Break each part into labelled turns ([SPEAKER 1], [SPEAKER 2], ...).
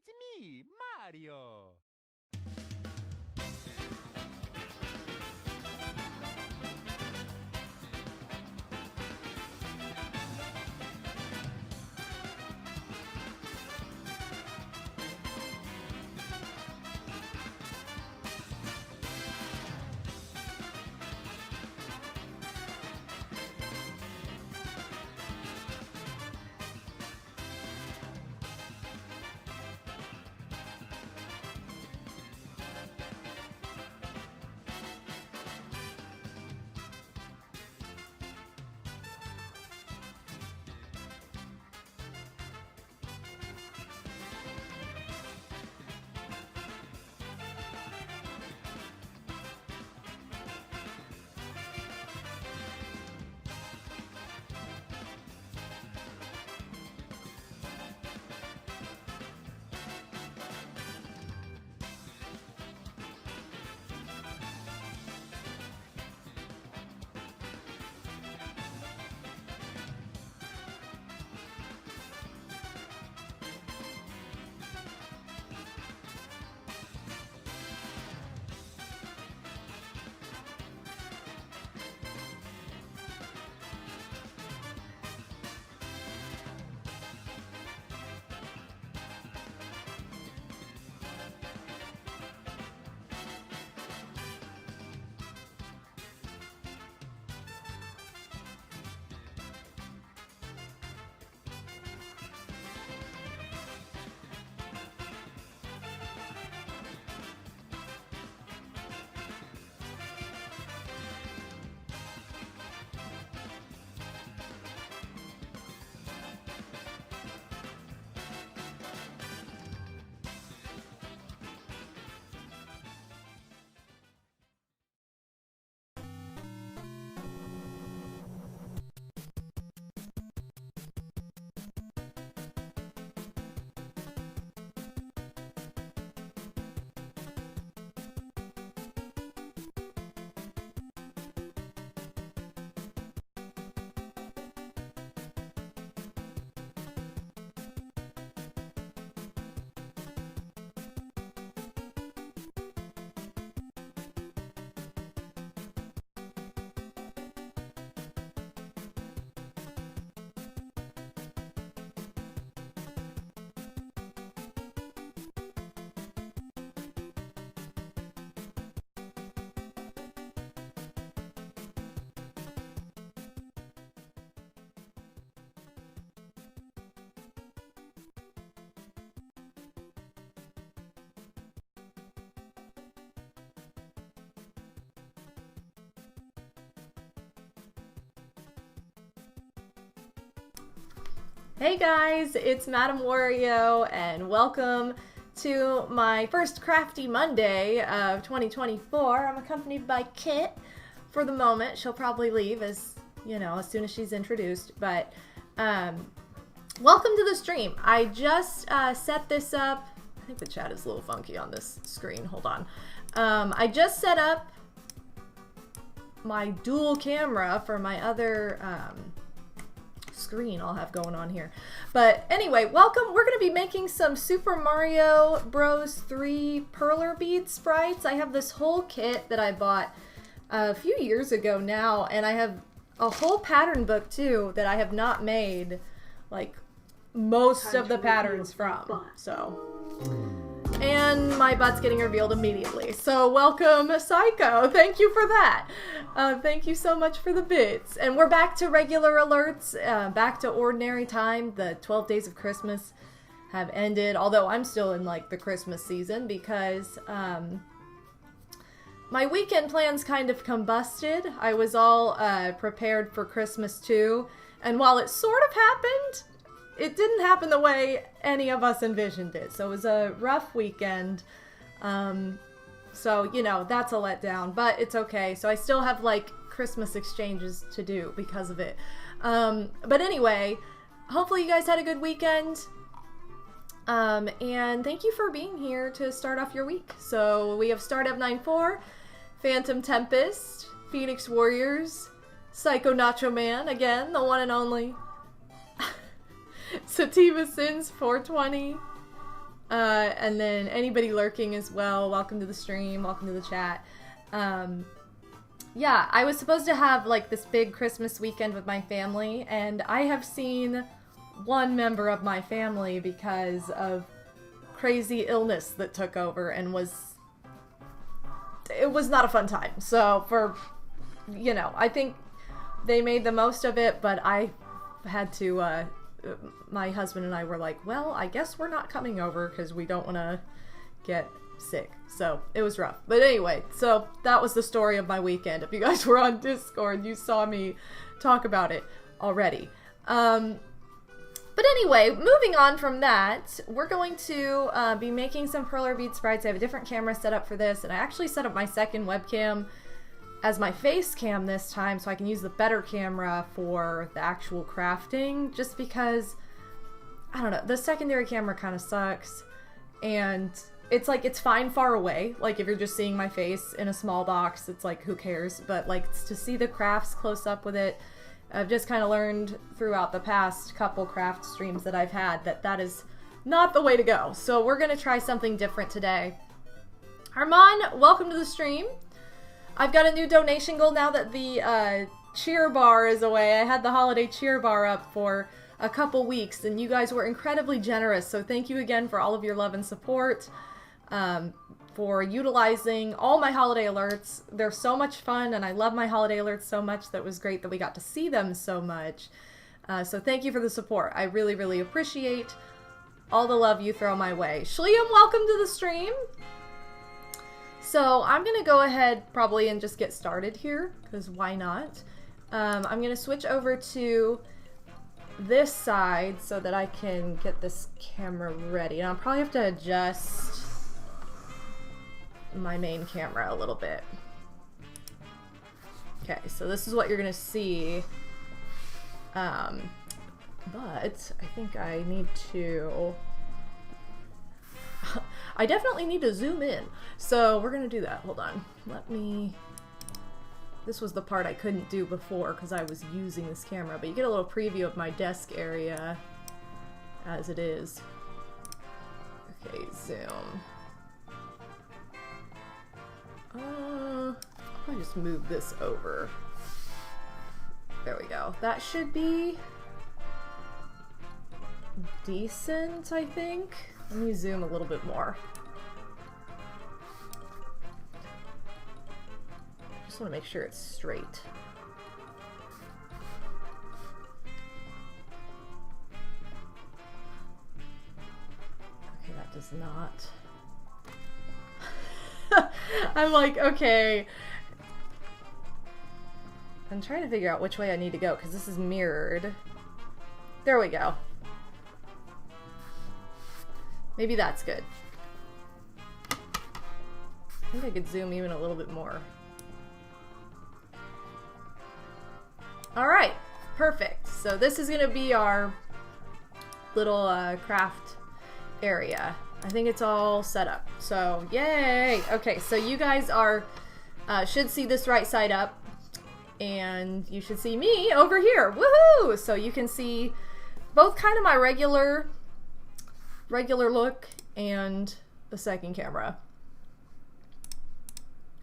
[SPEAKER 1] It's me, Mario.
[SPEAKER 2] Hey guys, it's MadameWario and welcome to my first Crafty Monday of 2024. I'm accompanied by Kit for the moment. She'll probably leave as soon as she's introduced, but welcome to the stream. I just set this up. I think the chat is a little funky on this screen. Hold on. I just set up my dual camera for my other screen I'll have going on here. But anyway, welcome. We're going to be making some Super Mario Bros. 3 perler bead sprites. I have this whole kit that I bought a few years ago now, and I have a whole pattern book too that I have not made like most of the patterns from. So, and my butt's getting revealed immediately. So welcome, Psycho. Thank you for that. Thank you so much for the bits. And we're back to regular alerts, back to ordinary time. The 12 days of Christmas have ended, although I'm still in like the Christmas season because my weekend plans kind of combusted. I was all prepared for Christmas too, and while it sort of happened, it didn't happen the way any of us envisioned it. So it was a rough weekend. So, that's a letdown, but it's okay. So I still have like Christmas exchanges to do because of it. But anyway, hopefully you guys had a good weekend. And thank you for being here to start off your week. So we have Stardev 94, Phantom Tempest, Phoenix Warriors, Psycho Nacho Man, again, the one and only. Sativa Sins 420, And then anybody lurking as well, welcome to the stream, welcome to the chat. Yeah, I was supposed to have like this big Christmas weekend with my family, and I have seen one member of my family because of crazy illness that took over, and it was not a fun time. So for, you know, I think they made the most of it, but I had to, my husband and I were like, well, I guess we're not coming over because we don't want to get sick. So it was rough. But anyway, so that was the story of my weekend. If you guys were on Discord, you saw me talk about it already. But anyway, moving on from that, we're going to be making some perler bead sprites. I have a different camera set up for this, and I actually set up my second webcam as my face cam this time so I can use the better camera for the actual crafting, just because, I don't know, the secondary camera kind of sucks, and it's like, it's fine far away. Like, if you're just seeing my face in a small box, it's like, who cares? But like, to see the crafts close up with it, I've just kind of learned throughout the past couple craft streams that I've had that is not the way to go. So we're going to try something different today. Armand, welcome to the stream. I've got a new donation goal now that the cheer bar is away. I had the holiday cheer bar up for a couple weeks, and you guys were incredibly generous. So thank you again for all of your love and support. For utilizing all my holiday alerts. They're so much fun, and I love my holiday alerts so much that it was great that we got to see them so much. So thank you for the support. I really, really appreciate all the love you throw my way. Shliam, welcome to the stream. So I'm going to go ahead probably and just get started here, because why not? I'm going to switch over to this side so that I can get this camera ready. And I'll probably have to adjust my main camera a little bit. Okay, so this is what you're gonna see. But I think I need to I definitely need to zoom in. So we're gonna do that. Hold on. This was the part I couldn't do before because I was using this camera, but you get a little preview of my desk area as it is. Okay, zoom. I'll just move this over. There we go. That should be decent, I think. Let me zoom a little bit more. Just want to make sure it's straight. Okay, that does not. I'm like, okay. I'm trying to figure out which way I need to go because this is mirrored. There we go. Maybe that's good. I think I could zoom even a little bit more. Alright, perfect. So this is going to be our little craft area. I think it's all set up. So, yay! Okay, so you guys are should see this right side up, and you should see me over here. Woohoo! So you can see both kind of my regular look and the second camera.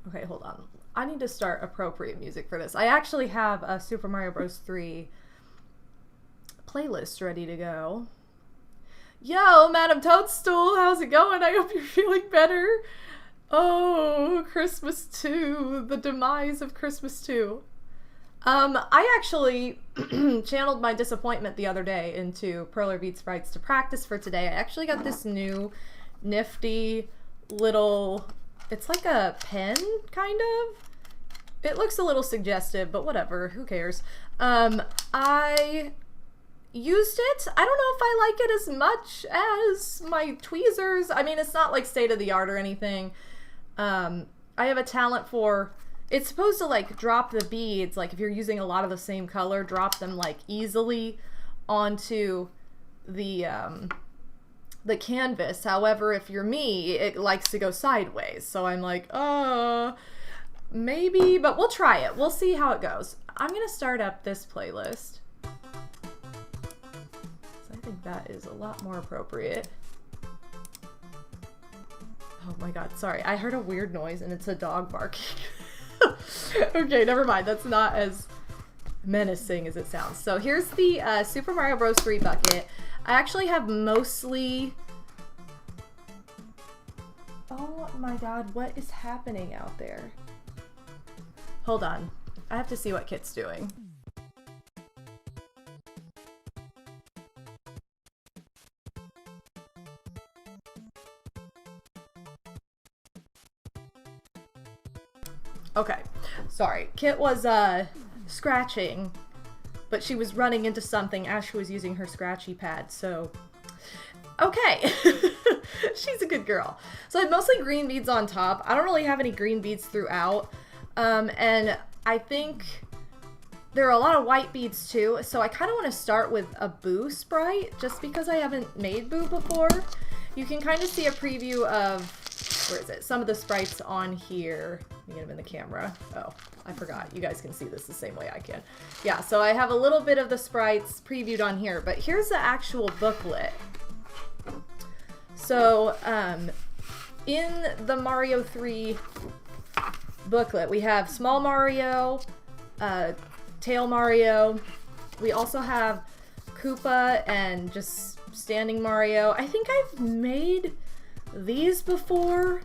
[SPEAKER 2] Okay, hold on. I need to start appropriate music for this. I actually have a Super Mario Bros. 3 playlist ready to go. Yo, Madam Toadstool, how's it going? I hope you're feeling better. Oh, Christmas 2, the demise of Christmas 2. I actually channeled my disappointment the other day into perler bead sprites to practice for today. I actually got this new nifty little, it's like a pen, kind of. It looks a little suggestive, but whatever, who cares? I used it. I don't know if I like it as much as my tweezers. I mean, it's not like state of the art or anything. I have a talent for, it's supposed to like drop the beads, like if you're using a lot of the same color, drop them like easily onto the canvas. However, if you're me, it likes to go sideways. So I'm like, maybe, but we'll try it. We'll see how it goes. I'm gonna start up this playlist. I think that is a lot more appropriate. my god, sorry. I heard a weird noise and it's a dog barking. Okay, never mind. That's not as menacing as it sounds. So here's the Super Mario Bros. 3 bucket. I actually have mostly... Oh my god, what is happening out there? Hold on. I have to see what Kit's doing. Okay, sorry. Kit was scratching, but she was running into something as she was using her scratchy pad, so... Okay! She's a good girl. So I had mostly green beads on top. I don't really have any green beads throughout, and I think there are a lot of white beads too, so I kind of want to start with a Boo sprite, just because I haven't made Boo before. You can kind of see a preview of, where is it, some of the sprites on here. Let me get them in the camera. Oh, I forgot. You guys can see this the same way I can. Yeah, so I have a little bit of the sprites previewed on here, but here's the actual booklet. So, in the Mario 3 booklet, we have Small Mario, Tail Mario. We also have Koopa and just Standing Mario. I think I've made these before.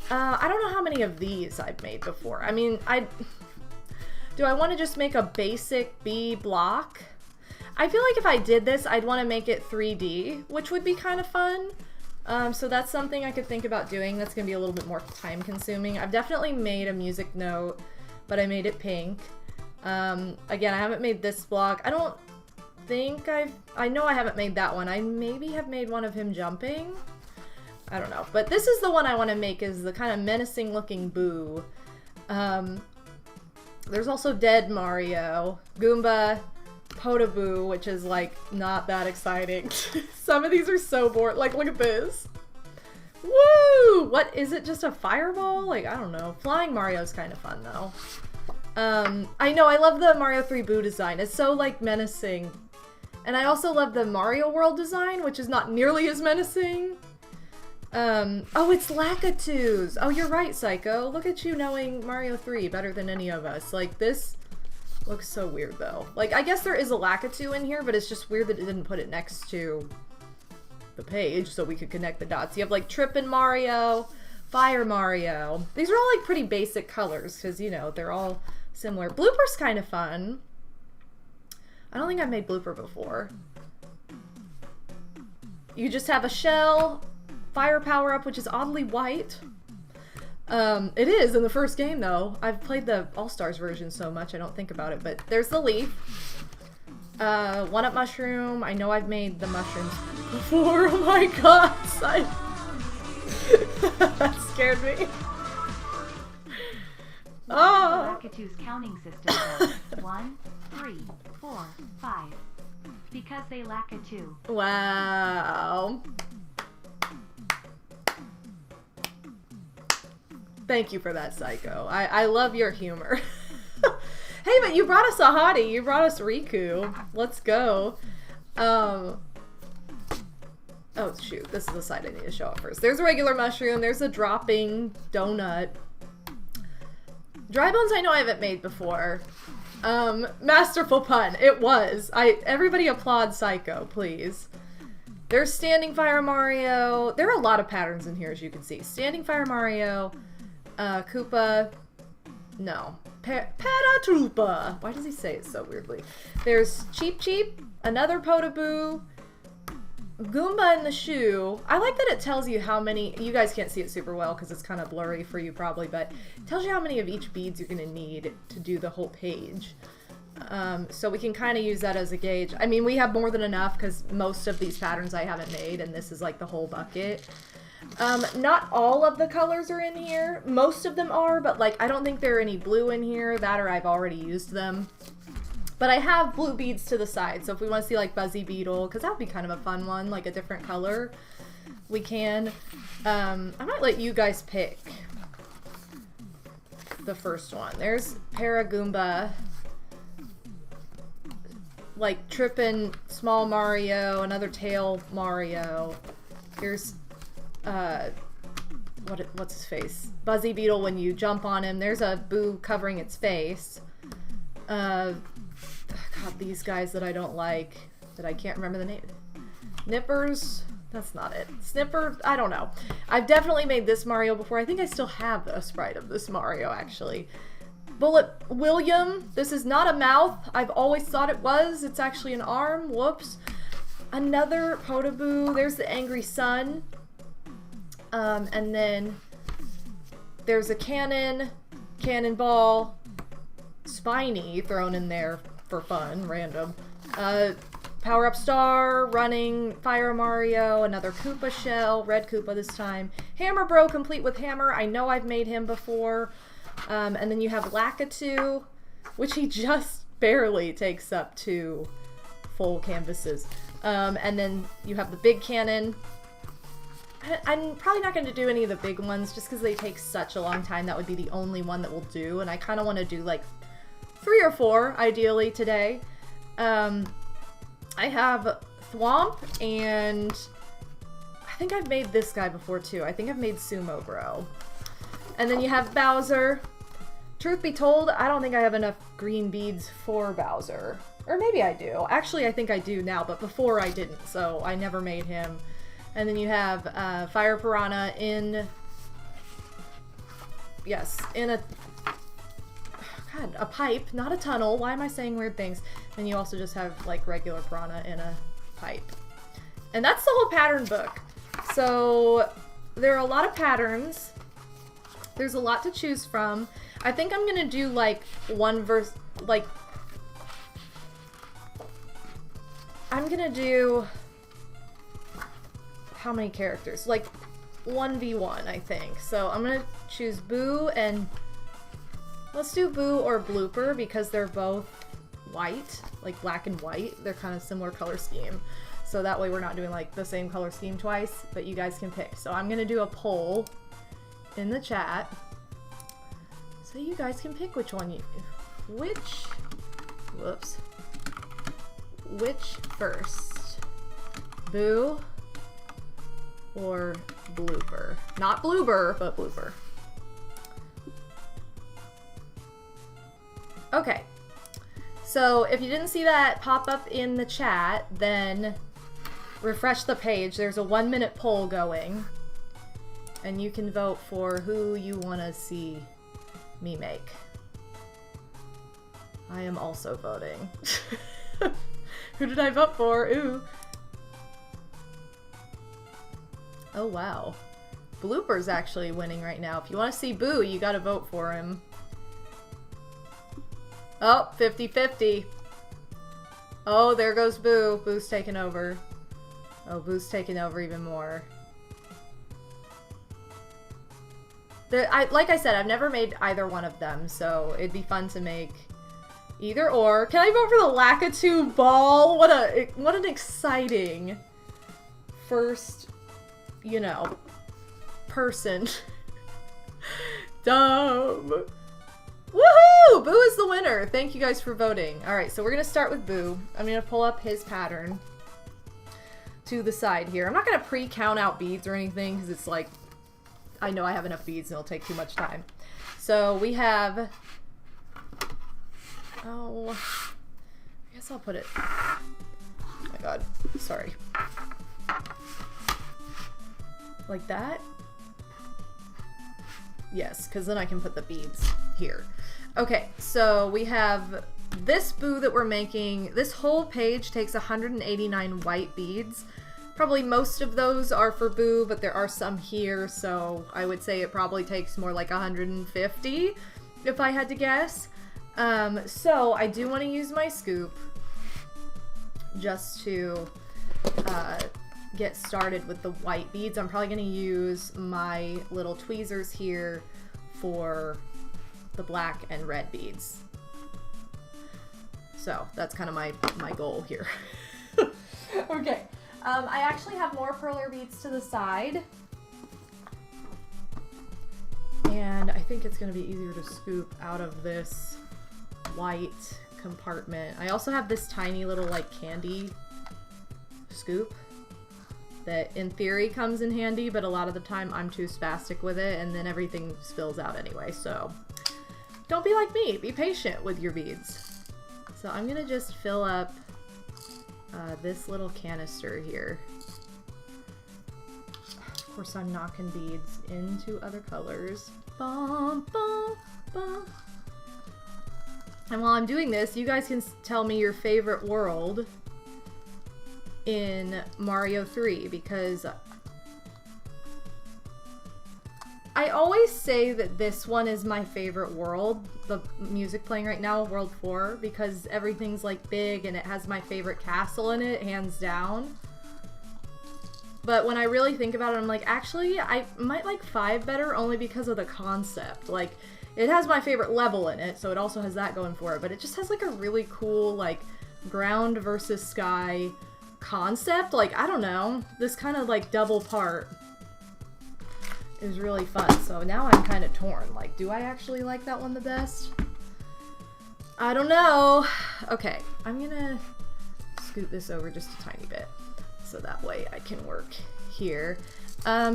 [SPEAKER 2] I don't know how many of these I've made before. I mean, do I want to just make a basic B block? I feel like if I did this, I'd want to make it 3D, which would be kind of fun. So that's something I could think about doing. That's going to be a little bit more time consuming. I've definitely made a music note, but I made it pink. Again, I haven't made this block. I don't think I know I haven't made that one. I maybe have made one of him jumping. I don't know. But this is the one I want to make, is the kind of menacing looking Boo. There's also Dead Mario, Goomba, Potaboo, which is like not that exciting. Some of these are so boring. Like, look at this. Woo! What is it? Just a fireball? Like, I don't know. Flying Mario's kind of fun though. I know, I love the Mario 3 Boo design. It's so like menacing. And I also love the Mario World design, which is not nearly as menacing. Oh, it's Lakitus! Oh, you're right, Psycho. Look at you knowing Mario 3 better than any of us. Like, this looks so weird, though. Like, I guess there is a Lakitu in here, but it's just weird that it didn't put it next to the page so we could connect the dots. You have, like, Trippin' Mario, Fire Mario. These are all, like, pretty basic colors, because, you know, they're all similar. Blooper's kind of fun. I don't think I've made Blooper before. You just have a shell, fire power-up, which is oddly white. It is in the first game, though. I've played the All-Stars version so much I don't think about it, but there's the leaf. One-up mushroom. I know I've made the mushrooms before. Oh my god, that scared me. Oh!
[SPEAKER 3] Lakitu's counting system goes 1, 3, 4, 5. Because they lack a 2.
[SPEAKER 2] Wow. Thank you for that, Psycho. I love your humor. Hey, but you brought us a hottie. You brought us Riku. Let's go. Oh, shoot. This is the side I need to show up first. There's a regular mushroom. There's a dropping donut. Dry bones I know I haven't made before. Masterful pun. It was. Everybody applaud Psycho, please. There's Standing Fire Mario. There are a lot of patterns in here, as you can see. Standing Fire Mario, Koopa, no, Paratroopa. Why does he say it so weirdly? There's Cheep Cheep, another Potaboo, Goomba in the shoe. I like that it tells you how many, you guys can't see it super well because it's kind of blurry for you probably, but it tells you how many of each beads you're going to need to do the whole page. So we can kind of use that as a gauge. I mean, we have more than enough because most of these patterns I haven't made, and this is like the whole bucket. Not all of the colors are in here. Most of them are, but like I don't think there are any blue in here, that or I've already used them. But I have blue beads to the side, so if we want to see like Buzzy Beetle, because that would be kind of a fun one, like a different color, we can. I might let you guys pick the first one. There's Paragoomba, like Trippin' Small Mario, another Tail Mario. Here's what's his face? Buzzy Beetle when you jump on him. There's a Boo covering its face. God, these guys that I don't like, that I can't remember the name. Nippers? That's not it. Snipper? I don't know. I've definitely made this Mario before. I think I still have a sprite of this Mario, actually. Bullet William. This is not a mouth. I've always thought it was. It's actually an arm. Whoops. Another Podoboo. There's the Angry Sun. And then there's a cannon, cannonball, Spiny thrown in there for fun, random. Power-up star, running, Fire Mario, another Koopa shell, red Koopa this time. Hammer Bro, complete with hammer. I know I've made him before. And then you have Lakitu, which he just barely takes up 2 full canvases. And then you have the big cannon. I'm probably not going to do any of the big ones just because they take such a long time. That would be the only one that we'll do. And I kind of want to do like 3 or 4, ideally, today. I have Thwomp, and I think I've made this guy before too. I think I've made Sumo Bro. And then you have Bowser. Truth be told, I don't think I have enough green beads for Bowser. Or maybe I do. Actually, I think I do now, but before I didn't, so I never made him. And then you have Fire Piranha in... Yes, in a... God, a pipe, not a tunnel. Why am I saying weird things? And you also just have like regular piranha in a pipe. And that's the whole pattern book. So there are a lot of patterns. There's a lot to choose from. I think I'm gonna do like one verse, like I'm gonna do how many characters? Like 1v1, I think. So I'm gonna choose Boo and let's do Boo or Blooper because they're both white, like black and white. They're kind of similar color scheme. So that way we're not doing like the same color scheme twice, but you guys can pick. So I'm gonna do a poll in the chat so you guys can pick which one which first, Boo or Blooper. Not Bloober, but Blooper. Okay, so if you didn't see that pop up in the chat, then refresh the page. There's a 1-minute poll going, and you can vote for who you want to see me make. I am also voting. Who did I vote for? Ooh. Oh, wow. Blooper's actually winning right now. If you want to see Boo, you gotta vote for him. Oh, 50-50. Oh, there goes Boo. Boo's taking over. Oh, Boo's taking over even more. Like I said, I've never made either one of them, so it'd be fun to make either or. Can I vote for the Lakitu ball? What an exciting first, you know, person. Dumb. Woohoo! Boo is the winner. Thank you guys for voting. Alright, so we're going to start with Boo. I'm going to pull up his pattern to the side here. I'm not going to pre-count out beads or anything because it's like, I know I have enough beads and it'll take too much time. So we have, oh, I guess I'll put it, oh my god, sorry. Like that? Yes, because then I can put the beads here. Okay, so we have this Boo that we're making. This whole page takes 189 white beads. Probably most of those are for Boo, but there are some here, so I would say it probably takes more like 150 if I had to guess. So I do want to use my scoop just to get started with the white beads. I'm probably going to use my little tweezers here for the black and red beads. So that's kind of my goal here. Okay. I actually have more perler beads to the side. And I think it's going to be easier to scoop out of this white compartment. I also have this tiny little like candy scoop that in theory comes in handy, but a lot of the time I'm too spastic with it and then everything spills out anyway, so don't be like me. Be patient with your beads. So I'm gonna just fill up this little canister here. Of course I'm knocking beads into other colors. Bum, bum, bum. And while I'm doing this, you guys can tell me your favorite world in Mario 3, because I always say that this one is my favorite world, the music playing right now, World 4, because everything's like big and it has my favorite castle in it, hands down. But when I really think about it, I'm like, actually, I might like 5 better only because of the concept. Like, it has my favorite level in it, so it also has that going for it, but it just has like a really cool, like, ground versus sky concept. Like, I don't know, this kind of like double part is really fun. So now I'm kind of torn. Like, do I actually like that one the best? I don't know. Okay, I'm gonna scoot this over just a tiny bit so that way I can work here.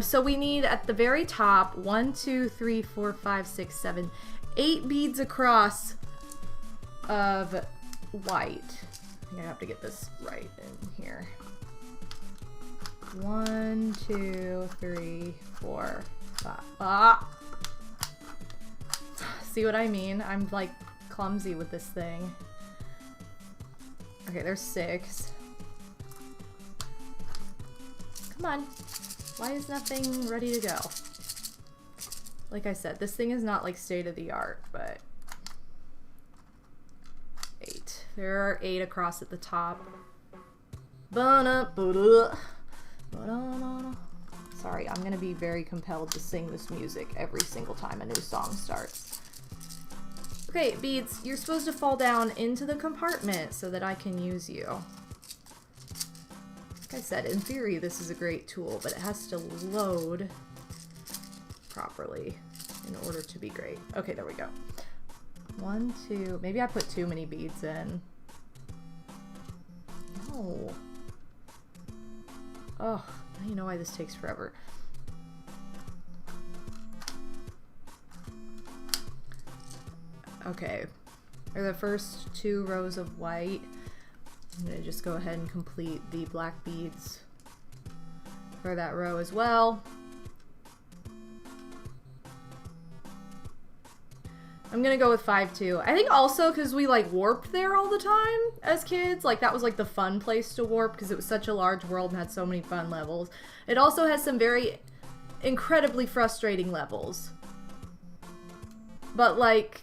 [SPEAKER 2] So we need at the very top 1, 2, 3, 4, 5, 6, 7, 8 beads across of white. I think I have to get this right in here. 1, 2, 3, 4, 5. Ah! See what I mean? I'm like clumsy with this thing. Okay, there's 6. Come on. Why is nothing ready to go? Like I said, this thing is not like state of the art, but 8. There are 8 across at the top. Sorry, I'm gonna be very compelled to sing this music every single time a new song starts. Okay, beads, you're supposed to fall down into the compartment so that I can use you. Like I said, in theory, this is a great tool, but it has to load properly in order to be great. Okay, there we go. 1, 2, maybe I put too many beads in. No. Oh, now you know why this takes forever. Okay, are the first 2 rows of white. I'm gonna just go ahead and complete the black beads for that row as well. I'm gonna go with 5 too. I think also because we like warped there all the time as kids. Like that was like the fun place to warp because it was such a large world and had so many fun levels. It also has some very incredibly frustrating levels. But like,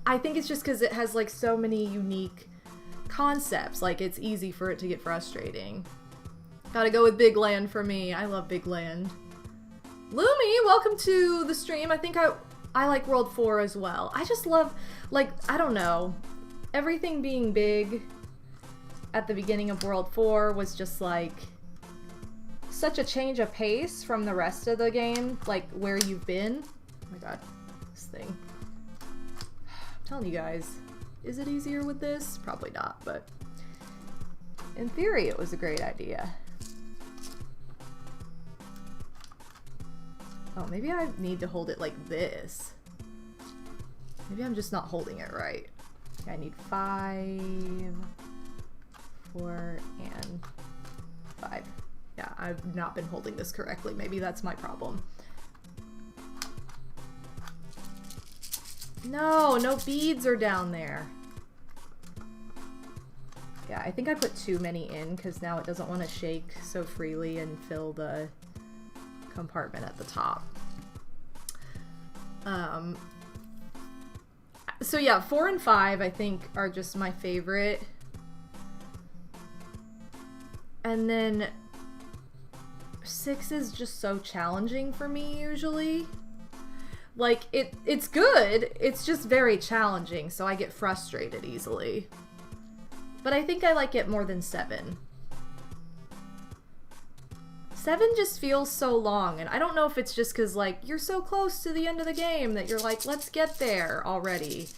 [SPEAKER 2] I think it's just because it has like so many unique concepts. Like it's easy for it to get frustrating. Gotta go with Big Land for me. I love Big Land. Lumi, welcome to the stream. I think I like World 4 as well. I just love, like, I don't know, everything being big at the beginning of World 4 was just like such a change of pace from the rest of the game, like where you've been. Oh my god, this thing. I'm telling you guys, is it easier with this? Probably not, but in theory it was a great idea. Oh, maybe I need to hold it like this. Maybe I'm just not holding it right. Okay, I need 5, 4, and 5. Yeah, I've not been holding this correctly. Maybe that's my problem. No, no beads are down there. Yeah, I think I put too many in because now it doesn't want to shake so freely and fill the compartment at the top. So yeah, 4 and 5 I think are just my favorite. And then 6 is just so challenging for me usually. Like it's good, it's just very challenging, so I get frustrated easily. But I think I like it more than 7. 7 just feels so long, and I don't know if it's just because, like, you're so close to the end of the game that you're like, let's get there already.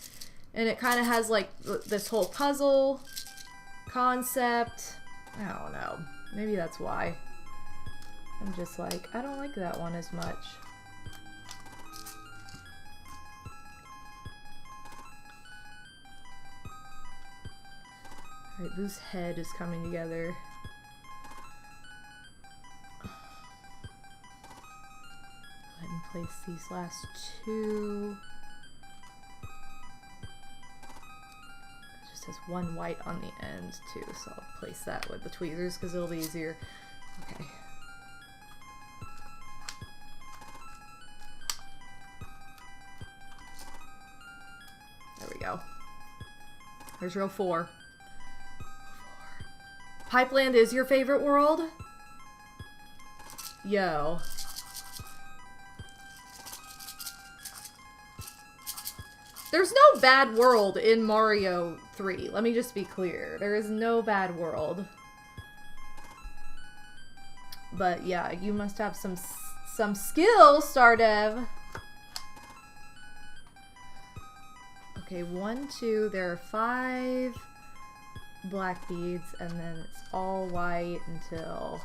[SPEAKER 2] And it kind of has, like, this whole puzzle concept. I don't know. Maybe that's why. I'm just like, I don't like that one as much. Alright, Boo's head is coming together. Go ahead and place these last two. It just has one white on the end too, so I'll place that with the tweezers because it'll be easier. Okay. There we go. There's row 4. Pipeland is your favorite world? Yo. There's no bad world in Mario 3. Let me just be clear. There is no bad world. But yeah, you must have some skill, Stardev. Okay, 1, 2, there are 5 black beads, and then it's all white until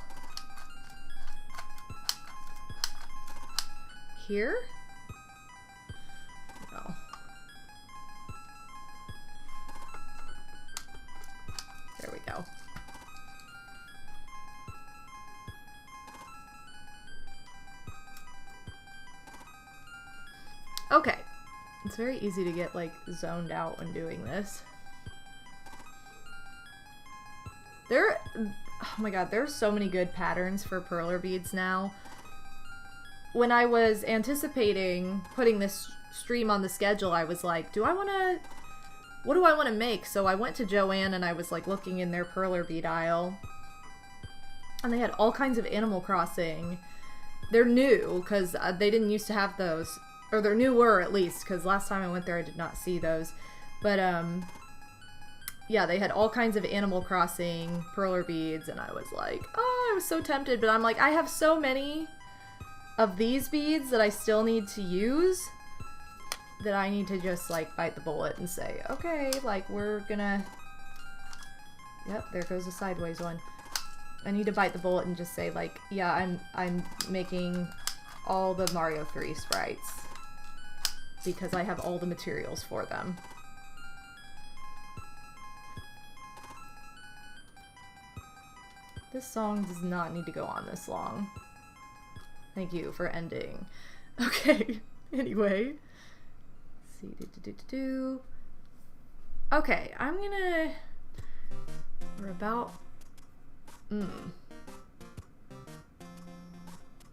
[SPEAKER 2] here? No. There we go. Okay. It's very easy to get, like, zoned out when doing this. Oh my god, there's so many good patterns for perler beads now. When I was anticipating putting this stream on the schedule, I was like, what do I want to make? So I went to Joann and I was, like, looking in their perler bead aisle. And they had all kinds of Animal Crossing. They're new, because they didn't used to have those. Or they're newer, at least, because last time I went there I did not see those. But, yeah, they had all kinds of Animal Crossing perler beads, and I was like, oh, I was so tempted. But I'm like, I have so many of these beads that I still need to use that I need to just, like, bite the bullet and say, okay, like, we're gonna... Yep, there goes the sideways one. I need to bite the bullet and just say, like, yeah, I'm making all the Mario 3 sprites because I have all the materials for them. This song does not need to go on this long. Thank you for ending. Okay, anyway. Let's see, Okay, I'm gonna... We're about...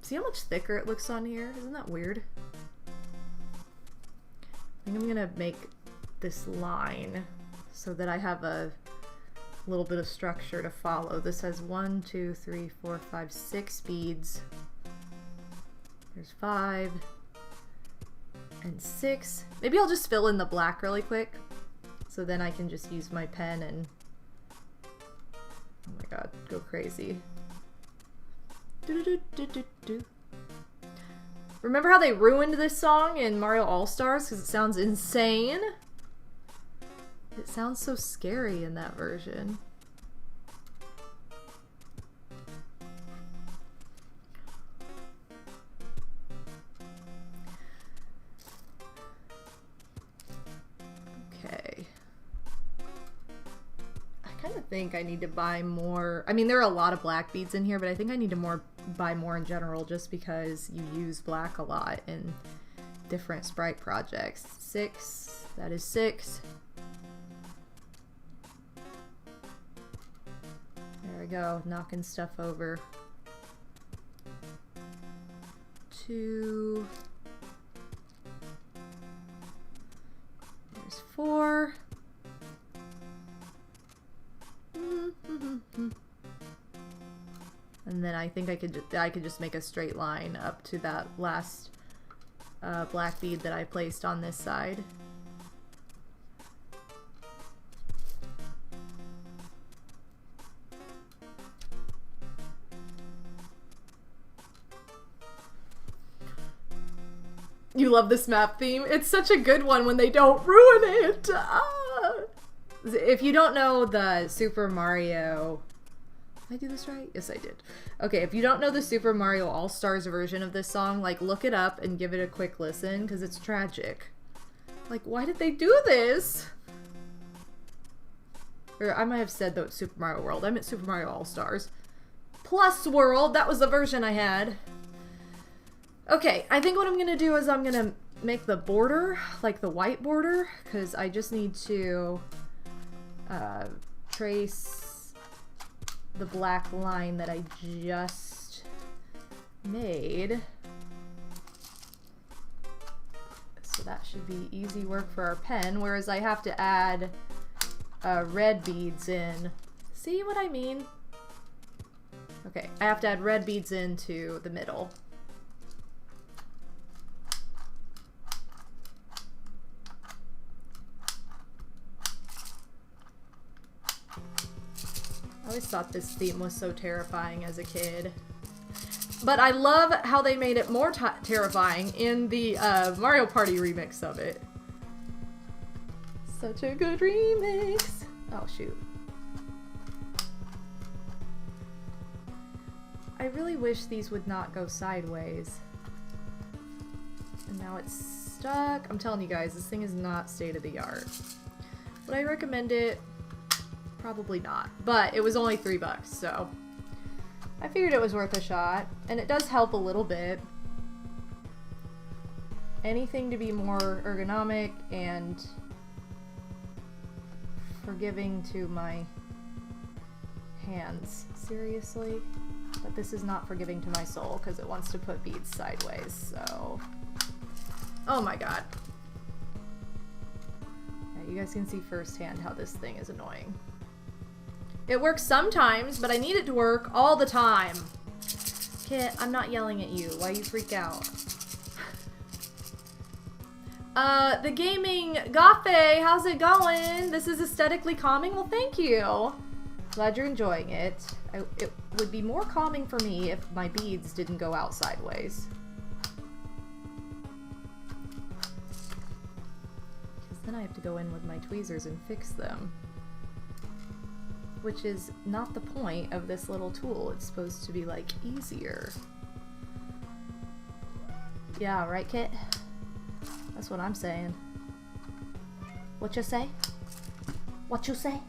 [SPEAKER 2] See how much thicker it looks on here? Isn't that weird? I think I'm gonna make this line so that I have a little bit of structure to follow. This has 1, 2, 3, 4, 5, 6 beads. There's 5 and 6. Maybe I'll just fill in the black really quick so then I can just use my pen and, oh my god, go crazy. Remember how they ruined this song in Mario All-Stars because it sounds insane? It sounds so scary in that version. Okay. I kind of think I need to buy more. I mean, there are a lot of black beads in here, but I think I need to buy more in general just because you use black a lot in different sprite projects. 6. That is 6. There we go, knocking stuff over. 2. There's 4. And then I think I could just make a straight line up to that last black bead that I placed on this side. You love this map theme? It's such a good one when they don't ruin it! Ah! If you don't know the Super Mario Did I do this right? Yes, I did. Okay, if you don't know the Super Mario All-Stars version of this song, like, look it up and give it a quick listen, because it's tragic. Like, why did they do this? Or I might have said, though, Super Mario World. I meant Super Mario All-Stars. Plus World, that was the version I had. Okay, I think what I'm gonna do is I'm gonna make the border, like the white border, because I just need to trace the black line that I just made. So that should be easy work for our pen, whereas I have to add red beads in. See what I mean? Okay, I have to add red beads into the middle. I always thought this theme was so terrifying as a kid. But I love how they made it more terrifying in the Mario Party remix of it. Such a good remix. Oh, shoot. I really wish these would not go sideways. And now it's stuck. I'm telling you guys, this thing is not state of the art. Would I recommend it? Probably not, but it was only $3, so I figured it was worth a shot, and it does help a little bit. Anything to be more ergonomic and forgiving to my hands. Seriously? But this is not forgiving to my soul, because it wants to put beads sideways, so... Oh my god. Yeah, you guys can see firsthand how this thing is annoying. It works sometimes, but I need it to work all the time. Kit, I'm not yelling at you. Why you freak out? The gaming Gafe, how's it going? This is aesthetically calming? Well, thank you. Glad you're enjoying it. It would be more calming for me if my beads didn't go out sideways. Because then I have to go in with my tweezers and fix them. Which is not the point of this little tool. It's supposed to be, like, easier. Yeah, right, Kit? That's what I'm saying. What you say? What you say?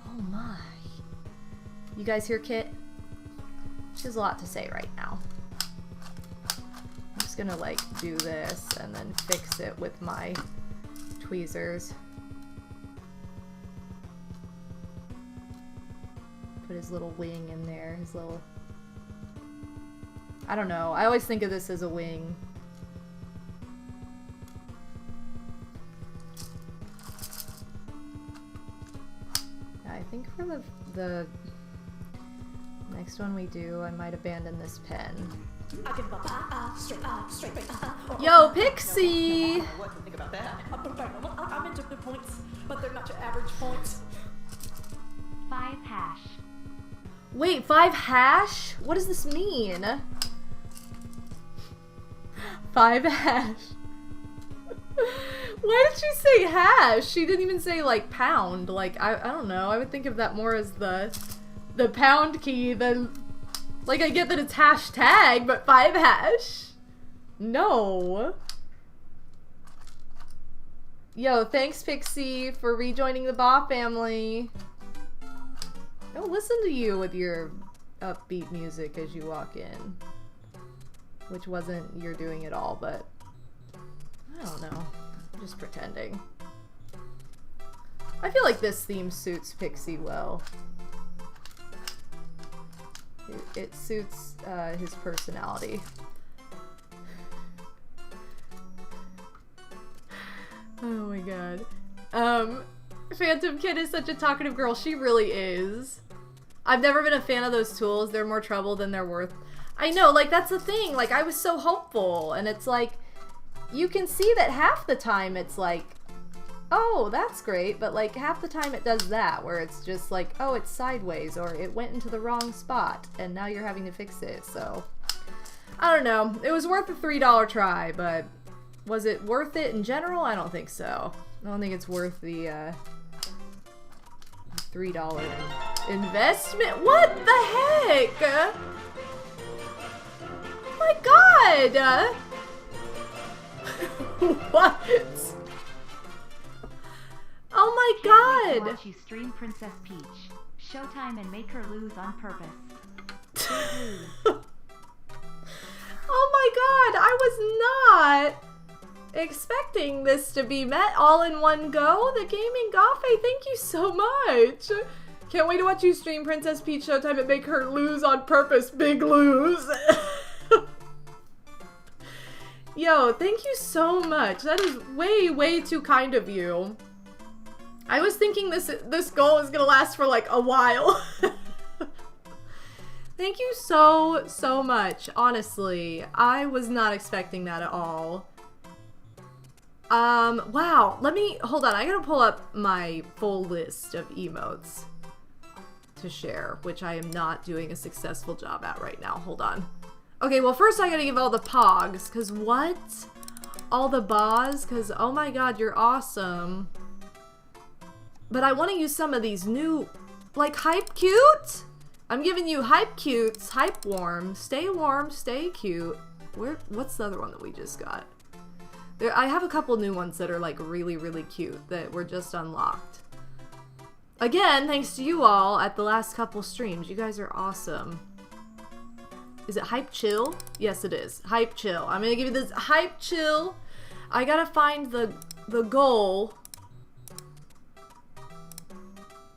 [SPEAKER 2] Oh my. You guys hear Kit? She has a lot to say right now. I'm just gonna, like, do this and then fix it with my tweezers. Put his little wing in there, his little... I don't know, I always think of this as a wing. Yeah, I think for the next one we do, I might abandon this pen. Yo, Pixie!
[SPEAKER 4] What to think about that? I'm into the points, but they're not your average points.
[SPEAKER 3] 5 hash.
[SPEAKER 2] Wait, 5 hash? What does this mean? 5 hash. Why did she say hash? She didn't even say, like, pound. Like, I don't know. I would think of that more as the pound key than... Like, I get that it's hashtag, but 5 hash? No. Yo, thanks, Pixie, for rejoining the Ba family. Don't listen to you with your upbeat music as you walk in. Which wasn't your doing at all, but... I don't know. I'm just pretending. I feel like this theme suits Pixie well. It suits his personality. Oh my god. Phantom Kid is such a talkative girl. She really is. I've never been a fan of those tools. They're more trouble than they're worth. I know, like, that's the thing. Like, I was so hopeful. And it's like, you can see that half the time it's like, oh, that's great. But, like, half the time it does that, where it's just like, oh, it's sideways, or it went into the wrong spot, and now you're having to fix it. So, I don't know. It was worth a $3 try, but was it worth it in general? I don't think so. I don't think it's worth the $3 Investment? What the heck? My god! What? Oh my
[SPEAKER 3] Can't wait to
[SPEAKER 2] god!
[SPEAKER 3] watch you stream Princess Peach. Showtime and make her lose on purpose. Big lose.
[SPEAKER 2] Oh my god, I was not expecting this to be met all in one go. The Gaming Gafe, thank you so much. Can't wait to watch you stream Princess Peach Showtime and make her lose on purpose. Big lose. Yo, thank you so much. That is way, way too kind of you. I was thinking this goal is gonna last for like a while. Thank you so, so much. Honestly, I was not expecting that at all. Wow. Hold on. I gotta pull up my full list of emotes to share, which I am not doing a successful job at right now. Hold on. Okay, well, first I gotta give all the pogs, cause what? All the bas? Cause, oh my god, you're awesome. But I want to use some of these new, like, hype cute? I'm giving you hype cutes, hype warm, stay cute. What's the other one that we just got? I have a couple new ones that are, like, really, really cute that were just unlocked. Again, thanks to you all at the last couple streams. You guys are awesome. Is it hype chill? Yes, it is. Hype chill. I'm gonna give you this hype chill. I gotta find the goal.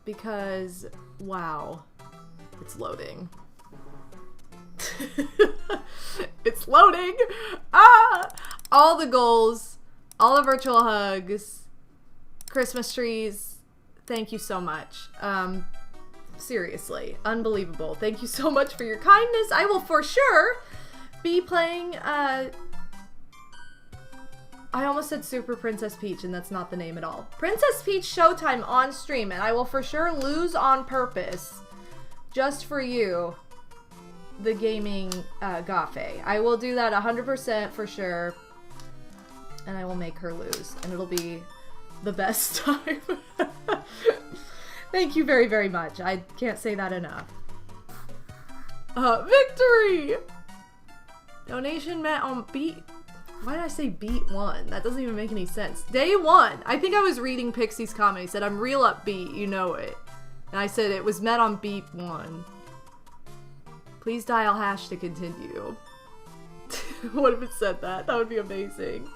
[SPEAKER 2] Because, wow, it's loading. It's loading! Ah! All the goals, all the virtual hugs, Christmas trees, thank you so much. Seriously, unbelievable. Thank you so much for your kindness. I will for sure be playing, I almost said Super Princess Peach, and that's not the name at all. Princess Peach Showtime on stream, and I will for sure lose on purpose, just for you, the Gaming Gafe. I will do that 100% for sure, and I will make her lose, and it'll be the best time. Thank you very, very much. I can't say that enough. Victory! Donation met on beat. Why did I say beat 1? That doesn't even make any sense. Day 1. I think I was reading Pixie's comment. He said, I'm real upbeat, you know it. And I said it was met on beat 1. Please dial hash to continue. What if it said that? That would be amazing.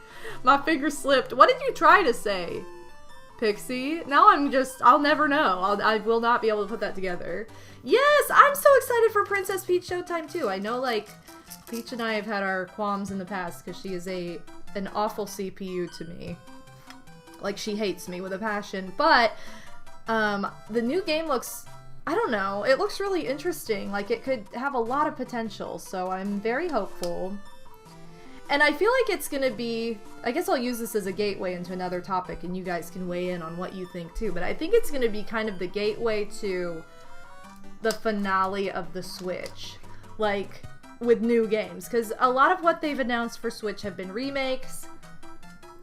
[SPEAKER 2] My finger slipped. What did you try to say, Pixie? Now I'll never know. I will not be able to put that together. Yes, I'm so excited for Princess Peach Showtime too. I know, like, Peach and I have had our qualms in the past because she is an awful CPU to me. Like, she hates me with a passion. But, the new game looks, I don't know, it looks really interesting. Like, it could have a lot of potential, so I'm very hopeful. And I feel like it's gonna be, I guess I'll use this as a gateway into another topic, and you guys can weigh in on what you think too, but I think it's gonna be kind of the gateway to the finale of the Switch. Like, with new games, because a lot of what they've announced for Switch have been remakes,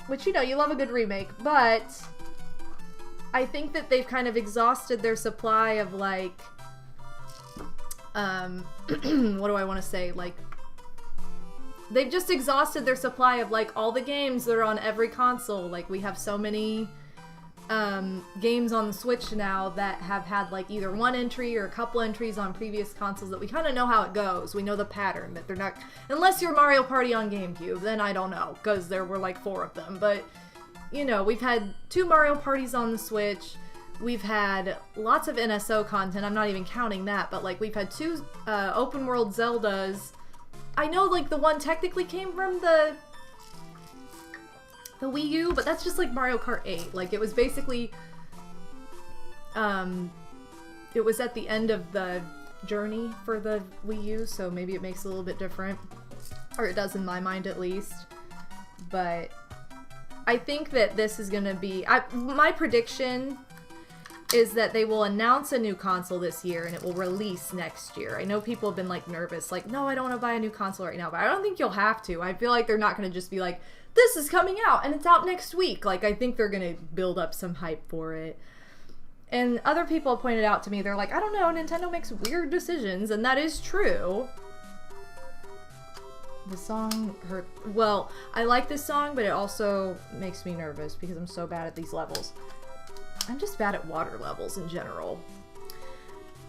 [SPEAKER 2] which, you know, you love a good remake, but I think that they've kind of exhausted their supply of, like, what do I want to say, like, they've just exhausted their supply of, like, all the games that are on every console. Like, we have so many games on the Switch now that have had, like, either one entry or a couple entries on previous consoles that we kind of know how it goes. We know the pattern, that they're not, unless you're Mario Party on GameCube, then I don't know, because there were like 4 of them. But, you know, we've had 2 Mario Parties on the Switch. We've had lots of NSO content. I'm not even counting that, but, like, we've had 2 open world Zeldas. I know, like, the one technically came from the Wii U, but that's just like Mario Kart 8. Like, it was basically, it was at the end of the journey for the Wii U, so maybe it makes it a little bit different. Or it does in my mind, at least. But I think that this is gonna be, my prediction is that they will announce a new console this year and it will release next year. I know people have been, like, nervous, like, no, I don't want to buy a new console right now, but I don't think you'll have to. I feel like they're not going to just be like, this is coming out and it's out next week. Like, I think they're going to build up some hype for it. And other people pointed out to me, they're like, I don't know, Nintendo makes weird decisions, and that is true. The song hurt. Well, I like this song, but it also makes me nervous because I'm so bad at these levels. I'm just bad at water levels in general.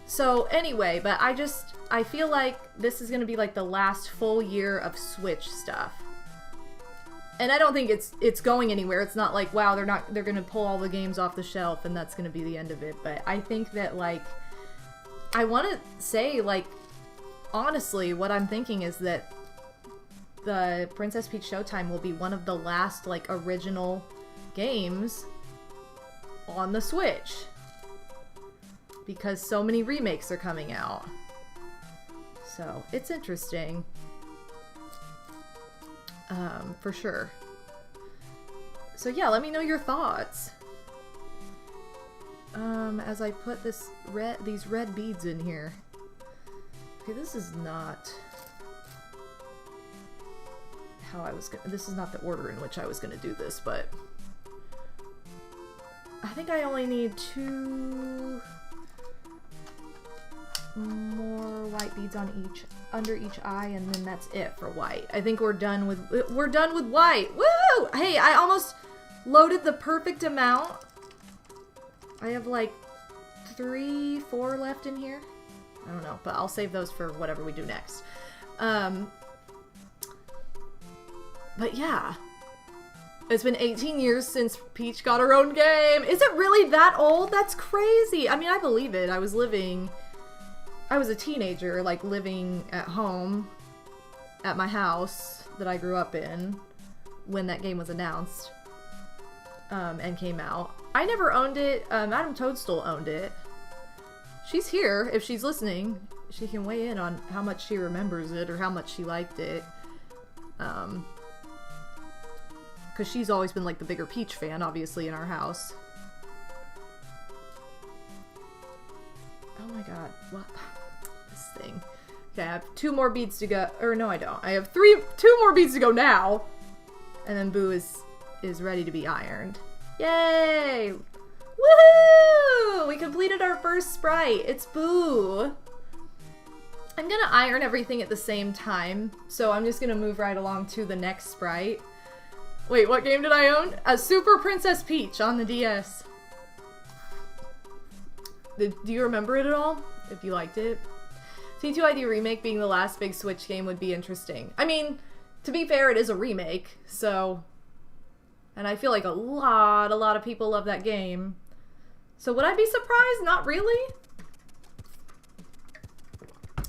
[SPEAKER 2] So anyway, but I feel like this is gonna be like the last full year of Switch stuff. And I don't think it's going anywhere. It's not like, wow, they're gonna pull all the games off the shelf and that's gonna be the end of it. But I think that, like, I wanna say, like, honestly, what I'm thinking is that the Princess Peach Showtime will be one of the last, like, original games on the Switch. Because so many remakes are coming out. So, it's interesting. For sure. So yeah, let me know your thoughts. As I put these red beads in here. Okay, this is not how I was gonna, this is not the order in which I was gonna do this, but I think I only need 2 more white beads on under each eye, and then that's it for white. I think we're done with white. Woo! Hey, I almost loaded the perfect amount. I have like 3, 4 left in here. I don't know, but I'll save those for whatever we do next. But yeah. It's been 18 years since Peach got her own game. Is it really that old? That's crazy. I mean, I believe it. I was a teenager, like, living at home at my house that I grew up in when that game was announced and came out. I never owned it. Madame Toadstool owned it. She's here. If she's listening, she can weigh in on how much she remembers it or how much she liked it. Because she's always been, like, the bigger Peach fan, obviously, in our house. Oh my god, what? This thing. Okay, I have 2 more beads to go. Or no, I don't. I have 2 more beads to go now. And then Boo is ready to be ironed. Yay! Woohoo! We completed our first sprite. It's Boo. I'm gonna iron everything at the same time, so I'm just gonna move right along to the next sprite. Wait, what game did I own? A Super Princess Peach on the DS. Do you remember it at all? If you liked it? T2ID Remake being the last big Switch game would be interesting. I mean, to be fair, it is a remake, so... And I feel like a lot of people love that game. So would I be surprised? Not really.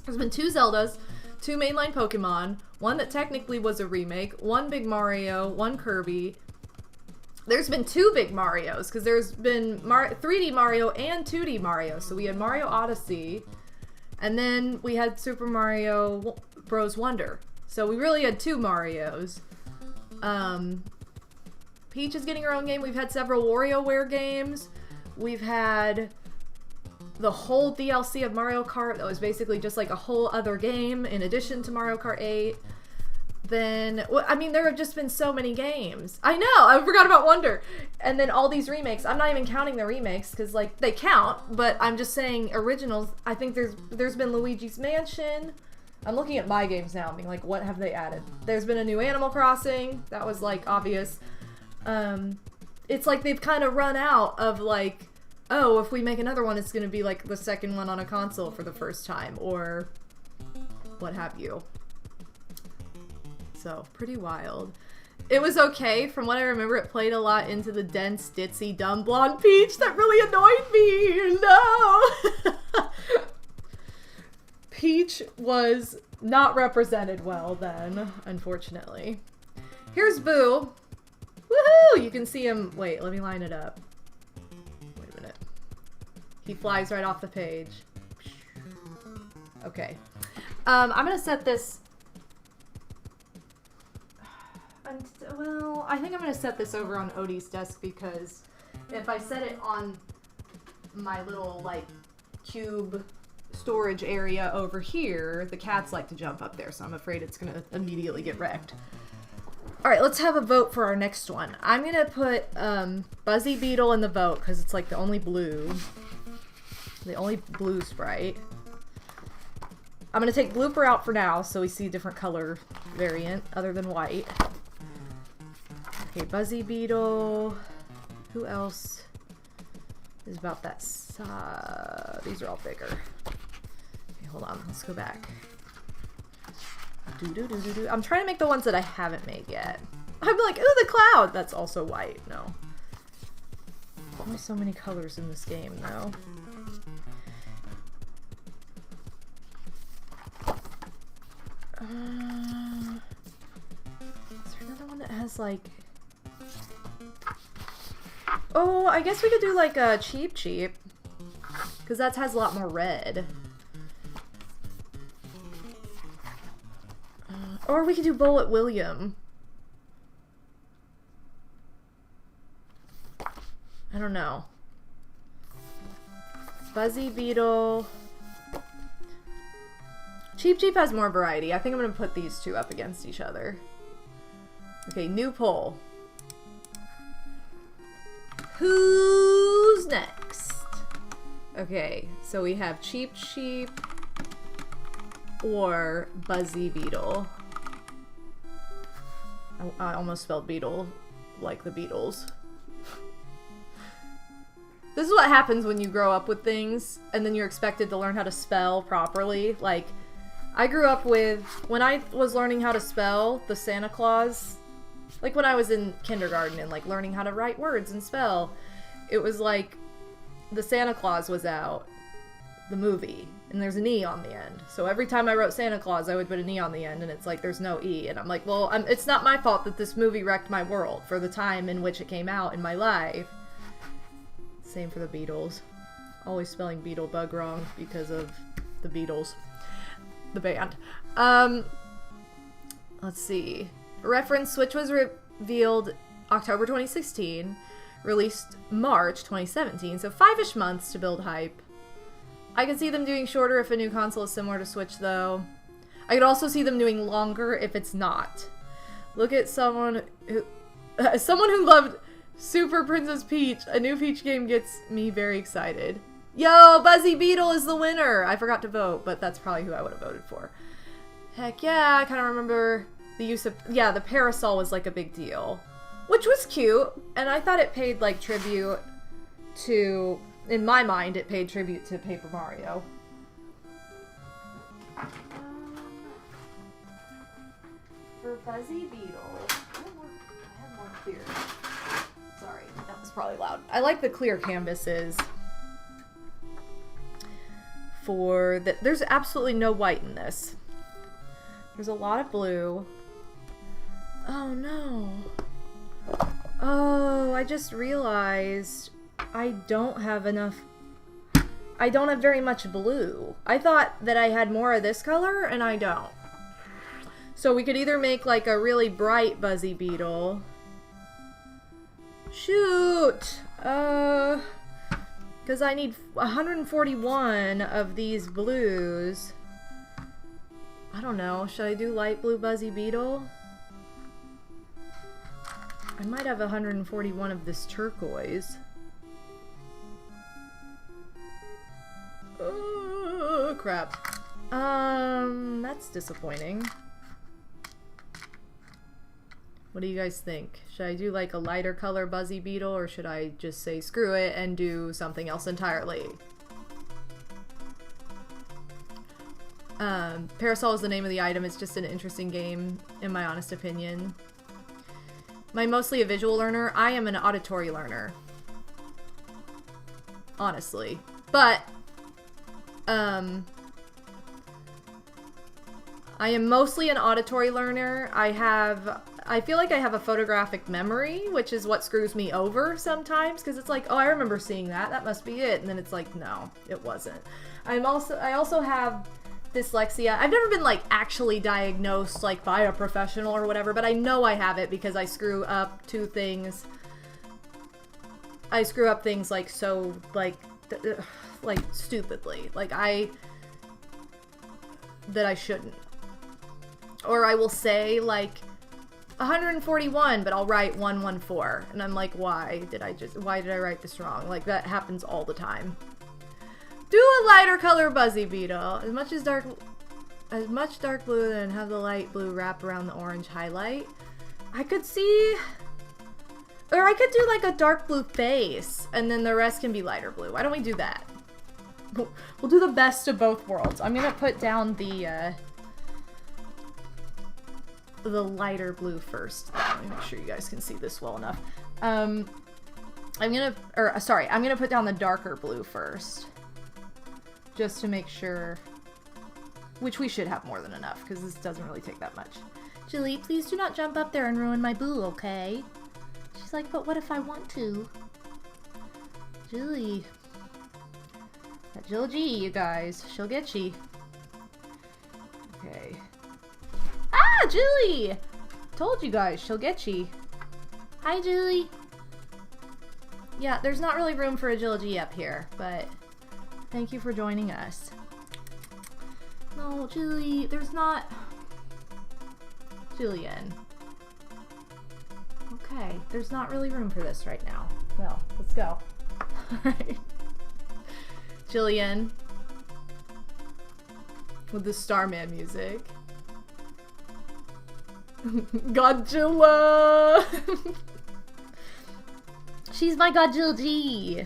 [SPEAKER 2] There's been 2 Zeldas, 2 mainline Pokemon, 1 that technically was a remake, 1 Big Mario, 1 Kirby. There's been 2 Big Marios, because there's been 3D Mario and 2D Mario. So we had Mario Odyssey, and then we had Super Mario Bros. Wonder. So we really had 2 Marios. Peach is getting her own game. We've had several WarioWare games. We've had the whole DLC of Mario Kart that was basically just like a whole other game in addition to Mario Kart 8. Then, well, I mean, there have just been so many games. I know, I forgot about Wonder. And then all these remakes. I'm not even counting the remakes because, like, they count, but I'm just saying originals. I think there's been Luigi's Mansion. I'm looking at my games now and being like, what have they added? There's been a new Animal Crossing. That was, like, obvious. It's like they've kind of run out of, like, oh, if we make another one, it's going to be, like, the second one on a console for the first time, or what have you. So, pretty wild. It was okay. From what I remember, it played a lot into the dense, ditzy, dumb blonde Peach. That really annoyed me. No! Peach was not represented well then, unfortunately. Here's Boo. Woohoo! You can see him. Wait, let me line it up. Wait a minute. He flies right off the page. Okay. I'm gonna set this... Well, I think I'm gonna set this over on Odie's desk because if I set it on my little, like, cube storage area over here, the cats like to jump up there, so I'm afraid it's gonna immediately get wrecked. Alright, let's have a vote for our next one. I'm gonna put Buzzy Beetle in the vote because it's, like, the only blue. The only blue sprite. I'm gonna take Blooper out for now so we see different color variant other than white. Okay, Buzzy Beetle. Who else is about that size? These are all bigger. Okay, hold on. Let's go back. I'm trying to make the ones that I haven't made yet. I'm like, ooh, the cloud! That's also white. No. Only so many colors in this game, though. Is there another one that has, like... Oh, I guess we could do, like, a Cheep. Because that has a lot more red. Or we could do Bullet William. I don't know. Buzzy Beetle. Cheep has more variety. I think I'm going to put these two up against each other. Okay, new poll. Who's next? Okay, so we have Cheep or Buzzy Beetle. I almost spelled Beetle like the Beatles. This is what happens when you grow up with things and then you're expected to learn how to spell properly. Like, I grew up with, when I was learning how to spell, the Santa Claus, like when I was in kindergarten and like learning how to write words and spell, it was like the Santa Claus was out, the movie, and there's an E on the end. So every time I wrote Santa Claus, I would put an E on the end, and it's like there's no E. And I'm like, well, it's not my fault that this movie wrecked my world for the time in which it came out in my life. Same for the Beatles. Always spelling Beetlebug wrong because of the Beatles. The band. Let's see. Reference Switch was revealed October 2016. Released March 2017. So 5-ish months to build hype. I could see them doing shorter if a new console is similar to Switch, though. I could also see them doing longer if it's not. Look at someone who loved Super Princess Peach. A new Peach game gets me very excited. Yo, Buzzy Beetle is the winner! I forgot to vote, but that's probably who I would have voted for. Heck yeah, I kind of remember the use of... Yeah, the parasol was like a big deal. Which was cute, and I thought it paid like tribute to... In my mind, it paid tribute to Paper Mario. For Buzzy Beetle... I have more clear. Sorry, that was probably loud. I like the clear canvases. For the... There's absolutely no white in this. There's a lot of blue. Oh no. Oh, I just realized I don't have enough. I don't have very much blue. I thought that I had more of this color, and I don't. So we could either make like a really bright Buzzy Beetle. Shoot! Because I need 141 of these blues. I don't know. Should I do light blue Buzzy Beetle? I might have 141 of this turquoise. Oh, crap. That's disappointing. What do you guys think? Should I do like a lighter color Buzzy Beetle, or should I just say screw it and do something else entirely? Parasol is the name of the item. It's just an interesting game, in my honest opinion. I'm mostly a visual learner. I am an auditory learner. Honestly. But, I am mostly an auditory learner. I feel like I have a photographic memory, which is what screws me over sometimes, because it's like, oh, I remember seeing that. That must be it. And then it's like, no, it wasn't. I also have dyslexia. I've never been like actually diagnosed like by a professional or whatever, but I know I have it because I screw up two things. I screw up things like so like stupidly, like that I shouldn't. Or I will say like 141, but I'll write 114, and I'm like, why did I write this wrong? Like that happens all the time. Do a lighter color Buzzy Beetle. As much dark blue and have the light blue wrap around the orange highlight. I could see, or I could do like a dark blue face and then the rest can be lighter blue. Why don't we do that? We'll do the best of both worlds. I'm gonna put down the lighter blue first. Let me make sure you guys can see this well enough. I'm gonna put down the darker blue first. Just to make sure, which we should have more than enough, because this doesn't really take that much. Julie, please do not jump up there and ruin my boo, okay? She's like, but what if I want to? Julie. That Jill G, you guys. She'll get you. Okay. Ah, Julie! Told you guys, she'll get you. Hi, Julie. Yeah, there's not really room for a Jill G up here, but thank you for joining us. No, Julie, there's not... Jillian. Okay, there's not really room for this right now. Well, let's go. Alright. Jillian. With the Starman music. Godzilla! She's my Godzilla G!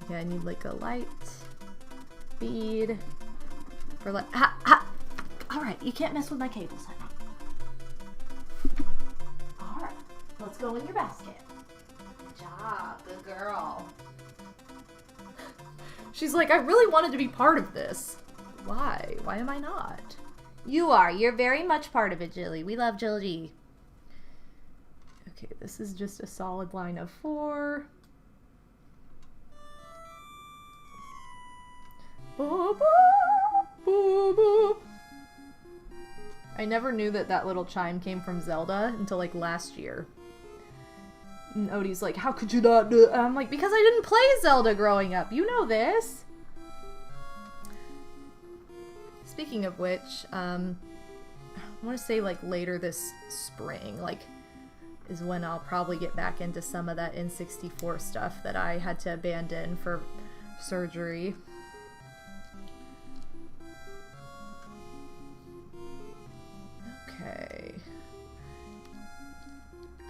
[SPEAKER 2] Okay, I need like a light bead for like Alright, you can't mess with my cables, honey. Alright, let's go in your basket. Good job, good girl. She's like, I really wanted to be part of this. Why? Why am I not? You are. You're very much part of it, Jilly. We love Jill G. Okay, this is just a solid line of 4. Boop, boop, boop, boop. I never knew that that little chime came from Zelda until like last year. And Odie's like, how could you not do it? I'm like, because I didn't play Zelda growing up. You know this. Speaking of which, I want to say like later this spring, like, is when I'll probably get back into some of that N64 stuff that I had to abandon for surgery. Okay.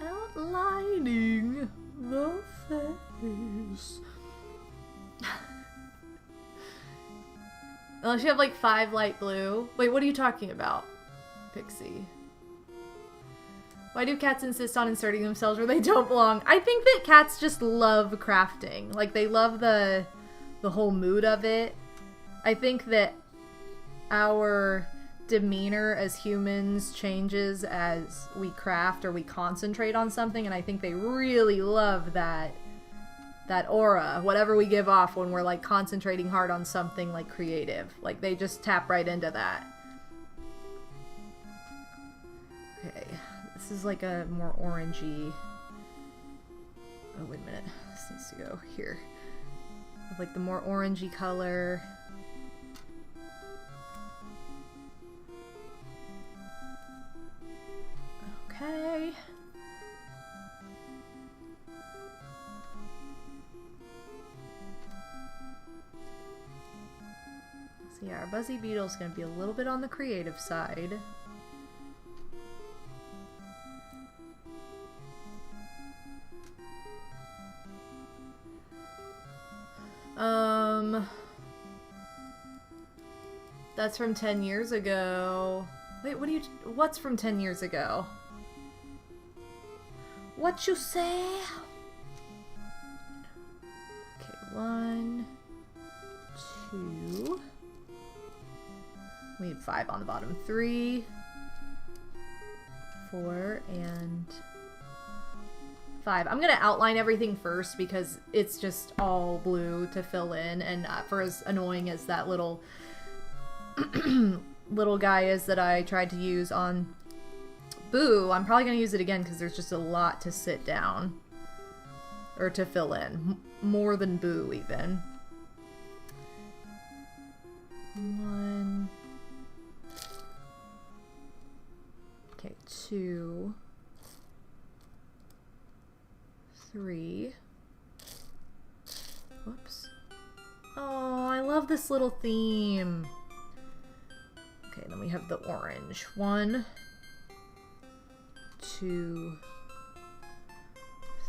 [SPEAKER 2] Outlining the face. Unless you have like 5 light blue. Wait, what are you talking about, Pixie? Why do cats insist on inserting themselves where they don't belong? I think that cats just love crafting. Like, they love the whole mood of it. I think that our demeanor as humans changes as we craft or we concentrate on something, and I think they really love that aura, whatever we give off when we're like concentrating hard on something like creative. Like, they just tap right into that. Okay, this is like a more orangey. Oh, wait a minute. This needs to go here. Like the more orangey color. Okay. So yeah, our Buzzy Beetle's gonna be a little bit on the creative side. That's from 10 years ago. Wait, what's from 10 years ago? What you say? Okay, 1, 2. We need 5 on the bottom. 3, 4, and 5. I'm gonna outline everything first because it's just all blue to fill in, and for as annoying as that little little guy is that I tried to use on Boo, I'm probably gonna use it again because there's just a lot to sit down or to fill in, more than Boo even. 1. Okay, 2, 3. Whoops. Oh, love this little theme. Okay, then we have the orange. 1, 2,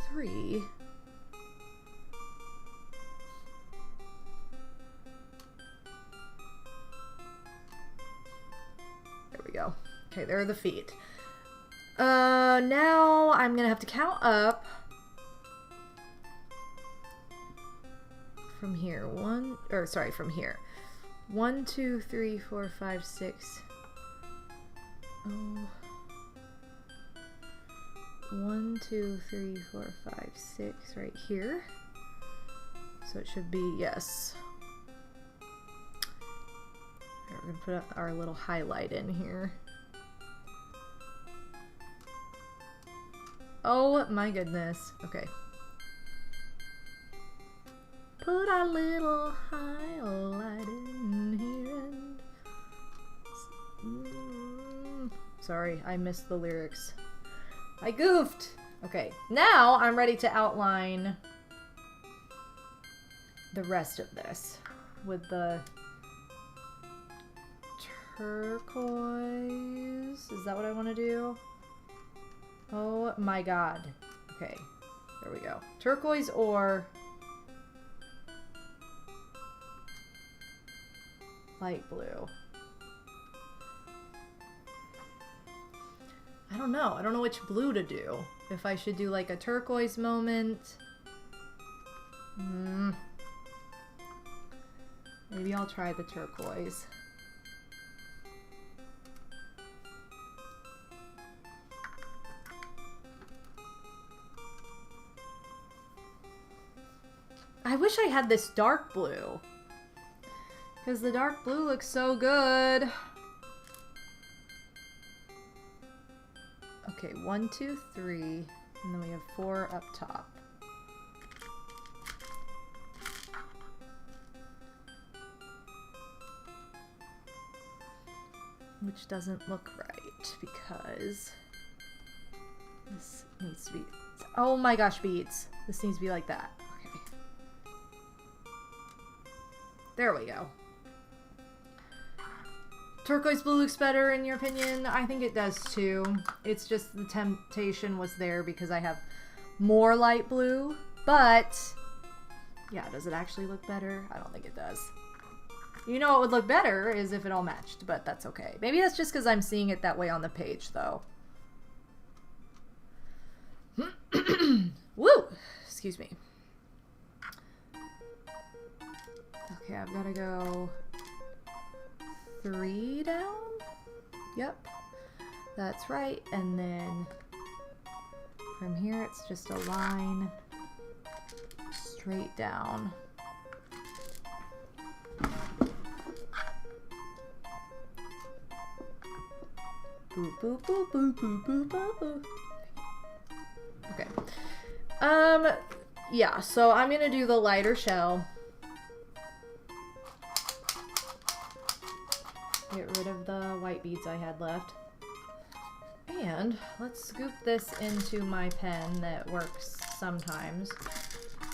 [SPEAKER 2] 3. There we go. Okay, there are the feet. Now I'm gonna have to count up from here. From here. 1, 2, 3, 4, 5, 6. Oh. 1, 2, 3, 4, 5, 6 right here. So it should be, yes. We're gonna put our little highlight in here. Oh my goodness. Okay. Put our little highlight in here and... Sorry, I missed the lyrics. I goofed! Okay, now I'm ready to outline the rest of this with the turquoise. Is that what I want to do? Oh my god. Okay, there we go. Turquoise or light blue. I don't know. I don't know which blue to do. If I should do like a turquoise moment. Maybe I'll try the turquoise. I wish I had this dark blue. Because the dark blue looks so good. Okay, 1, 2, 3, and then we have 4 up top. Which doesn't look right because this needs to be... Oh my gosh, beads. This needs to be like that. Okay. There we go. Turquoise blue looks better in your opinion? I think it does too. It's just the temptation was there because I have more light blue. But, yeah, does it actually look better? I don't think it does. You know what would look better is if it all matched, but that's okay. Maybe that's just because I'm seeing it that way on the page, though. Woo! Excuse me. Okay, I've got to go 3 down? Yep. That's right. And then from here, it's just a line straight down. Boop, boop, boop, boop, boop, boop, boop, boop. Okay. Yeah, so I'm gonna do the lighter shell. Get rid of the white beads I had left. And let's scoop this into my pen that works sometimes.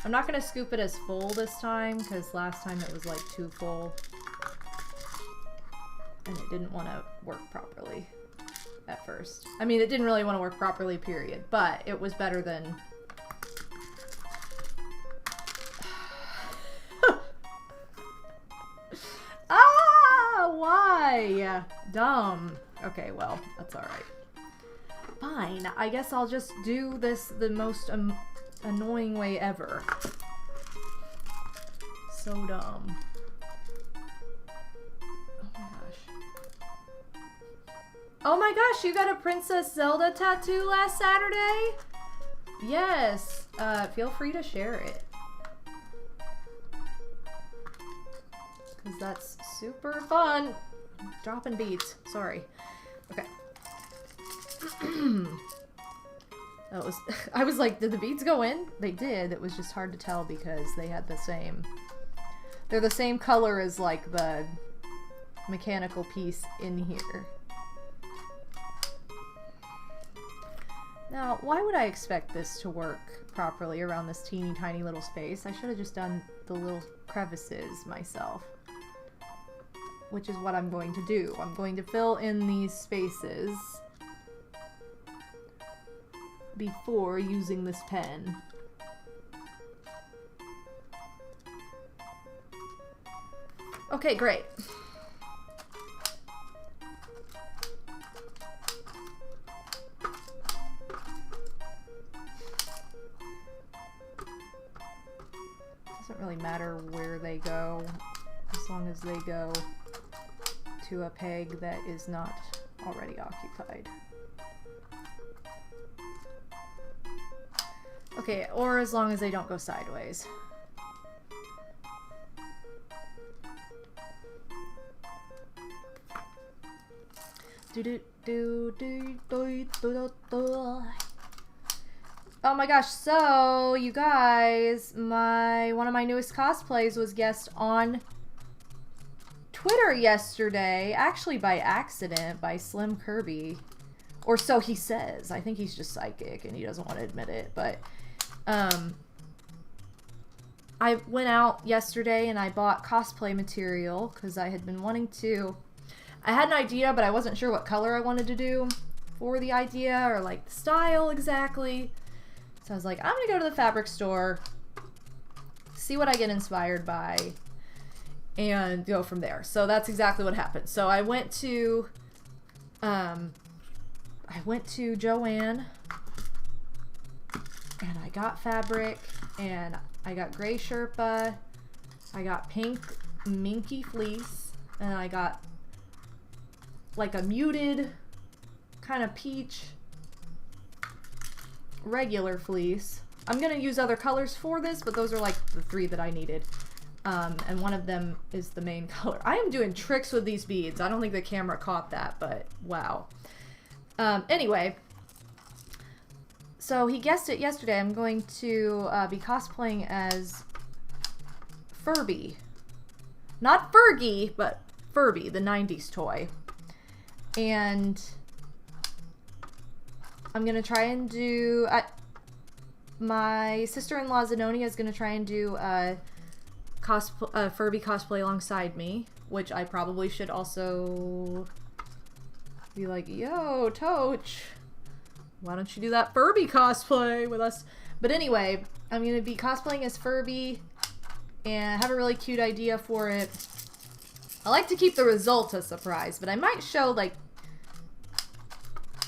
[SPEAKER 2] I'm not gonna scoop it as full this time because last time it was like too full. And it didn't want to work properly at first. I mean, it didn't really want to work properly, period. But it was better than... Ah! Why? Dumb. Okay, well, that's alright. Fine. I guess I'll just do this the most annoying way ever. So dumb. Oh my gosh, you got a Princess Zelda tattoo last Saturday? Yes. Feel free to share it. Because that's super fun. Dropping beads. Sorry. Okay. That was... I was like, did the beads go in? They did. It was just hard to tell because they had the same... They're the same color as, like, the mechanical piece in here. Now, why would I expect this to work properly around this teeny tiny little space? I should have just done the little crevices myself. which is what I'm going to do. I'm going to fill in these spaces before using this pen. Okay, great. Doesn't really matter where they go, as long as they go to a peg that is not already occupied. Okay, or as long as they don't go sideways. Oh my gosh, so you guys, one of my newest cosplays was guest on Twitter yesterday, actually by accident, by Slim Kirby. Or so he says. I think he's just psychic and he doesn't want to admit it, but I went out yesterday and I bought cosplay material because I had been wanting to. I had an idea, but I wasn't sure what color I wanted to do for the idea or like the style exactly. So I was like, I'm gonna go to the fabric store, see what I get inspired by, and go from there. So that's exactly what happened. So I went to Joann and I got fabric and I got gray Sherpa, I got pink minky fleece, and I got like a muted kind of peach regular fleece. I'm gonna use other colors for this, but those are like the 3 that I needed. And one of them is the main color. I am doing tricks with these beads. I don't think the camera caught that, but wow. Anyway, so he guessed it yesterday. I'm going to be cosplaying as Furby. Not Fergie, but Furby, the 90s toy. And I'm going to try and do... my sister-in-law Zenonia is going to try and do Furby cosplay alongside me, which I probably should also be like, yo, Toch, why don't you do that Furby cosplay with us? But anyway, I'm going to be cosplaying as Furby, and I have a really cute idea for it. I like to keep the result a surprise, but I might show, like,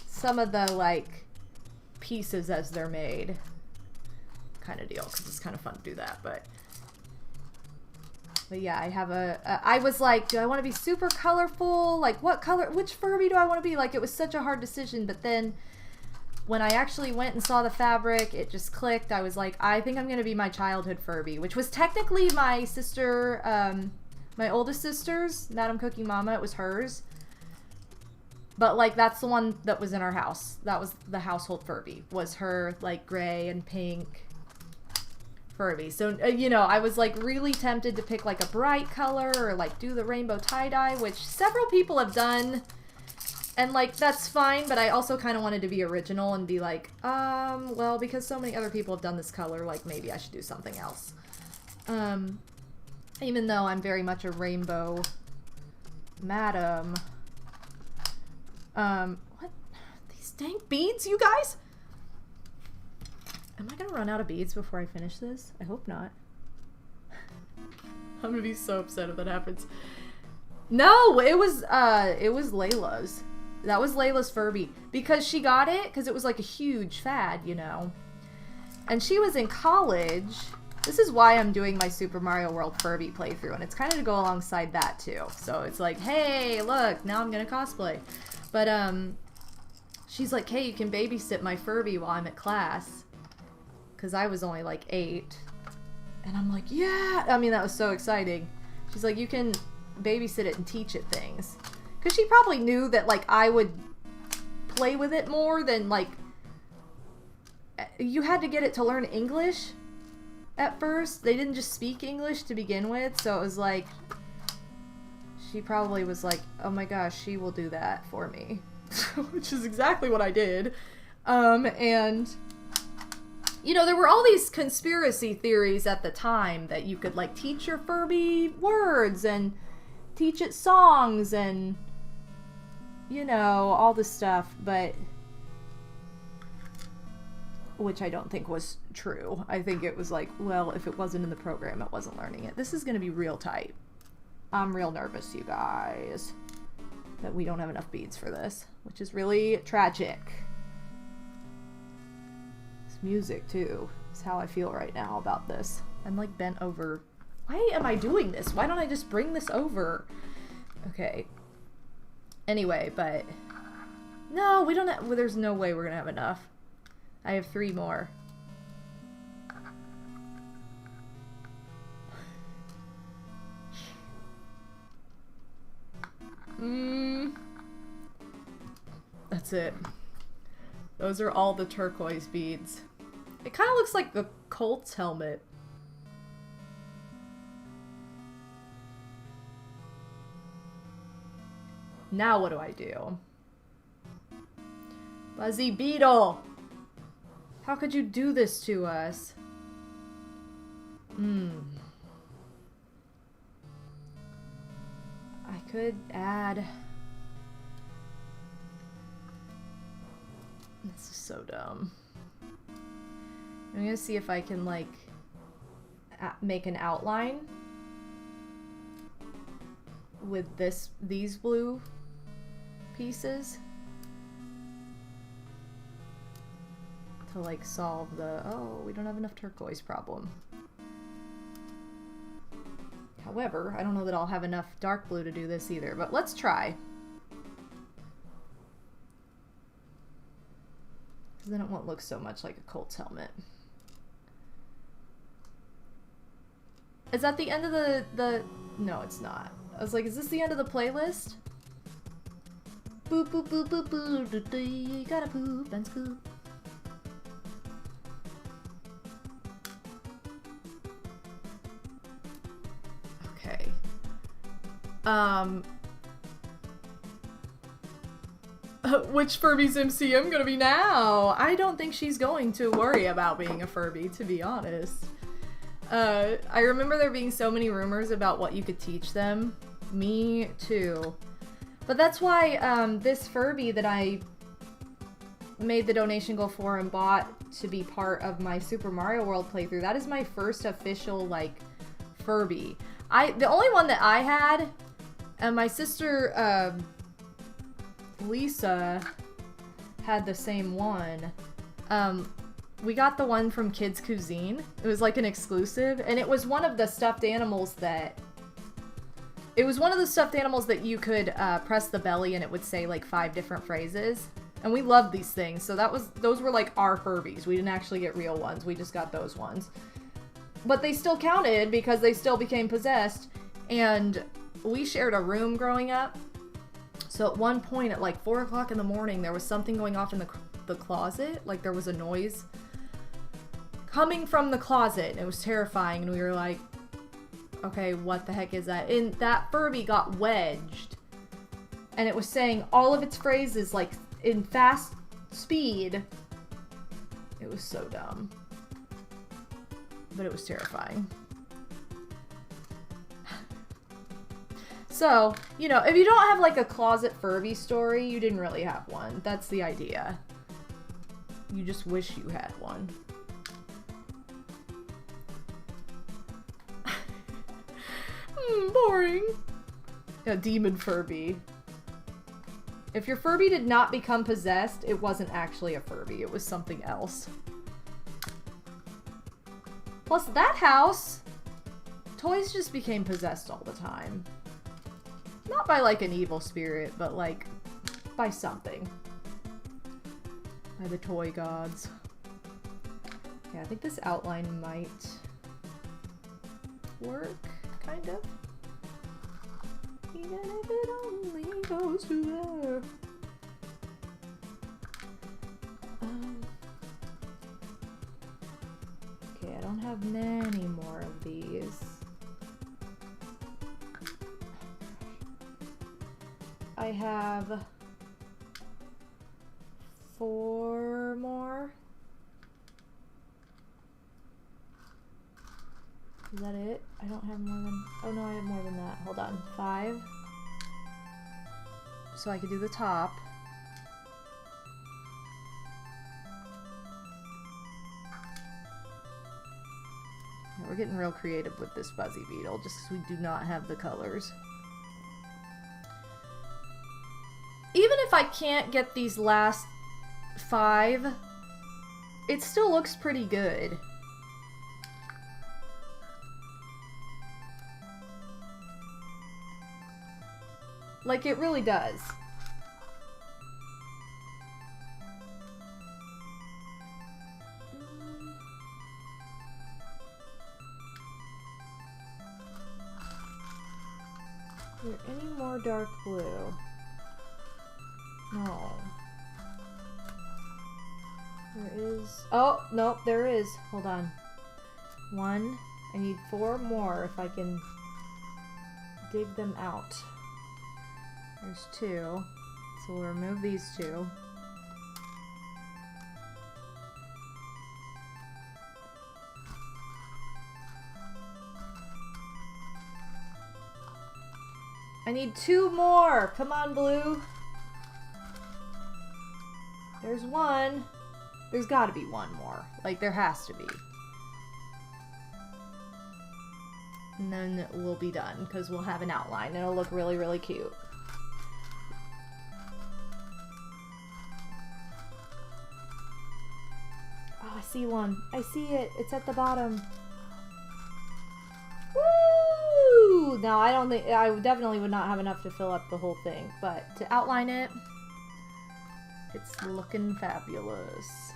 [SPEAKER 2] some of the, like, pieces as they're made kind of deal, because it's kind of fun to do that, but yeah, I have I was like, do I want to be super colorful? Like, what color, which Furby do I want to be? Like, it was such a hard decision, but then when I actually went and saw the fabric, it just clicked. I was like, I think I'm going to be my childhood Furby, which was technically my sister, my oldest sister's, Madam Cookie Mama, it was hers. But, like, that's the one that was in our house. That was the household Furby, was her, like, gray and pink Furby. So, you know, I was, like, really tempted to pick, like, a bright color or, like, do the rainbow tie-dye, which several people have done. And, like, that's fine, but I also kind of wanted to be original and be like, well, because so many other people have done this color, like, maybe I should do something else. Even though I'm very much a rainbow madam. What? These dang beads, you guys? Am I gonna run out of beads before I finish this? I hope not. I'm gonna be so upset if that happens. No, it was Layla's. That was Layla's Furby. Because she got it, because it was like a huge fad, you know. And she was in college. This is why I'm doing my Super Mario World Furby playthrough, and it's kind of to go alongside that too. So it's like, hey, look, now I'm gonna cosplay. But, she's like, hey, you can babysit my Furby while I'm at class. Because I was only, like, 8. And I'm like, yeah! I mean, that was so exciting. She's like, you can babysit it and teach it things. Because she probably knew that, like, I would play with it more than, like... You had to get it to learn English at first. They didn't just speak English to begin with. So it was like... She probably was like, oh my gosh, she will do that for me. Which is exactly what I did. And, you know, there were all these conspiracy theories at the time that you could, like, teach your Furby words and teach it songs and, you know, all this stuff, but which I don't think was true. I think it was like, well, if it wasn't in the program, it wasn't learning it. This is gonna be real tight. I'm real nervous, you guys, that we don't have enough beads for this, which is really tragic. This music, too, is how I feel right now about this. I'm like bent over. Why am I doing this? Why don't I just bring this over? Okay. Anyway, but no, we don't have, well, there's no way we're gonna have enough. I have 3 more. That's it. Those are all the turquoise beads. It kind of looks like the Colt's helmet. Now what do I do? Buzzy Beetle! How could you do this to us? I could add... This is so dumb. I'm gonna see if I can, like, make an outline with these blue pieces to, like, solve the, oh, we don't have enough turquoise problem. However, I don't know that I'll have enough dark blue to do this either, but let's try. Because then it won't look so much like a Colt's helmet. Is that the end of the... No, it's not. I was like, is this the end of the playlist? Boop, boop, boop, boop, boop, doo, doo, you gotta poop and scoop. Okay. Which Furby's MCM gonna be now? I don't think she's going to worry about being a Furby, to be honest. I remember there being so many rumors about what you could teach them. Me too. But that's why this Furby that I made the donation goal for and bought to be part of my Super Mario World playthrough, that is my first official, like, Furby. The only one that I had, and my sister, Lisa, had the same one. We got the one from Kids Cuisine. It was like an exclusive, and it was one of the stuffed animals that... It was one of the stuffed animals that you could press the belly and it would say like 5 different phrases. And we loved these things, so those were like our Furbies. We didn't actually get real ones, we just got those ones. But they still counted because they still became possessed, and we shared a room growing up. So at one point at like 4 o'clock in the morning, there was something going off in the closet. Like there was a noise coming from the closet, and it was terrifying, and we were like, okay, what the heck is that? And that Furby got wedged, and it was saying all of its phrases like in fast speed. It was so dumb, but it was terrifying. So, you know, if you don't have like a closet Furby story, you didn't really have one. That's the idea. You just wish you had one. Boring. A demon Furby. If your Furby did not become possessed, it wasn't actually a Furby. It was something else. Plus, that house, toys just became possessed all the time. Not by, like, an evil spirit, but, like, by something. By the toy gods. Yeah, I think this outline might work, kind of. Even if it only goes to there. Okay, I don't have many more of these. I have 4 more. Is that it? I don't have more than... Oh no, I have more than that. Hold on. 5. So I could do the top. Yeah, we're getting real creative with this fuzzy beetle, just because we do not have the colors. Even if I can't get these last 5, it still looks pretty good. Like, it really does. Is there any more dark blue? No. There is... Oh, nope, there is. Hold on. 1. I need 4 more if I can dig them out. There's 2. So we'll remove these 2. I need 2 more! Come on, blue! There's 1. There's gotta be 1 more. Like, there has to be. And then we'll be done, because we'll have an outline. It'll look really, really cute. Oh, I see one. I see it. It's at the bottom. Woo! Now, I don't think... I definitely would not have enough to fill up the whole thing, but to outline it, it's looking fabulous.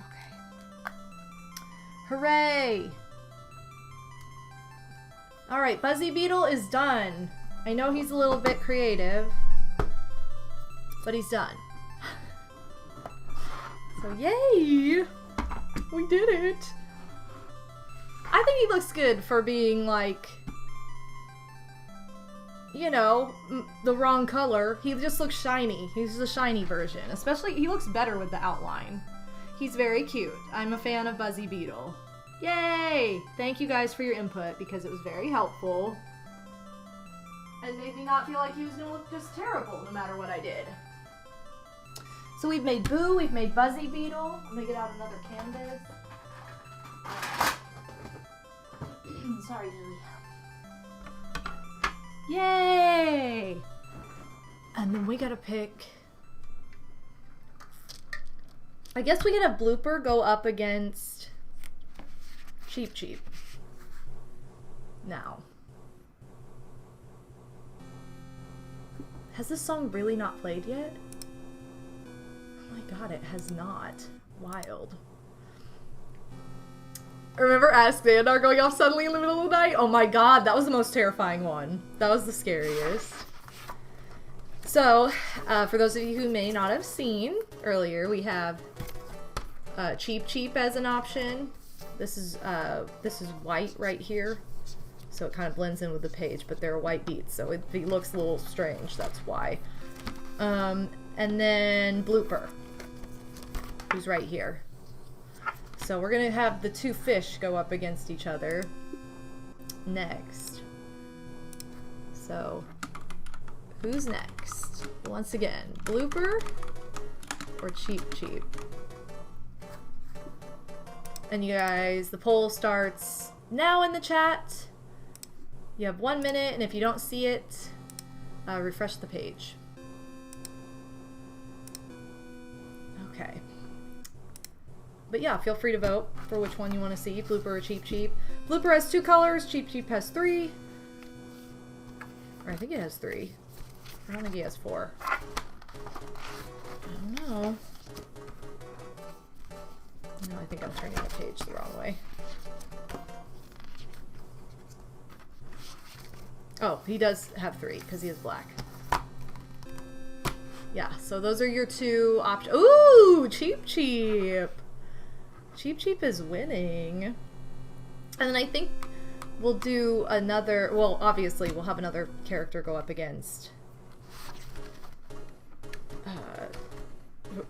[SPEAKER 2] Okay. Hooray! Alright, Buzzy Beetle is done. I know he's a little bit creative, but he's done. So yay! We did it! I think he looks good for being like, you know, the wrong color. He just looks shiny. He's the shiny version. Especially, he looks better with the outline. He's very cute. I'm a fan of Buzzy Beetle. Yay! Thank you guys for your input because it was very helpful. And made me not feel like he was gonna look just terrible no matter what I did. So we've made Boo, we've made Buzzy Beetle. I'm gonna get out another canvas. Sorry, Lily. Yay! And then we gotta pick... I guess we could have Blooper go up against Cheep Cheep. Now. Has this song really not played yet? Oh my god, it has not. Wild. Remember Ask Xandar going off suddenly in the middle of the night? Oh my god, that was the most terrifying one. That was the scariest. So, for those of you who may not have seen earlier, we have Cheep Cheep as an option. This is white right here, so it kind of blends in with the page, but they're white beads, so it looks a little strange, that's why. And then Blooper, who's right here. So we're gonna have the 2 fish go up against each other next. So, who's next? Once again, Blooper or Cheep Cheep? And you guys, the poll starts now in the chat. You have 1 minute, and if you don't see it, refresh the page. Okay. But yeah, feel free to vote for which one you want to see, Blooper or Cheep Cheep. Blooper has 2 colors, Cheep Cheep has 3. Or I think he has 3. I don't think he has 4. I don't know. No, I think I'm turning the page the wrong way. Oh, he does have 3, because he is black. Yeah, so those are your 2 options. Ooh, Cheep Cheep! Cheep Cheep is winning. And then I think we'll do another, well, obviously we'll have another character go up against,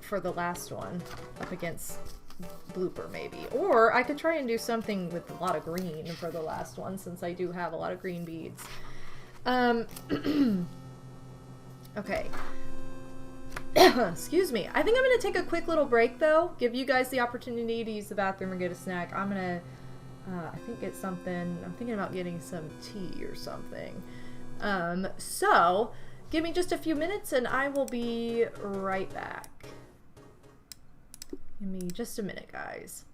[SPEAKER 2] for the last one, up against blooper maybe. Or I could try and do something with a lot of green for the last one, since I do have a lot of green beads. Okay. Excuse me. I think I'm gonna take a quick little break though. Give you guys the opportunity to use the bathroom or get a snack. I'm gonna, I think get something. I'm thinking about getting some tea or something. So give me just a few minutes and I will be right back. Give me just a minute, guys.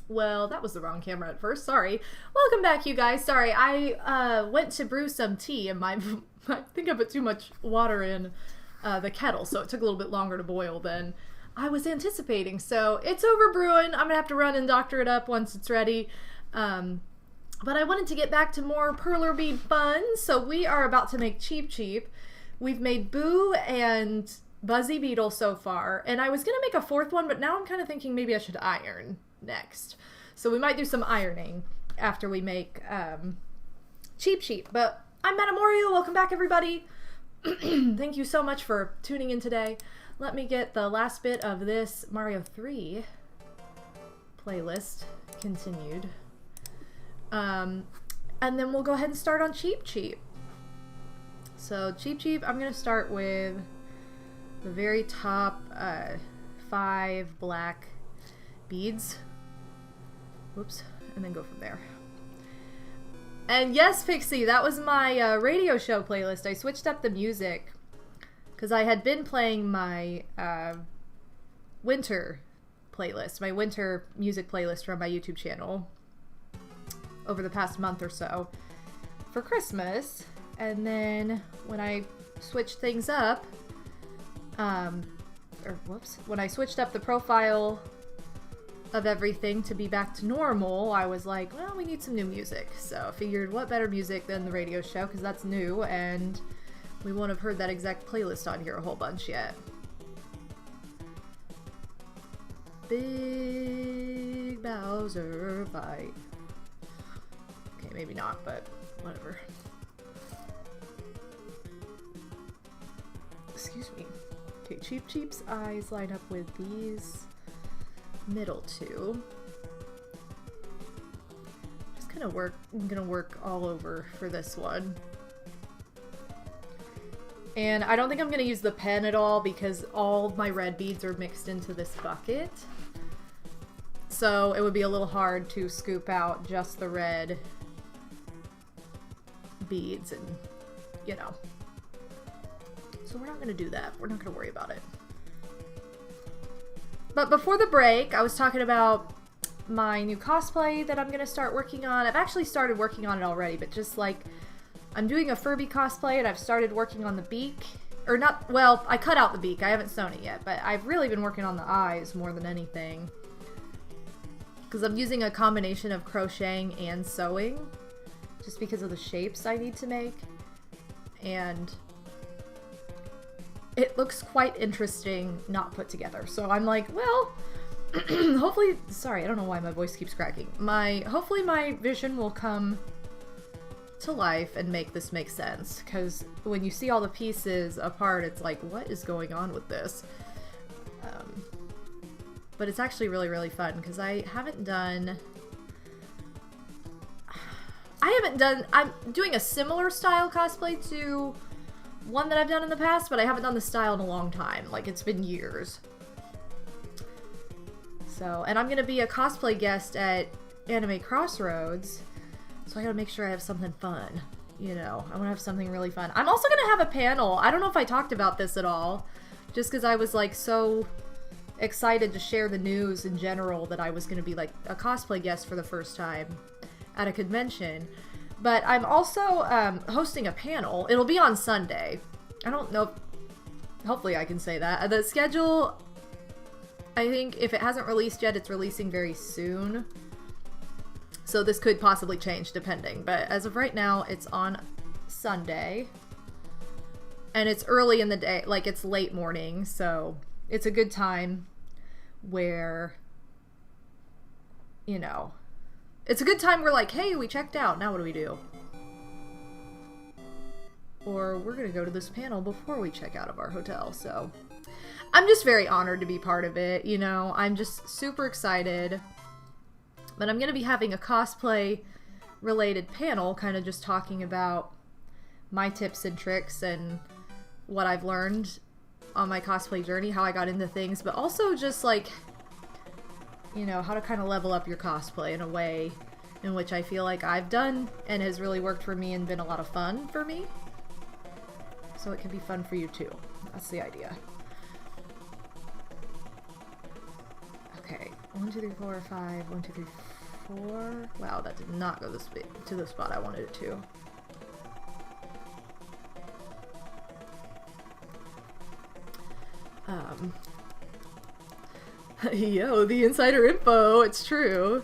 [SPEAKER 2] Well, that was the wrong camera at first. Sorry. Welcome back, you guys. Sorry, I went to brew some tea and I think I put too much water in the kettle, so it took a little bit longer to boil than I was anticipating. So it's over brewing. I'm gonna have to run and doctor it up once it's ready. But I wanted to get back to more perler bead fun. So we are about to make Cheep Cheep. We've made Boo and Buzzy Beetle so far, and I was gonna make a fourth one, but now I'm kind of thinking maybe I should iron next. So we might do some ironing after we make Cheep Cheep. But I'm MadameWario. Welcome back, everybody. Thank you so much for tuning in today. Let me get the last bit of this Mario 3 playlist continued. And then we'll go ahead and start on Cheep Cheep. So Cheep Cheep, I'm going to start with the very top 5 black beads. Whoops. And then go from there. And yes, Pixie, that was my radio show playlist. I switched up the music because I had been playing my winter playlist, my winter music playlist from my YouTube channel over the past month or so for Christmas. And then when I switched things up, when I switched up the profile of everything to be back to normal, I was like, well, we need some new music. So I figured what better music than the radio show, because that's new and we won't have heard that exact playlist on here a whole bunch yet. Big Bowser fight. Okay, maybe not, but whatever. Excuse me. Okay, Cheep Cheep's eyes line up with these middle two. Just I'm gonna work all over for this one. And I don't think I'm gonna use the pen at all because all my red beads are mixed into this bucket. So it would be a little hard to scoop out just the red beads and, you know. So we're not gonna do that. We're not gonna worry about it. But before the break, I was talking about my new cosplay that I'm gonna start working on. I've actually started working on it already, but just like, I'm doing a Furby cosplay and I've started working on the beak. Or not, well, I cut out the beak. I haven't sewn it yet, but I've really been working on the eyes more than anything. Because I'm using a combination of crocheting and sewing, just because of the shapes I need to make. And it looks quite interesting not put together. So I'm like, well, hopefully, sorry, I don't know why my voice keeps cracking. Hopefully my vision will come to life and make this make sense. Because when you see all the pieces apart, it's like, what is going on with this? But it's actually really, really fun because I'm doing a similar style cosplay to one that I've done in the past, but I haven't done the style in a long time. Like, it's been years. So, and I'm gonna be a cosplay guest at Anime Crossroads, so I gotta make sure I have something fun. You know, I wanna have something really fun. I'm also gonna have a panel. I don't know if I talked about this at all, just because I was like so excited to share the news in general that I was gonna be like a cosplay guest for the first time at a convention. But I'm also hosting a panel. It'll be on Sunday. I don't know. Hopefully I can say that. The schedule, I think if it hasn't released yet, it's releasing very soon. So this could possibly change depending. But as of right now, it's on Sunday. And it's early in the day. Like, it's late morning. So it's a good time where, you know, it's a good time where like, hey, we checked out, now what do we do? Or we're gonna go to this panel before we check out of our hotel, so I'm just very honored to be part of it, you know, I'm just super excited. But I'm gonna be having a cosplay related panel, kind of just talking about my tips and tricks and what I've learned on my cosplay journey, how I got into things, but also just like, you know, how to kind of level up your cosplay in a way in which I feel like I've done and has really worked for me and been a lot of fun for me. So it can be fun for you too. That's the idea. Okay, 1, 2, 3, 4, 5, 1, 2, 3, 4. Wow, that did not go to the spot I wanted it to. Yo, the insider info, it's true.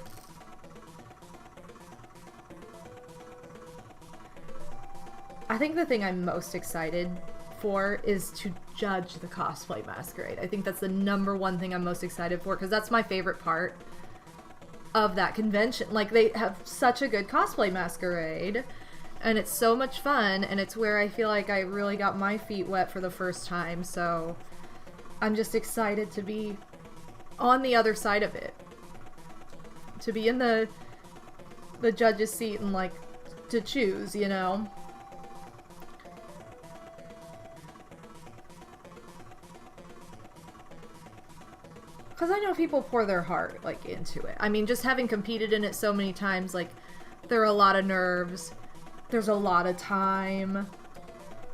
[SPEAKER 2] I think the thing I'm most excited for is to judge the cosplay masquerade. I think that's the #1 thing I'm most excited for, because that's my favorite part of that convention. Like, they have such a good cosplay masquerade, And it's so much fun, and it's where I feel like I really got my feet wet for the first time, so I'm just excited to be on the other side of it. To be in the judge's seat and, like, to choose, you know? Because I know people pour their heart, like, into it. I mean, just having competed in it so many times, like, there are a lot of nerves. There's a lot of time.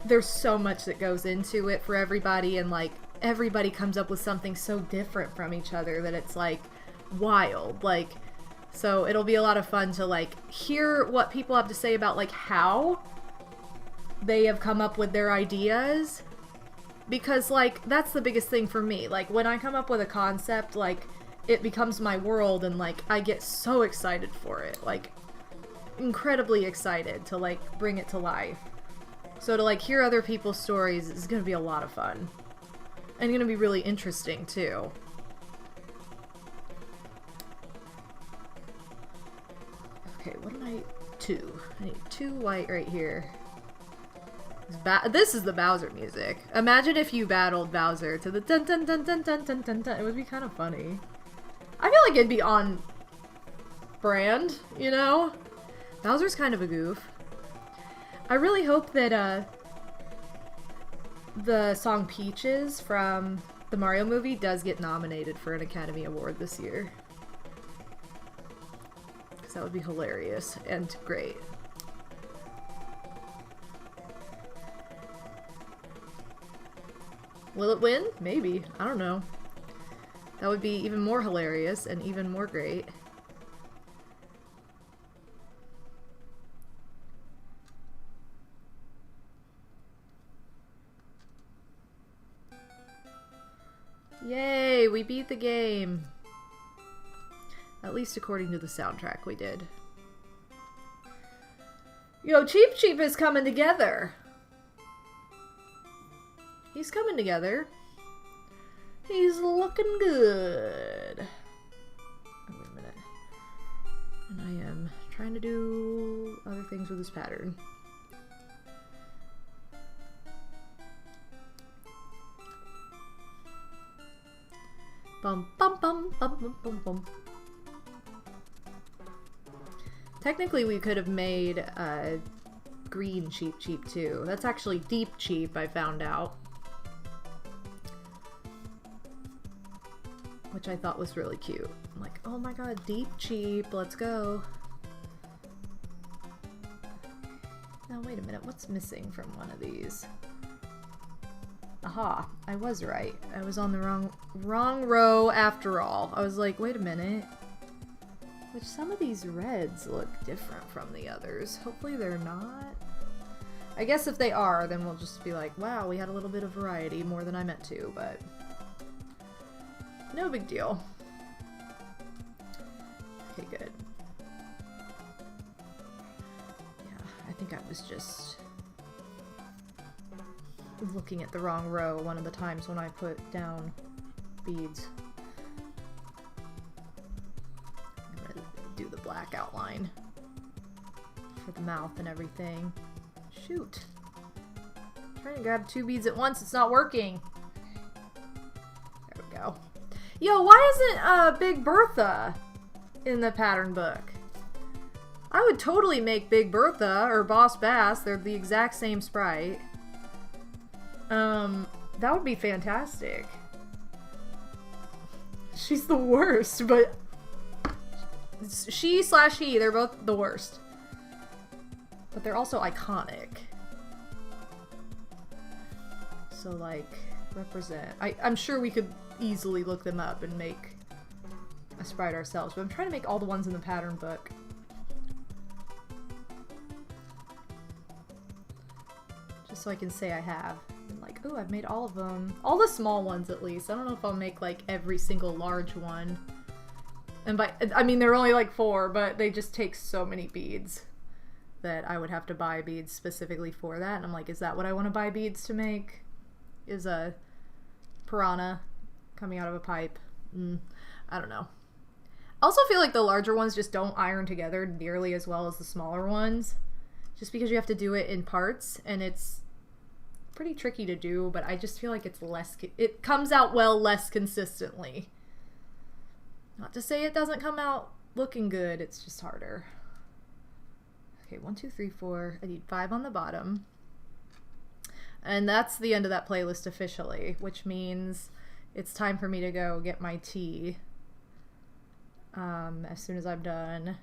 [SPEAKER 2] There's so much that goes into it for everybody, and, like, everybody comes up with something so different from each other that it's, like, wild. Like, so it'll be a lot of fun to, like, hear what people have to say about, like, how they have come up with their ideas. Because, like, that's the biggest thing for me. Like, when I come up with a concept, like, it becomes my world, and, like, I get so excited for it. Like, incredibly excited to, like, bring it to life. So to, like, hear other people's stories is gonna be a lot of fun. And gonna be really interesting, too. Okay, what am I... 2. I need 2 white right here. This is the Bowser music. Imagine if you battled Bowser to the dun dun dun dun dun dun dun dun. It would be kind of funny. I feel like it'd be on brand, you know? Bowser's kind of a goof. I really hope that the song Peaches from the Mario movie does get nominated for an Academy Award this year. Because that would be hilarious and great. Will it win? Maybe. I don't know. That would be even more hilarious and even more great. Yay! We beat the game! At least according to the soundtrack we did. Yo, Cheep Cheep is coming together! He's coming together. He's looking good. Oh, wait a minute. And I am trying to do other things with this pattern. Bum bum bum bum bum bum bum. Technically, we could have made green Cheep Cheep too. That's actually Deep Cheep, I found out. Which I thought was really cute. I'm like, oh my god, Deep Cheep, let's go. Now wait a minute, what's missing from one of these? Aha, I was right. I was on the wrong row after all. I was like, wait a minute. Which some of these reds look different from the others. Hopefully they're not. I guess if they are, then we'll just be like, wow, we had a little bit of variety, more than I meant to, but no big deal. Okay, good. Yeah, I think I was just looking at the wrong row one of the times when I put down beads. I'm gonna do the black outline for the mouth and everything. Shoot. I'm trying to grab 2 beads at once, it's not working. There we go. Yo, why isn't Big Bertha in the pattern book? I would totally make Big Bertha or Boss Bass. They're the exact same sprite. That would be fantastic. She's the worst, but she/he, they're both the worst. But they're also iconic. So, like, represent. I'm sure we could easily look them up and make a sprite ourselves, but I'm trying to make all the ones in the pattern book. Just so I can say I have. And like, oh, I've made all of them. All the small ones, at least. I don't know if I'll make, like, every single large one. And I mean, there are only, like, 4, but they just take so many beads that I would have to buy beads specifically for that. And I'm like, is that what I want to buy beads to make? Is a piranha coming out of a pipe? I don't know. I also feel like the larger ones just don't iron together nearly as well as the smaller ones. just because you have to do it in parts, and it's pretty tricky to do, but I just feel like it's it comes out well less consistently. Not to say it doesn't come out looking good, it's just harder. Okay, 1, 2, 3, 4. I need 5 on the bottom. And that's the end of that playlist officially, which means it's time for me to go get my tea. As soon as I'm done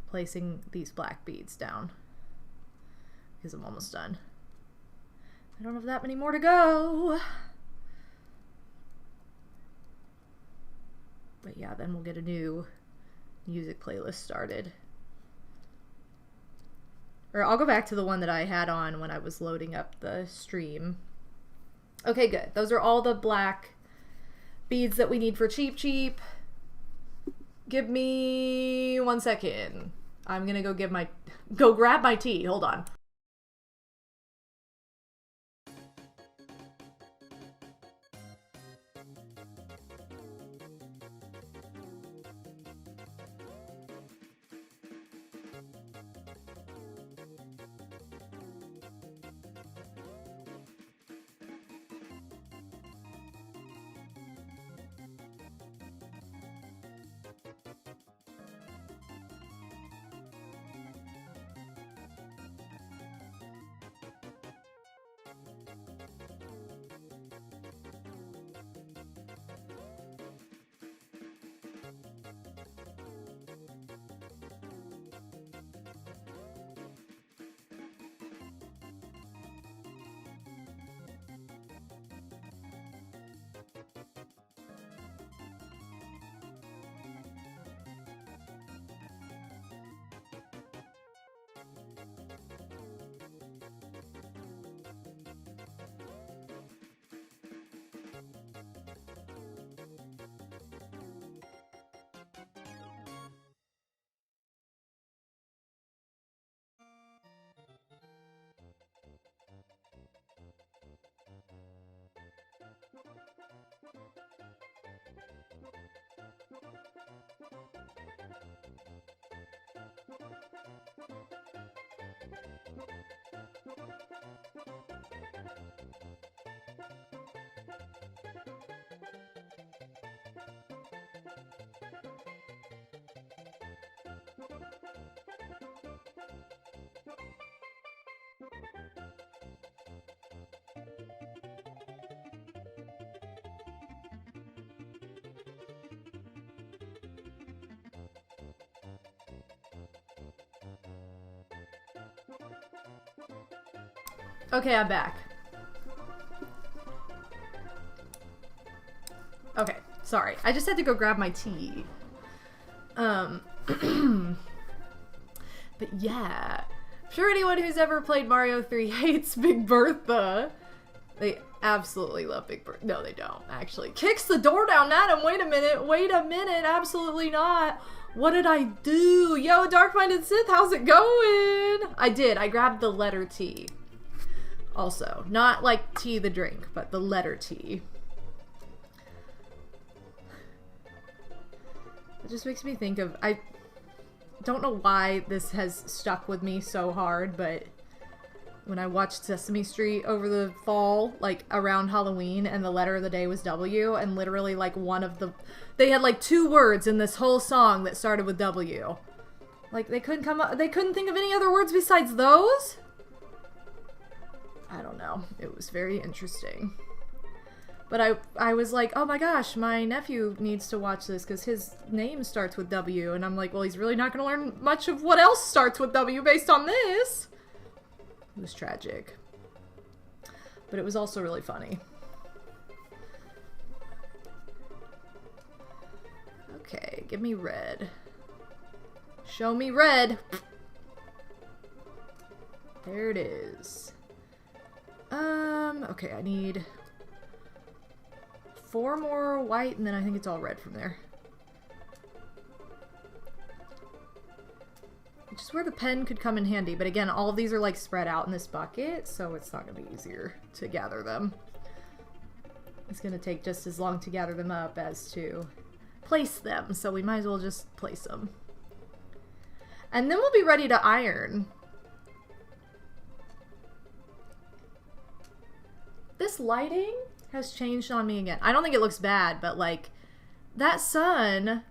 [SPEAKER 2] placing these black beads down. Because I'm almost done. I don't have that many more to go. But yeah, then we'll get a new music playlist started. Or I'll go back to the one that I had on when I was loading up the stream. Okay, good. Those are all the black beads that we need for Cheep Cheep. Give me 1 second. I'm gonna go grab my tea. Hold on. Okay, I'm back. Okay, sorry. I just had to go grab my tea. But yeah. I'm sure anyone who's ever played Mario 3 hates Big Bertha. They absolutely love Big Bertha. No, they don't, actually. Kicks the door down at him. Wait a minute. Absolutely not. What did I do? Yo, Dark-Minded Sith, how's it going? I did. I grabbed the letter T. Also, not like tea the drink, but the letter T. It just makes me think of, I don't know why this has stuck with me so hard, but when I watched Sesame Street over the fall, like around Halloween, and the letter of the day was W, and literally like they had like 2 words in this whole song that started with W. Like they couldn't think of any other words besides those? I don't know. It was very interesting. But I was like, oh my gosh, my nephew needs to watch this because his name starts with W. And I'm like, well, he's really not going to learn much of what else starts with W based on this. It was tragic. But it was also really funny. Okay, give me red. Show me red. There it is. Okay, I need 4 more white, and then I think it's all red from there. Which is where the pen could come in handy, but again, all of these are like spread out in this bucket, so it's not going to be easier to gather them. It's going to take just as long to gather them up as to place them, so we might as well just place them. And then we'll be ready to iron. this lighting has changed on me again. I don't think it looks bad, but like that sun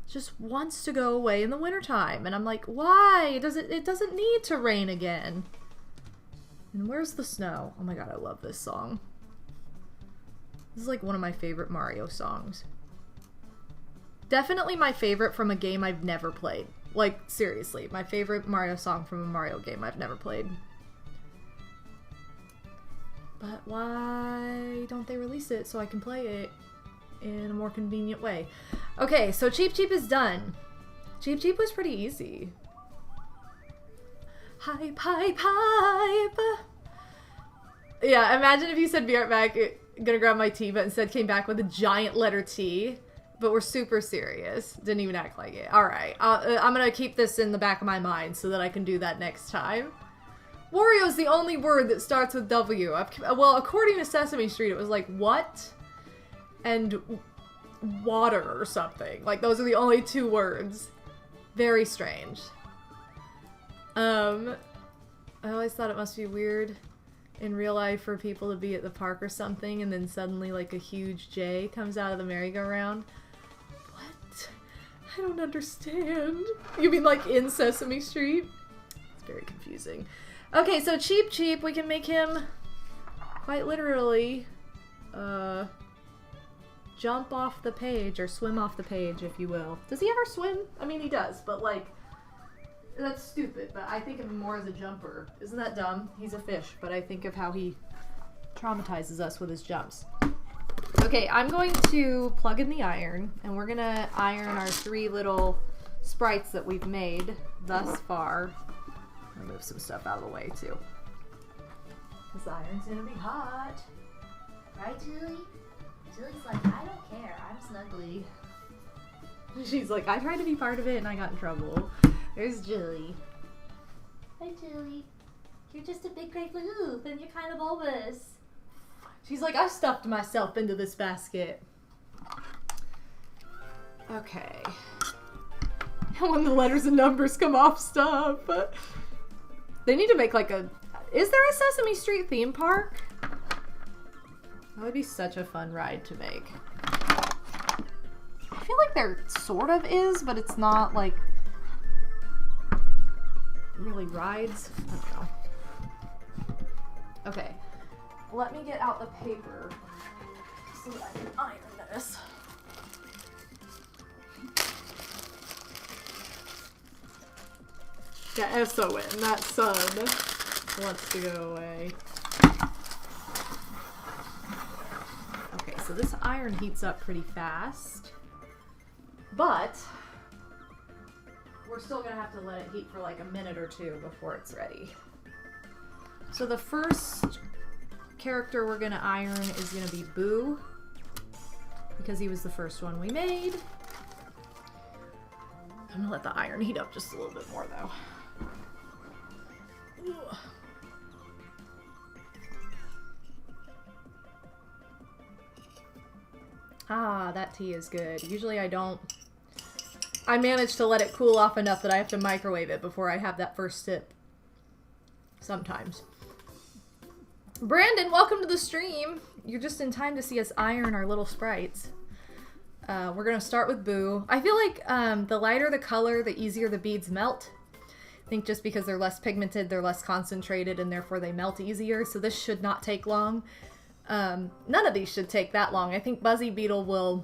[SPEAKER 2] just wants to go away in the wintertime. And I'm like, why? It doesn't need to rain again. And where's the snow? Oh my god, I love this song. This is like one of my favorite Mario songs. Definitely my favorite from a game I've never played. Like, seriously, my favorite Mario song from a Mario game I've never played. But why don't they release it so I can play it in a more convenient way? Okay, so Cheep Cheep is done. Cheep Cheep was pretty easy. Hype, hype, hype. Yeah, imagine if you said be right back, gonna grab my tea, but instead came back with a giant letter T. But we're super serious. Didn't even act like it. Alright, I'm gonna keep this in the back of my mind so that I can do that next time. Wario is the only word that starts with W. Well, according to Sesame Street, it was like, what? And water or something. Like, those are the only two words. Very strange. I always thought it must be weird in real life for people to be at the park or something and then suddenly, like, a huge J comes out of the merry-go-round. What? I don't understand. You mean, like, in Sesame Street? It's very confusing. Okay, so Cheep Cheep, we can make him quite literally jump off the page or swim off the page, if you will. Does he ever swim? I mean, he does, but like, that's stupid, but I think of him more as a jumper. Isn't that dumb? He's a fish, but I think of how he traumatizes us with his jumps. Okay, I'm going to plug in the iron, and we're gonna iron our 3 little sprites that we've made thus far. I'm gonna move some stuff out of the way too. This iron's gonna be hot.
[SPEAKER 5] Right, Julie? Julie's like, I don't care. I'm snuggly.
[SPEAKER 2] She's like, I tried to be part of it and I got in trouble. There's Julie.
[SPEAKER 5] Hi, Julie. You're just a big grateful hoop and you're kind of bulbous.
[SPEAKER 2] She's like, I stuffed myself into this basket. Okay. And when the letters and numbers come off, stop. They need to make like a... Is there a Sesame Street theme park? That would be such a fun ride to make. I feel like there sort of is, but it's not like really rides. I don't know. Okay, let me get out the paper so that I can iron this. Yeah, S-O-N, that sun wants to go away. Okay, so this iron heats up pretty fast, but we're still gonna have to let it heat for like a minute or 2 before it's ready. So the first character we're gonna iron is gonna be Boo, because he was the first one we made. I'm gonna let the iron heat up just a little bit more though. Ooh. Ah, that tea is good. Usually I don't. I manage to let it cool off enough that I have to microwave it before I have that first sip. Sometimes. Brandon, welcome to the stream. You're just in time to see us iron our little sprites. We're gonna start with Boo. I feel like the lighter the color, the easier the beads melt. I think just because they're less pigmented, they're less concentrated, and therefore they melt easier, so this should not take long. None of these should take that long. I think Buzzy Beetle will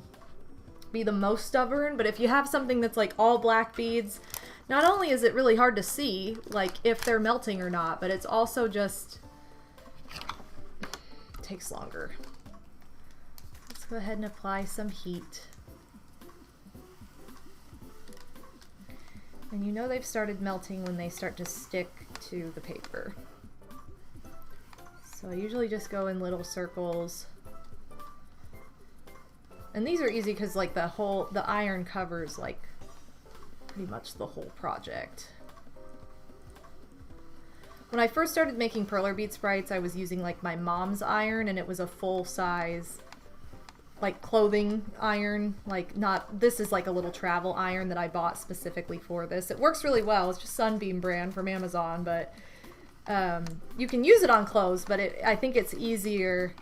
[SPEAKER 2] be the most stubborn, but if you have something that's like all black beads, not only is it really hard to see, like, if they're melting or not, but it's also just takes longer. Let's go ahead and apply some heat. And you know they've started melting when they start to stick to the paper. So I usually just go in little circles. And these are easy because like the iron covers like pretty much the whole project. When I first started making perler bead sprites, I was using like my mom's iron, and it was a full size like clothing iron. Like, not, this is like a little travel iron that I bought specifically for this. It works really well. It's just Sunbeam brand from Amazon, but you can use it on clothes, but I think it's easier.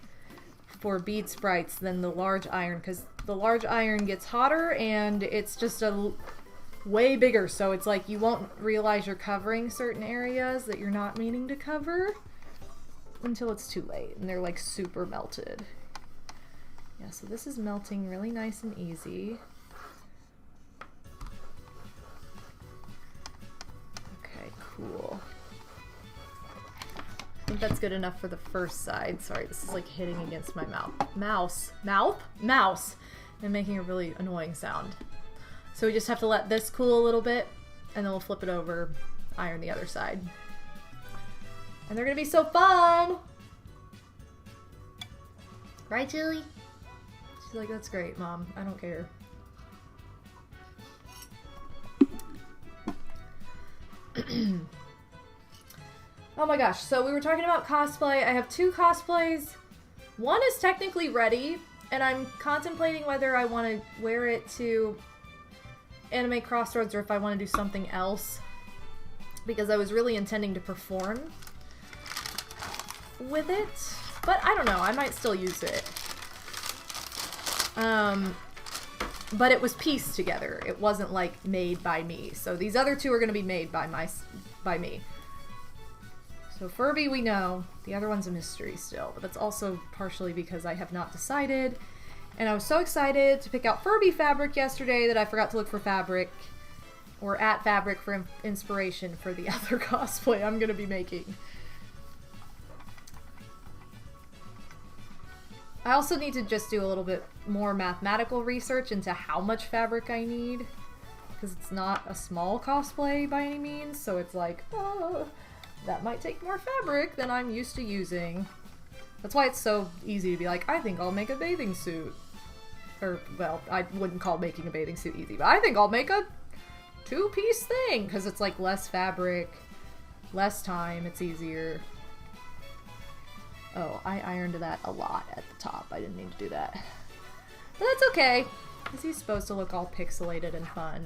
[SPEAKER 2] for bead sprites than the large iron, because the large iron gets hotter and it's just way bigger, so it's like you won't realize you're covering certain areas that you're not meaning to cover until it's too late and they're like super melted. Yeah, so this is melting really nice and easy. Okay, cool. I think that's good enough for the first side. Sorry, this is like hitting against my mouse, and making a really annoying sound. So we just have to let this cool a little bit, and then we'll flip it over, iron the other side. And they're gonna be so fun! Right, Julie? She's like, that's great, Mom. I don't care. Oh my gosh, so we were talking about cosplay. I have 2 cosplays. One is technically ready, and I'm contemplating whether I want to wear it to Anime Crossroads or if I want to do something else, because I was really intending to perform with it, but I don't know, I might still use it. But it was pieced together. It wasn't like made by me. So these other 2 are going to be made by me. So Furby we know, the other one's a mystery still, but that's also partially because I have not decided. And I was so excited to pick out Furby fabric yesterday that I forgot to look for fabric, or at fabric for inspiration for the other cosplay I'm gonna be making. I also need to just do a little bit more mathematical research into how much fabric I need, because it's not a small cosplay by any means, so it's like, oh, that might take more fabric than I'm used to using. That's why it's so easy to be like, I think I'll make a bathing suit. Or, well, I wouldn't call making a bathing suit easy, but I think I'll make a 2-piece thing, because it's like less fabric, less time, it's easier. Oh, I ironed that a lot at the top. I didn't mean to do that. But that's okay, because he's supposed to look all pixelated and fun.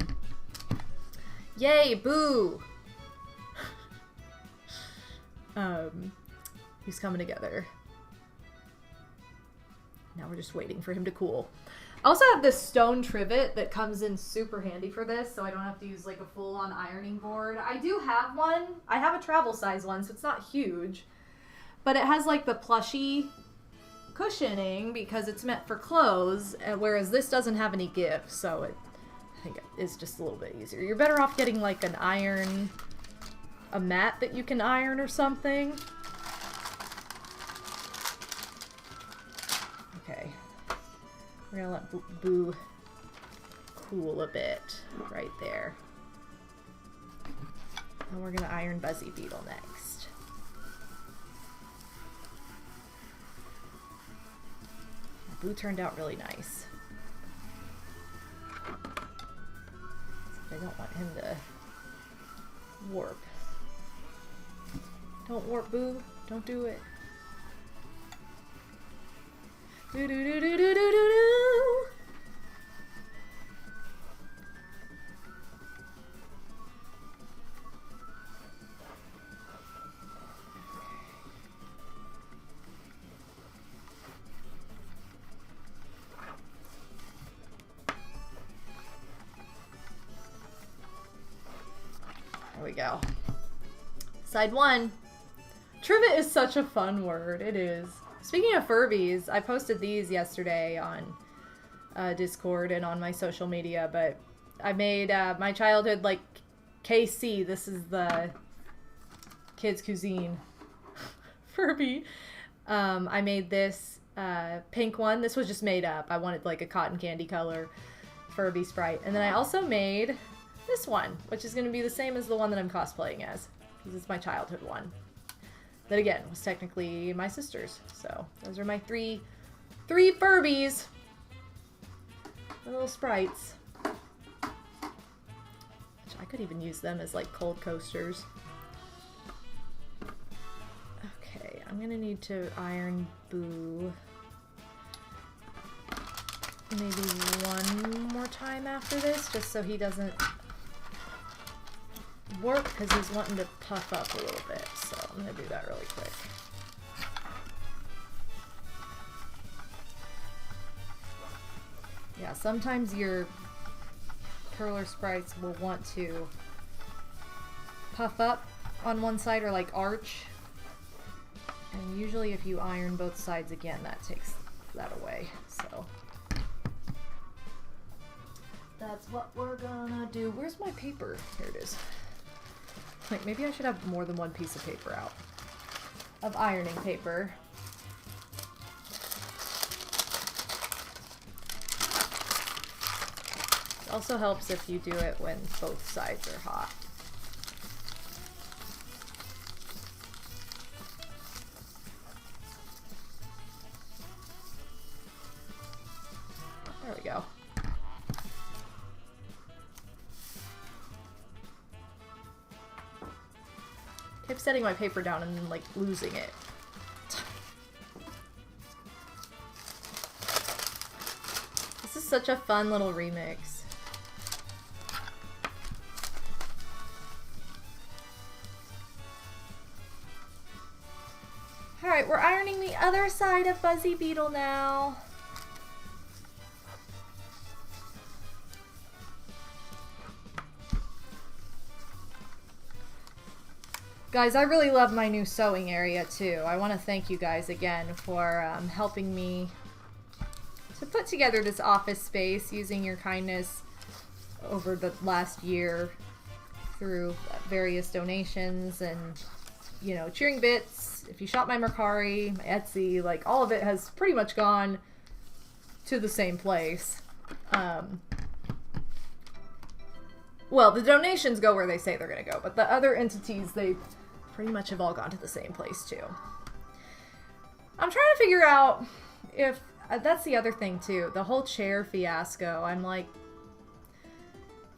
[SPEAKER 2] Yay, Boo! He's coming together. Now we're just waiting for him to cool. I also have this stone trivet that comes in super handy for this, so I don't have to use like a full-on ironing board. I do have one. I have a travel size one, so it's not huge. But it has like the plushy cushioning because it's meant for clothes, whereas this doesn't have any give, so I think it's just a little bit easier. You're better off getting like a mat that you can iron or something. Okay. We're gonna let Boo cool a bit right there. And we're gonna iron Buzzy Beetle next. Boo turned out really nice. I don't want him to warp. Don't warp, Boo. Don't do it. Do do do do do do do do. There we go. Side 1. Trivet is such a fun word. It is. Speaking of Furbies, I posted these yesterday on Discord and on my social media, but I made my childhood, like, KC, this is the kids' cuisine Furby. I made this pink one. This was just made up. I wanted, like, a cotton candy color Furby sprite. And then I also made this one, which is going to be the same as the one that I'm cosplaying as, because it's my childhood one. That again was technically my sister's. So those are my three Furbies. The little sprites. Which I could even use them as like cold coasters. Okay, I'm gonna need to iron Boo maybe one more time after this, just so he doesn't warp, because he's wanting to puff up a little bit, so I'm gonna do that really quick. Yeah, sometimes your perler sprites will want to puff up on one side or like arch. And usually if you iron both sides again, that takes that away. So that's what we're gonna do. Where's my paper? Here it is. Like, maybe I should have more than one piece of paper out. Of ironing paper. It also helps if you do it when both sides are hot. There we go. Keep setting my paper down and then, like, losing it. This is such a fun little remix. Alright, we're ironing the other side of Buzzy Beetle now. Guys, I really love my new sewing area too. I want to thank you guys again for helping me to put together this office space using your kindness over the last year through various donations and, you know, cheering bits. If you shop my Mercari, my Etsy, like all of it has pretty much gone to the same place. Well, the donations go where they say they're going to go, but the other entities, they pretty much have all gone to the same place too. I'm trying to figure out if, that's the other thing too, the whole chair fiasco. I'm like,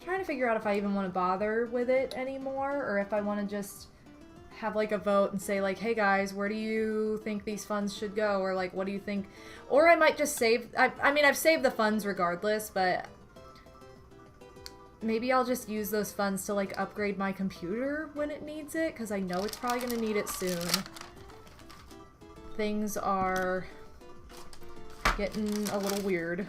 [SPEAKER 2] trying to figure out if I even want to bother with it anymore, or if I want to just have like a vote and say like, hey guys, where do you think these funds should go? Or like, what do you think? Or I might just save, I mean, I've saved the funds regardless, but maybe I'll just use those funds to like upgrade my computer when it needs it, because I know it's probably going to need it soon. Things are getting a little weird.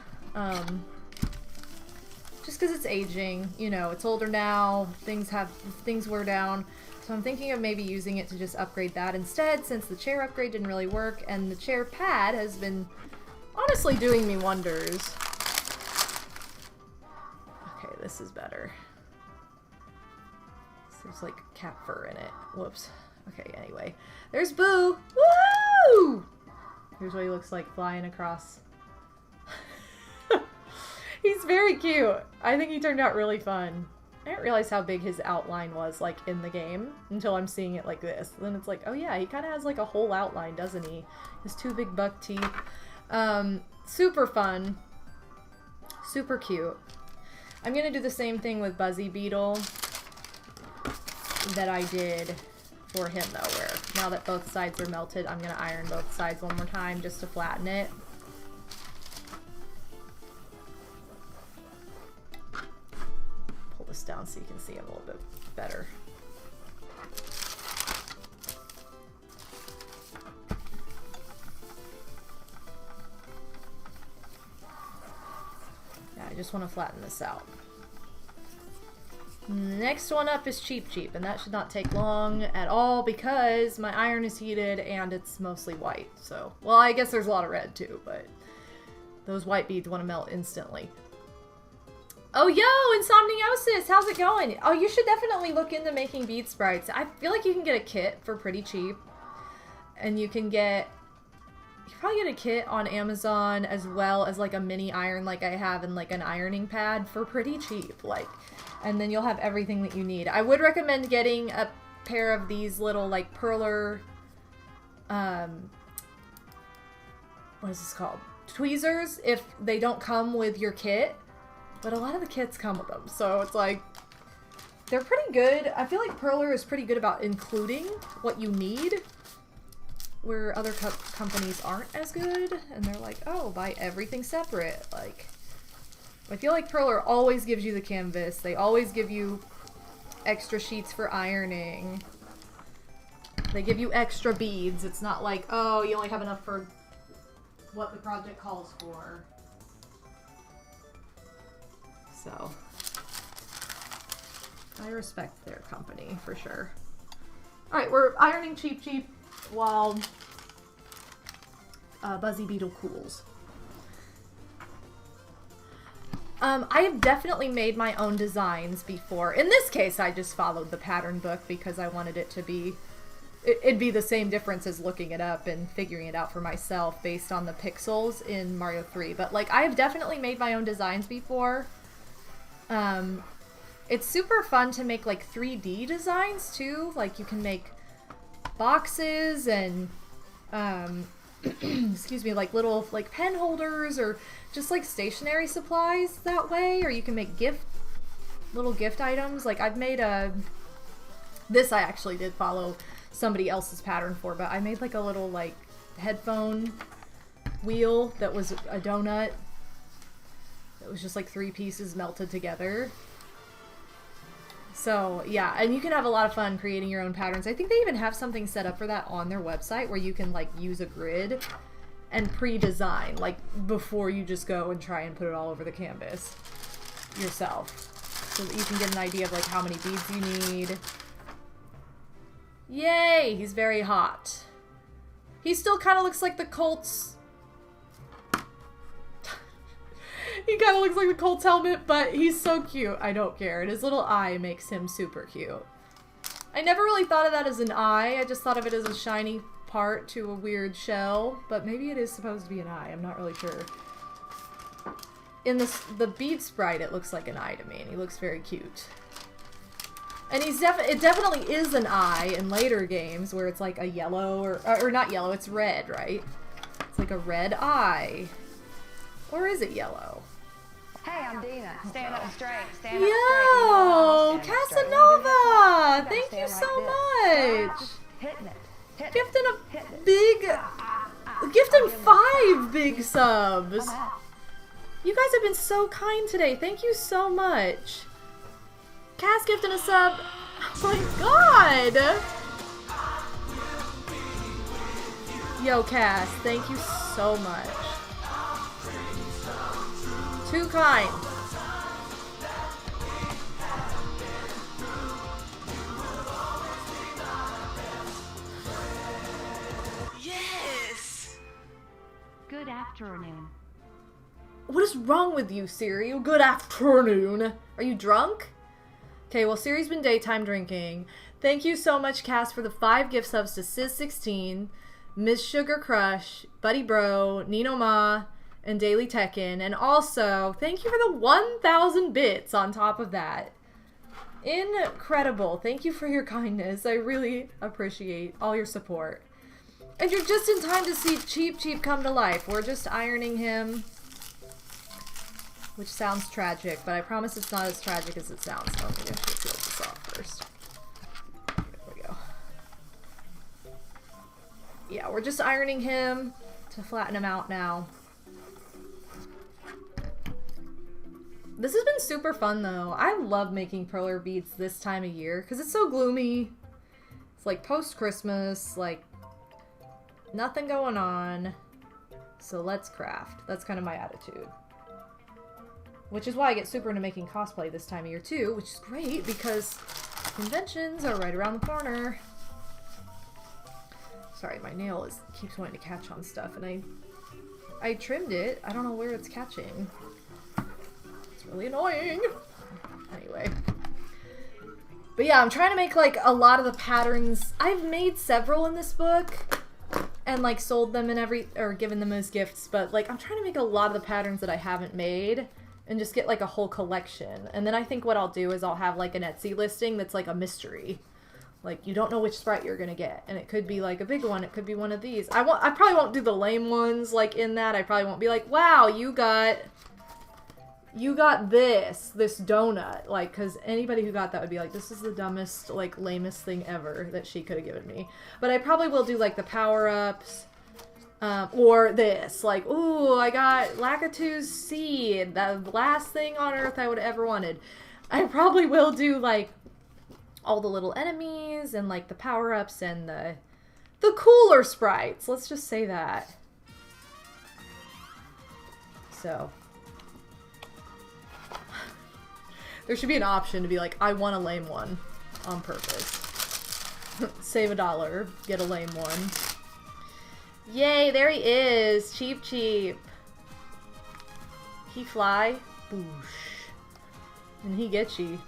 [SPEAKER 2] Just because it's aging, you know, it's older now, things wear down. So I'm thinking of maybe using it to just upgrade that instead, since the chair upgrade didn't really work, and the chair pad has been honestly doing me wonders. Okay, this is better. There's like cat fur in it. Whoops. Okay, anyway. There's Boo! Woo! Here's what he looks like flying across. He's very cute. I think he turned out really fun. I didn't realize how big his outline was, like, in the game until I'm seeing it like this. Then it's like, oh yeah, he kind of has like a whole outline, doesn't he? His two big buck teeth. Super fun. Super cute. I'm gonna do the same thing with Buzzy Beetle that I did for him though, where now that both sides are melted, I'm gonna iron both sides one more time just to flatten it. Pull this down so you can see him a little bit better. Yeah, I just want to flatten this out. Next one up is Cheep Cheep, and that should not take long at all because my iron is heated and it's mostly white. So, well, I guess there's a lot of red too, but those white beads want to melt instantly. Oh, yo, Insomniosis, how's it going? Oh, you should definitely look into making bead sprites. I feel like you can get a kit for pretty cheap, and you can probably get a kit on Amazon as well as like a mini iron like I have and like an ironing pad for pretty cheap, like. And then you'll have everything that you need. I would recommend getting a pair of these little, like, perler, what is this called? Tweezers, if they don't come with your kit. But a lot of the kits come with them. So it's like, they're pretty good. I feel like perler is pretty good about including what you need, where other companies aren't as good. And they're like, oh, buy everything separate. Like, I feel like perler always gives you the canvas. They always give you extra sheets for ironing. They give you extra beads. It's not like, oh, you only have enough for what the project calls for. So I respect their company for sure. All right, we're ironing Cheep Cheep while Buzzy Beetle cools. I have definitely made my own designs before. In this case, I just followed the pattern book because I wanted it to be... It'd be the same difference as looking it up and figuring it out for myself based on the pixels in Mario 3. But, like, I have definitely made my own designs before. It's super fun to make, like, 3D designs, too. Like, you can make boxes and... excuse me, like little like pen holders or just like stationery supplies that way, or you can make little gift items. Like I've made this I actually did follow somebody else's pattern for, but I made like a little like headphone wheel that was a donut. It was just like 3 pieces melted together. So, yeah, and you can have a lot of fun creating your own patterns. I think they even have something set up for that on their website where you can, like, use a grid and pre-design, like, before you just go and try and put it all over the canvas yourself. So that you can get an idea of, like, how many beads you need. Yay! He's very hot. He still kind of looks like the Colts... He kind of looks like the Colts helmet, but he's so cute. I don't care. And his little eye makes him super cute. I never really thought of that as an eye. I just thought of it as a shiny part to a weird shell. But maybe it is supposed to be an eye. I'm not really sure. In the bead sprite, it looks like an eye to me. And he looks very cute. And it definitely is an eye in later games where it's like a yellow or not yellow, it's red, right? It's like a red eye. Or is it yellow?
[SPEAKER 6] Hey, I'm Dina. Stand up straight. Stand
[SPEAKER 2] Yo,
[SPEAKER 6] up straight.
[SPEAKER 2] Casanova! Thank you so much.
[SPEAKER 6] Hitting it.
[SPEAKER 2] Gifting 5 big subs. You guys have been so kind today. Thank you so much. Cass gifting a sub. Oh my god. Yo, Cass, thank you so much. Too kind.
[SPEAKER 4] Yes!
[SPEAKER 3] Good afternoon.
[SPEAKER 2] What is wrong with you, Siri? Good afternoon. Are you drunk? Okay, well, Siri's been daytime drinking. Thank you so much, Cass, for the 5 gift subs to Sis16, Miss Sugar Crush, Buddy Bro, Nino Ma, and Daily Tekken, and also thank you for the 1,000 bits on top of that. Incredible. Thank you for your kindness. I really appreciate all your support. And you're just in time to see Cheep Cheep come to life. We're just ironing him, which sounds tragic, but I promise it's not as tragic as it sounds. So I'm gonna peel this off first. There we go. Yeah, we're just ironing him to flatten him out now. This has been super fun, though. I love making perler beads this time of year, because it's so gloomy. It's like post-Christmas, like, nothing going on. So let's craft. That's kind of my attitude. Which is why I get super into making cosplay this time of year, too, which is great, because conventions are right around the corner. Sorry, my nail keeps wanting to catch on stuff, and I trimmed it. I don't know where it's catching. Really annoying. Anyway. But yeah, I'm trying to make like a lot of the patterns. I've made several in this book and like sold them and or given them as gifts, but like I'm trying to make a lot of the patterns that I haven't made and just get like a whole collection. And then I think what I'll do is I'll have like an Etsy listing that's like a mystery. Like you don't know which sprite you're gonna get, and it could be like a big one, it could be one of these. I probably won't do the lame ones like in that. I probably won't be like, wow, you got this donut, like, because anybody who got that would be like, this is the dumbest, like, lamest thing ever that she could have given me. But I probably will do, like, the power-ups, or this, like, ooh, I got Lakitu's seed, the last thing on earth I would have ever wanted. I probably will do, like, all the little enemies, and, like, the power-ups, and the cooler sprites, let's just say that. So... There should be an option to be like, I want a lame one on purpose. Save $1, get a lame one. Yay, there he is. Cheap, cheap. He fly. Boosh. And he gets you.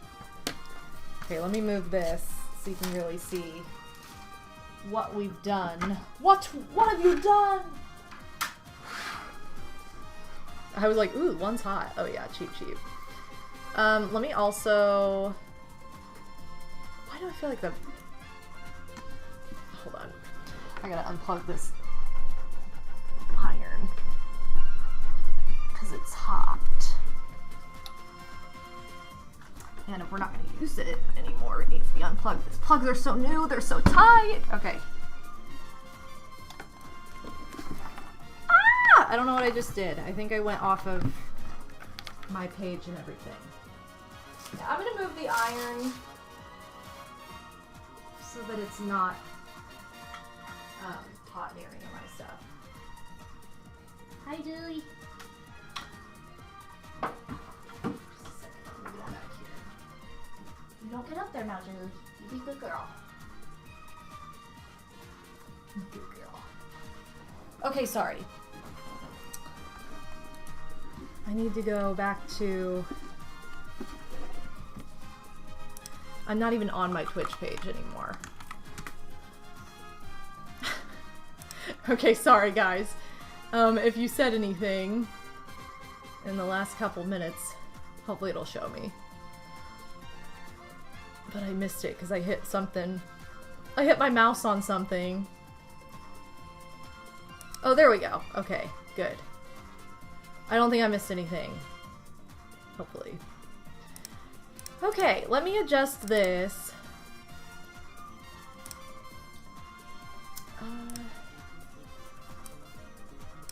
[SPEAKER 2] Okay, let me move this so you can really see what we've done. What have you done? I was like, ooh, one's hot. Oh yeah, cheap, cheap. Let me also... Why do I feel like the... Hold on. I gotta unplug this iron. Because it's hot. And if we're not gonna use it anymore, it needs to be unplugged. These plugs are so new, they're so tight. Okay. Ah! I don't know what I just did. I think I went off of my page and everything. Yeah, I'm gonna move the iron so that it's not hot near any of my stuff.
[SPEAKER 5] Hi, Julie.
[SPEAKER 2] Just a second, I'll move that back here.
[SPEAKER 5] You don't get up there now, Julie. You be good girl.
[SPEAKER 2] Good girl. Okay, sorry. I need to go back to... I'm not even on my Twitch page anymore. Okay, sorry guys. If you said anything in the last couple minutes, hopefully it'll show me. But I missed it because I hit something. I hit my mouse on something. Oh, there we go. Okay, good. I don't think I missed anything. Hopefully. Okay, let me adjust this.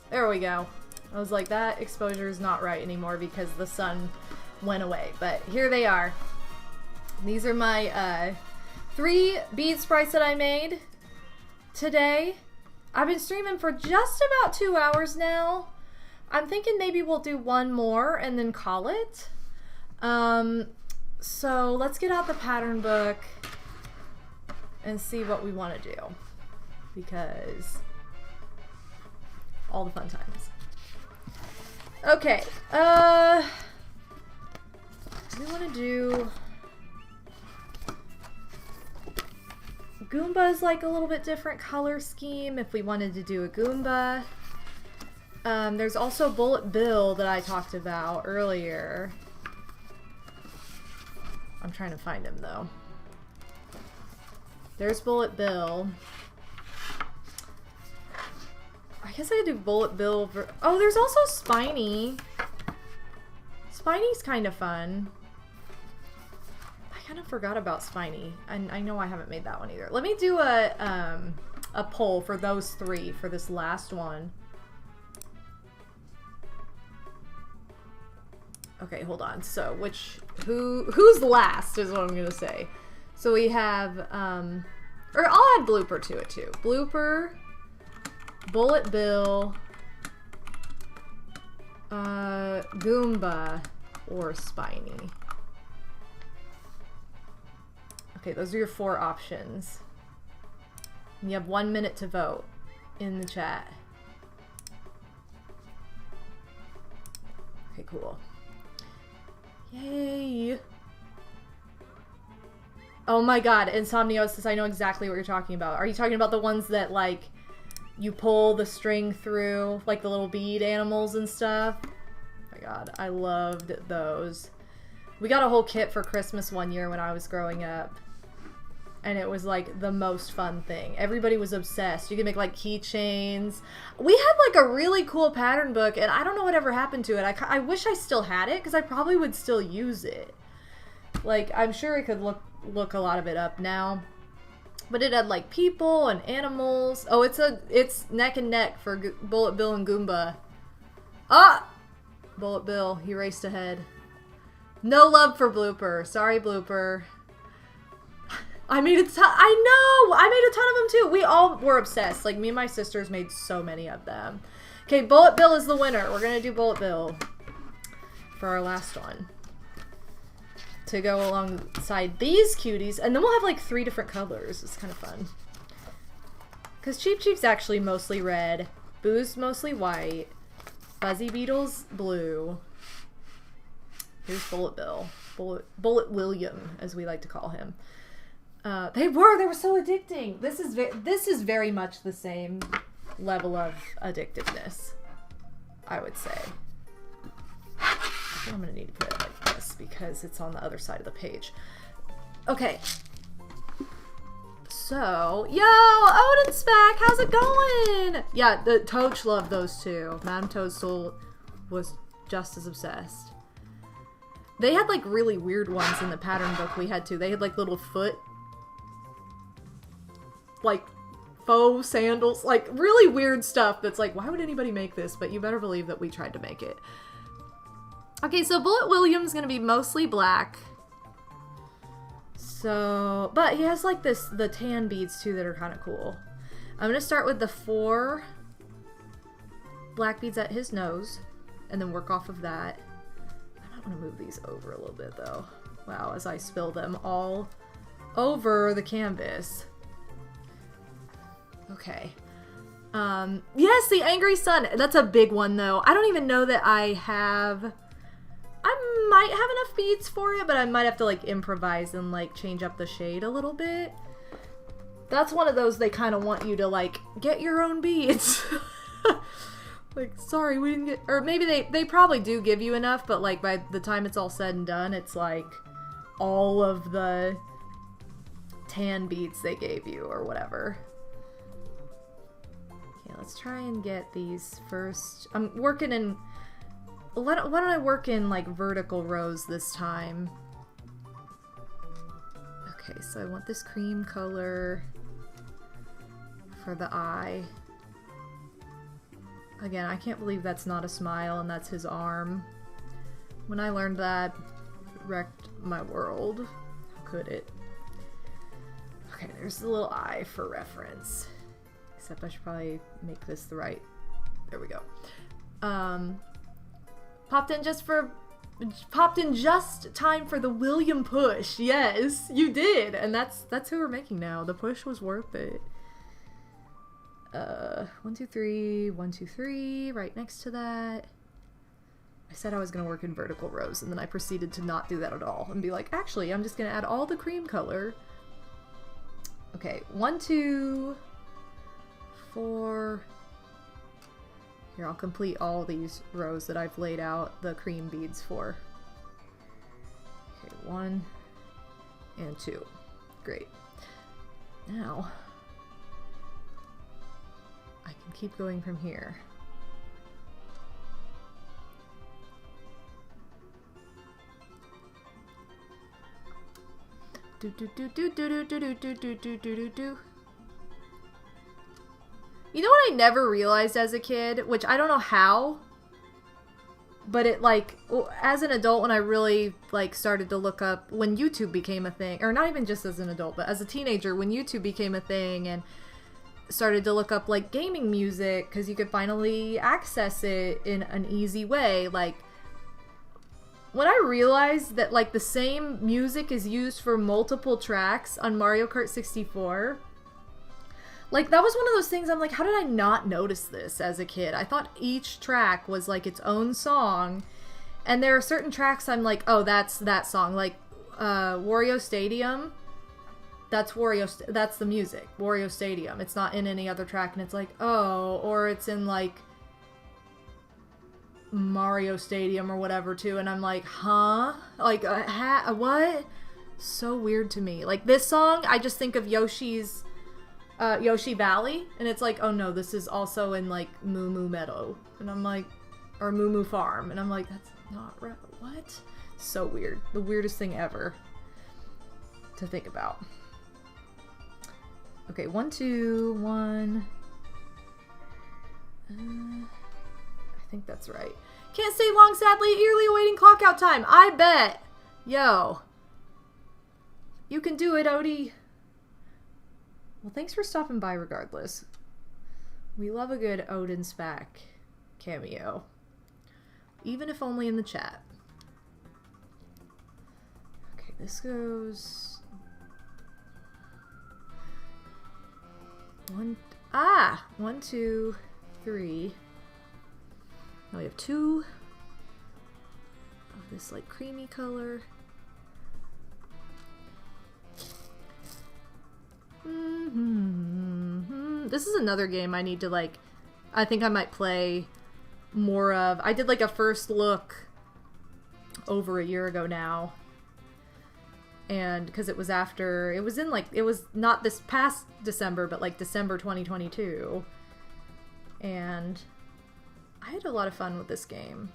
[SPEAKER 2] There we go. I was like, that exposure is not right anymore because the sun went away. But here they are. These are my 3 bead sprites that I made today. I've been streaming for just about 2 hours now. I'm thinking maybe we'll do one more and then call it. So let's get out the pattern book and see what we want to do, because all the fun times. Okay, we want to do Goomba's like a little bit different color scheme if we wanted to do a Goomba. There's also Bullet Bill that I talked about earlier. I'm trying to find him though. There's Bullet Bill. I guess I could do Bullet Bill. Oh, there's also Spiny. Spiny kind of fun. I kind of forgot about Spiny. And I know I haven't made that one either. Let me do a poll for those 3 for this last one. Okay, hold on. So, who's last is what I'm gonna say. So we have, or I'll add Blooper to it too. Blooper, Bullet Bill, Goomba, or Spiny. Okay, those are your 4 options. And you have 1 minute to vote in the chat. Okay, cool. Yay! Oh my god, Insomniosis, I know exactly what you're talking about. Are you talking about the ones that, like, you pull the string through, like the little bead animals and stuff? Oh my god, I loved those. We got a whole kit for Christmas one year when I was growing up. And it was, like, the most fun thing. Everybody was obsessed. You could make, like, keychains. We had, like, a really cool pattern book, and I don't know whatever happened to it. I wish I still had it, because I probably would still use it. Like, I'm sure I could look a lot of it up now. But it had, like, people and animals. Oh, it's neck and neck for Bullet Bill and Goomba. Ah! Bullet Bill, he raced ahead. No love for Blooper. Sorry, Blooper. I made a ton. I know! I made a ton of them too. We all were obsessed. Like, me and my sisters made so many of them. Okay, Bullet Bill is the winner. We're gonna do Bullet Bill for our last one. to go alongside these cuties, and then we'll have like 3 different colors. It's kind of fun. Because Cheep Cheep's actually mostly red, Boo's mostly white, Fuzzy Beetle's blue. Here's Bullet Bill. Bullet William, as we like to call him. They were so addicting. This is very much the same level of addictiveness, I would say. I think I'm gonna need to put it like this because it's on the other side of the page. Okay. So, yo, Odin's back. How's it going? Yeah, the Toach loved those too. Madame Toadstool was just as obsessed. They had like really weird ones in the pattern book we had too. They had like little foot, like faux sandals, like really weird stuff that's like, why would anybody make this? But you better believe that we tried to make it. Okay, so Bullet William's gonna be mostly black. So, but he has like the tan beads too that are kind of cool. I'm gonna start with the 4 black beads at his nose and then work off of that. I might want to move these over a little bit though. Wow, as I spill them all over the canvas. Okay. Yes, the Angry Sun. That's a big one though. I don't even know that I might have enough beads for it, but I might have to like improvise and like change up the shade a little bit. That's one of those they kind of want you to like get your own beads. Like, sorry, we didn't get, or maybe they probably do give you enough, but like by the time it's all said and done, it's like all of the tan beads they gave you or whatever. Okay, let's try and get these first. I'm working in, why don't I work in like vertical rows this time? Okay, so I want this cream color for the eye. Again, I can't believe that's not a smile and that's his arm. When I learned that, it wrecked my world. How could it? Okay, there's the little eye for reference. Except I should probably make this the right. There we go. Popped in just time for the William push. Yes, you did, and that's who we're making now. The push was worth it. 1, 2, 3, 1, 2, 3, right next to that. I said I was gonna work in vertical rows, and then I proceeded to not do that at all and be like, actually, I'm just gonna add all the cream color. Okay, 1, 2, 4. Here, I'll complete all these rows that I've laid out the cream beads for. Okay, 1 and 2. Great. Now, I can keep going from here. Do do do do do do do do do do do do do. You know what I never realized as a kid, which I don't know how, but it like, as an adult when I really like started to look up, when YouTube became a thing, or not even just as an adult, but as a teenager when YouTube became a thing and started to look up like gaming music because you could finally access it in an easy way. Like, when I realized that like the same music is used for multiple tracks on Mario Kart 64, like that was one of those things I'm like, how did I not notice this as a kid? I thought each track was like its own song, and there are certain tracks I'm like, oh, that's that song. Like Wario Stadium, that's that's the music, Wario Stadium. It's not in any other track, and it's like, oh, or it's in like Mario Stadium or whatever too, and I'm like, huh? Like, what? So weird to me. Like this song, I just think of Yoshi's Yoshi Valley, and it's like, oh no, this is also in like Moo Moo Meadow, and I'm like, or Moo Moo Farm, and I'm like, that's not right. What? So weird. The weirdest thing ever to think about. Okay, 1, 2, 1. I think that's right. Can't stay long, sadly. Eagerly awaiting clock out time. I bet. Yo. You can do it, Odie. Well, thanks for stopping by regardless. We love a good Odin's back cameo. Even if only in the chat. Okay. this goes... 1, 2, 3. Now we have 2 of this like creamy color. This is another game I need to like, I think I might play more of. I did like a first look over a year ago now. And because it was after, it was in like, it was not this past December, but like December 2022. And I had a lot of fun with this game.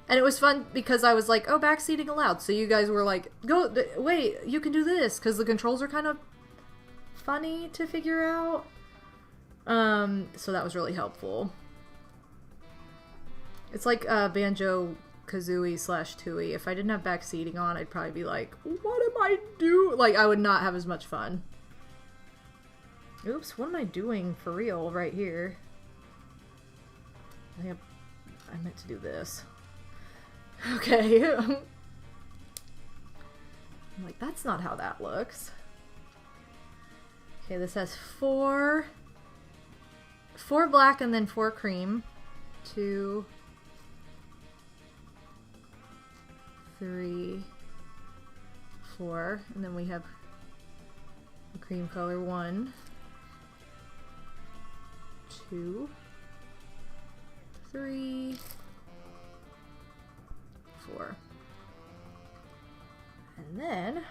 [SPEAKER 2] And it was fun because I was like, oh, backseating allowed. So you guys were like, go, wait, you can do this. Because the controls are kind of funny to figure out. So that was really helpful. It's like Banjo-Kazooie / Tooie. If I didn't have backseating on, I'd probably be like, what am I doing? Like, I would not have as much fun. Oops, what am I doing for real right here? I meant to do this. Okay. I'm like, that's not how that looks. Okay, this has 4 black and then 4 cream. 2, 3, 4, and then we have the cream color 1, 2, 3, 4, and then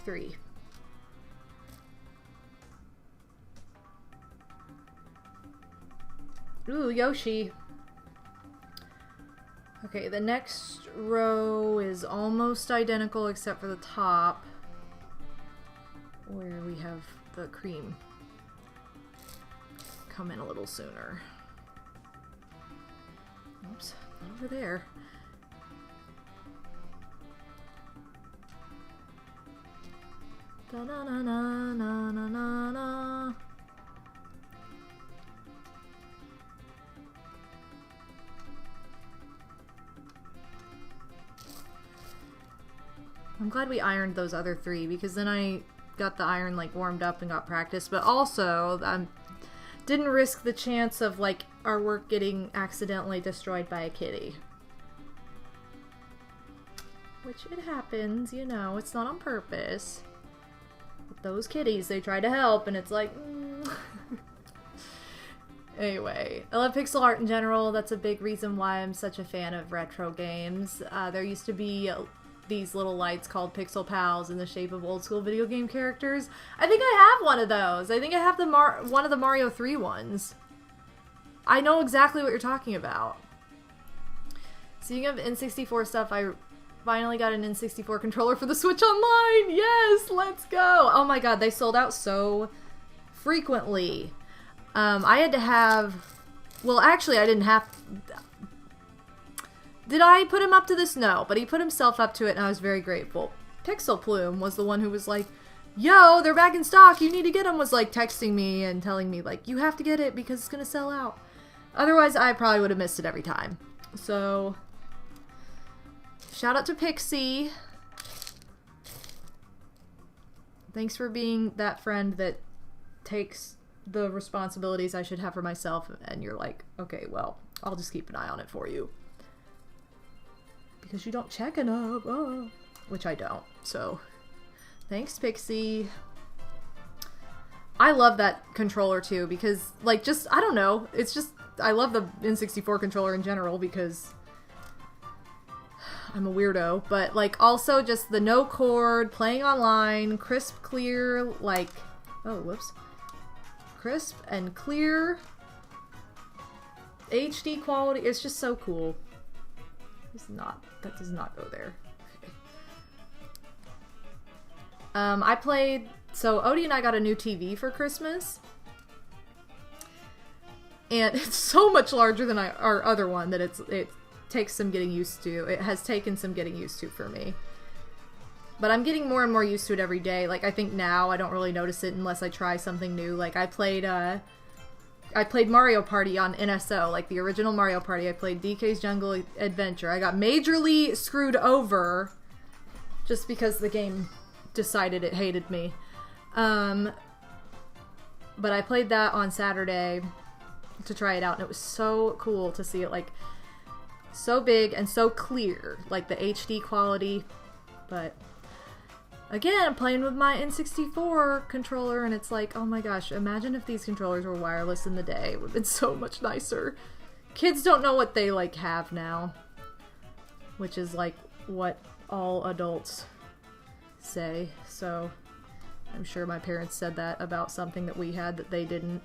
[SPEAKER 2] 3. Ooh, Yoshi. Okay, the next row is almost identical except for the top, where we have the cream come in a little sooner. Oops, not over there. Da-na-na-na-na-na-na-na. I'm glad we ironed those other 3 because then I got the iron like warmed up and got practice, but also didn't risk the chance of like our work getting accidentally destroyed by a kitty. Which it happens, you know, it's not on purpose. But those kitties, they try to help and it's like, Anyway, I love pixel art in general. That's a big reason why I'm such a fan of retro games. There used to be these little lights called Pixel Pals in the shape of old school video game characters. I think I have one of those. I think I have one of the Mario 3 ones. I know exactly what you're talking about. Speaking of N64 stuff, I finally got an N64 controller for the Switch Online! Yes! Let's go! Oh my god, they sold out so frequently. I had to have... Well, actually, I didn't have... Did I put him up to this? No, but he put himself up to it and I was very grateful. Pixel Plume was the one who was like, yo, they're back in stock, you need to get them, was like texting me and telling me like, you have to get it because it's gonna sell out. Otherwise, I probably would have missed it every time. So, shout out to Pixie. Thanks for being that friend that takes the responsibilities I should have for myself and you're like, okay, well, I'll just keep an eye on it for you. Because you don't check enough, which I don't, so thanks, Pixie. I love that controller too because, like, just, I don't know, it's just, I love the N64 controller in general because I'm a weirdo, but, like, also just the no cord, playing online, crisp, clear, like, oh, whoops, crisp and clear, HD quality, it's just so cool. That does not go there. Okay. I played, so Odie and I got a new TV for Christmas. And it's so much larger than our other one that it takes some getting used to. It has taken some getting used to for me. But I'm getting more and more used to it every day. Like, I think now I don't really notice it unless I try something new. Like, I played Mario Party on NSO, like the original Mario Party. I played DK's Jungle Adventure. I got majorly screwed over just because the game decided it hated me. But I played that on Saturday to try it out, and it was so cool to see it, like, so big and so clear, like the HD quality. But again, I'm playing with my N64 controller, and it's like, oh my gosh, imagine if these controllers were wireless in the day. It would have been so much nicer. Kids don't know what they, like, have now, which is, like, what all adults say, so I'm sure my parents said that about something that we had that they didn't.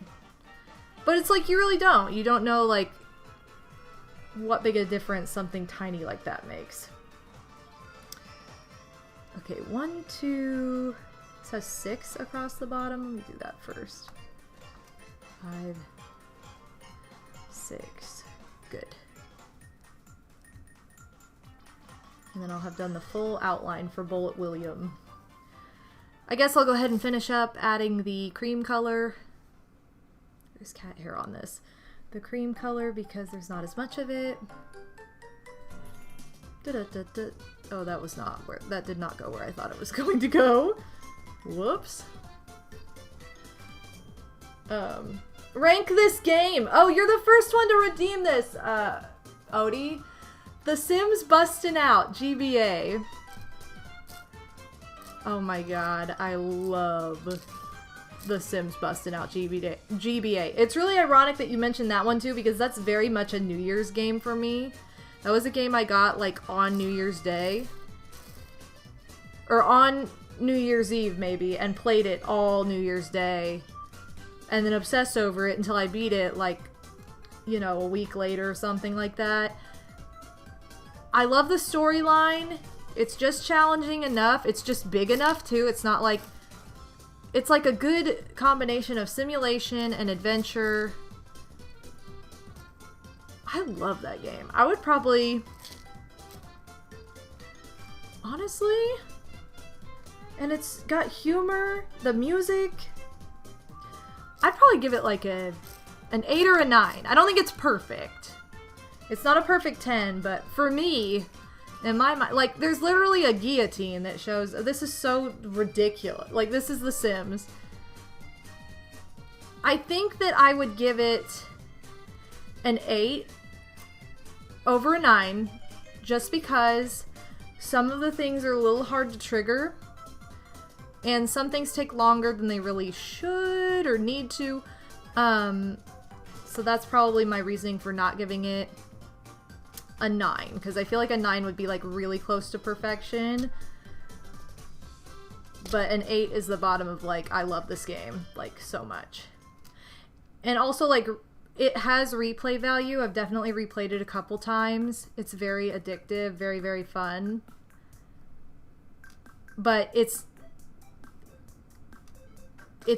[SPEAKER 2] But it's like, you really don't. You don't know, like, what big a difference something tiny like that makes. Okay, 1, 2... It says 6 across the bottom. Let me do that first. 5, 6. Good. And then I'll have done the full outline for Bullet William. I guess I'll go ahead and finish up adding the cream color. There's cat hair on this. The cream color, because there's not as much of it. Oh, that was not where, that did not go where I thought it was going to go. Whoops. Rank this game. Oh, you're the first one to redeem this, Odie. The Sims Bustin' Out, GBA. Oh my god, I love The Sims Bustin' Out, GBA. It's really ironic that you mentioned that one too, because that's very much a New Year's game for me. That was a game I got, like, on New Year's Day. Or on New Year's Eve, maybe, and played it all New Year's Day. And then obsessed over it until I beat it, like, you know, a week later or something like that. I love the storyline. It's just challenging enough. It's just big enough, too. It's not like... It's like a good combination of simulation and adventure. I love that game. I would probably... Honestly... And it's got humor, the music... I'd probably give it like an 8 or a 9. I don't think it's perfect. It's not a perfect 10, but for me, in my mind, like, there's literally a guillotine that shows, this is so ridiculous. Like, this is The Sims. I think that I would give it an 8 over a 9, just because some of the things are a little hard to trigger. And some things take longer than they really should or need to. So that's probably my reasoning for not giving it a 9. Because I feel like a 9 would be, like, really close to perfection. But an 8 is the bottom of, like, I love this game, like, so much. And also, like, it has replay value. I've definitely replayed it a couple times. It's very addictive, very, very fun. But it's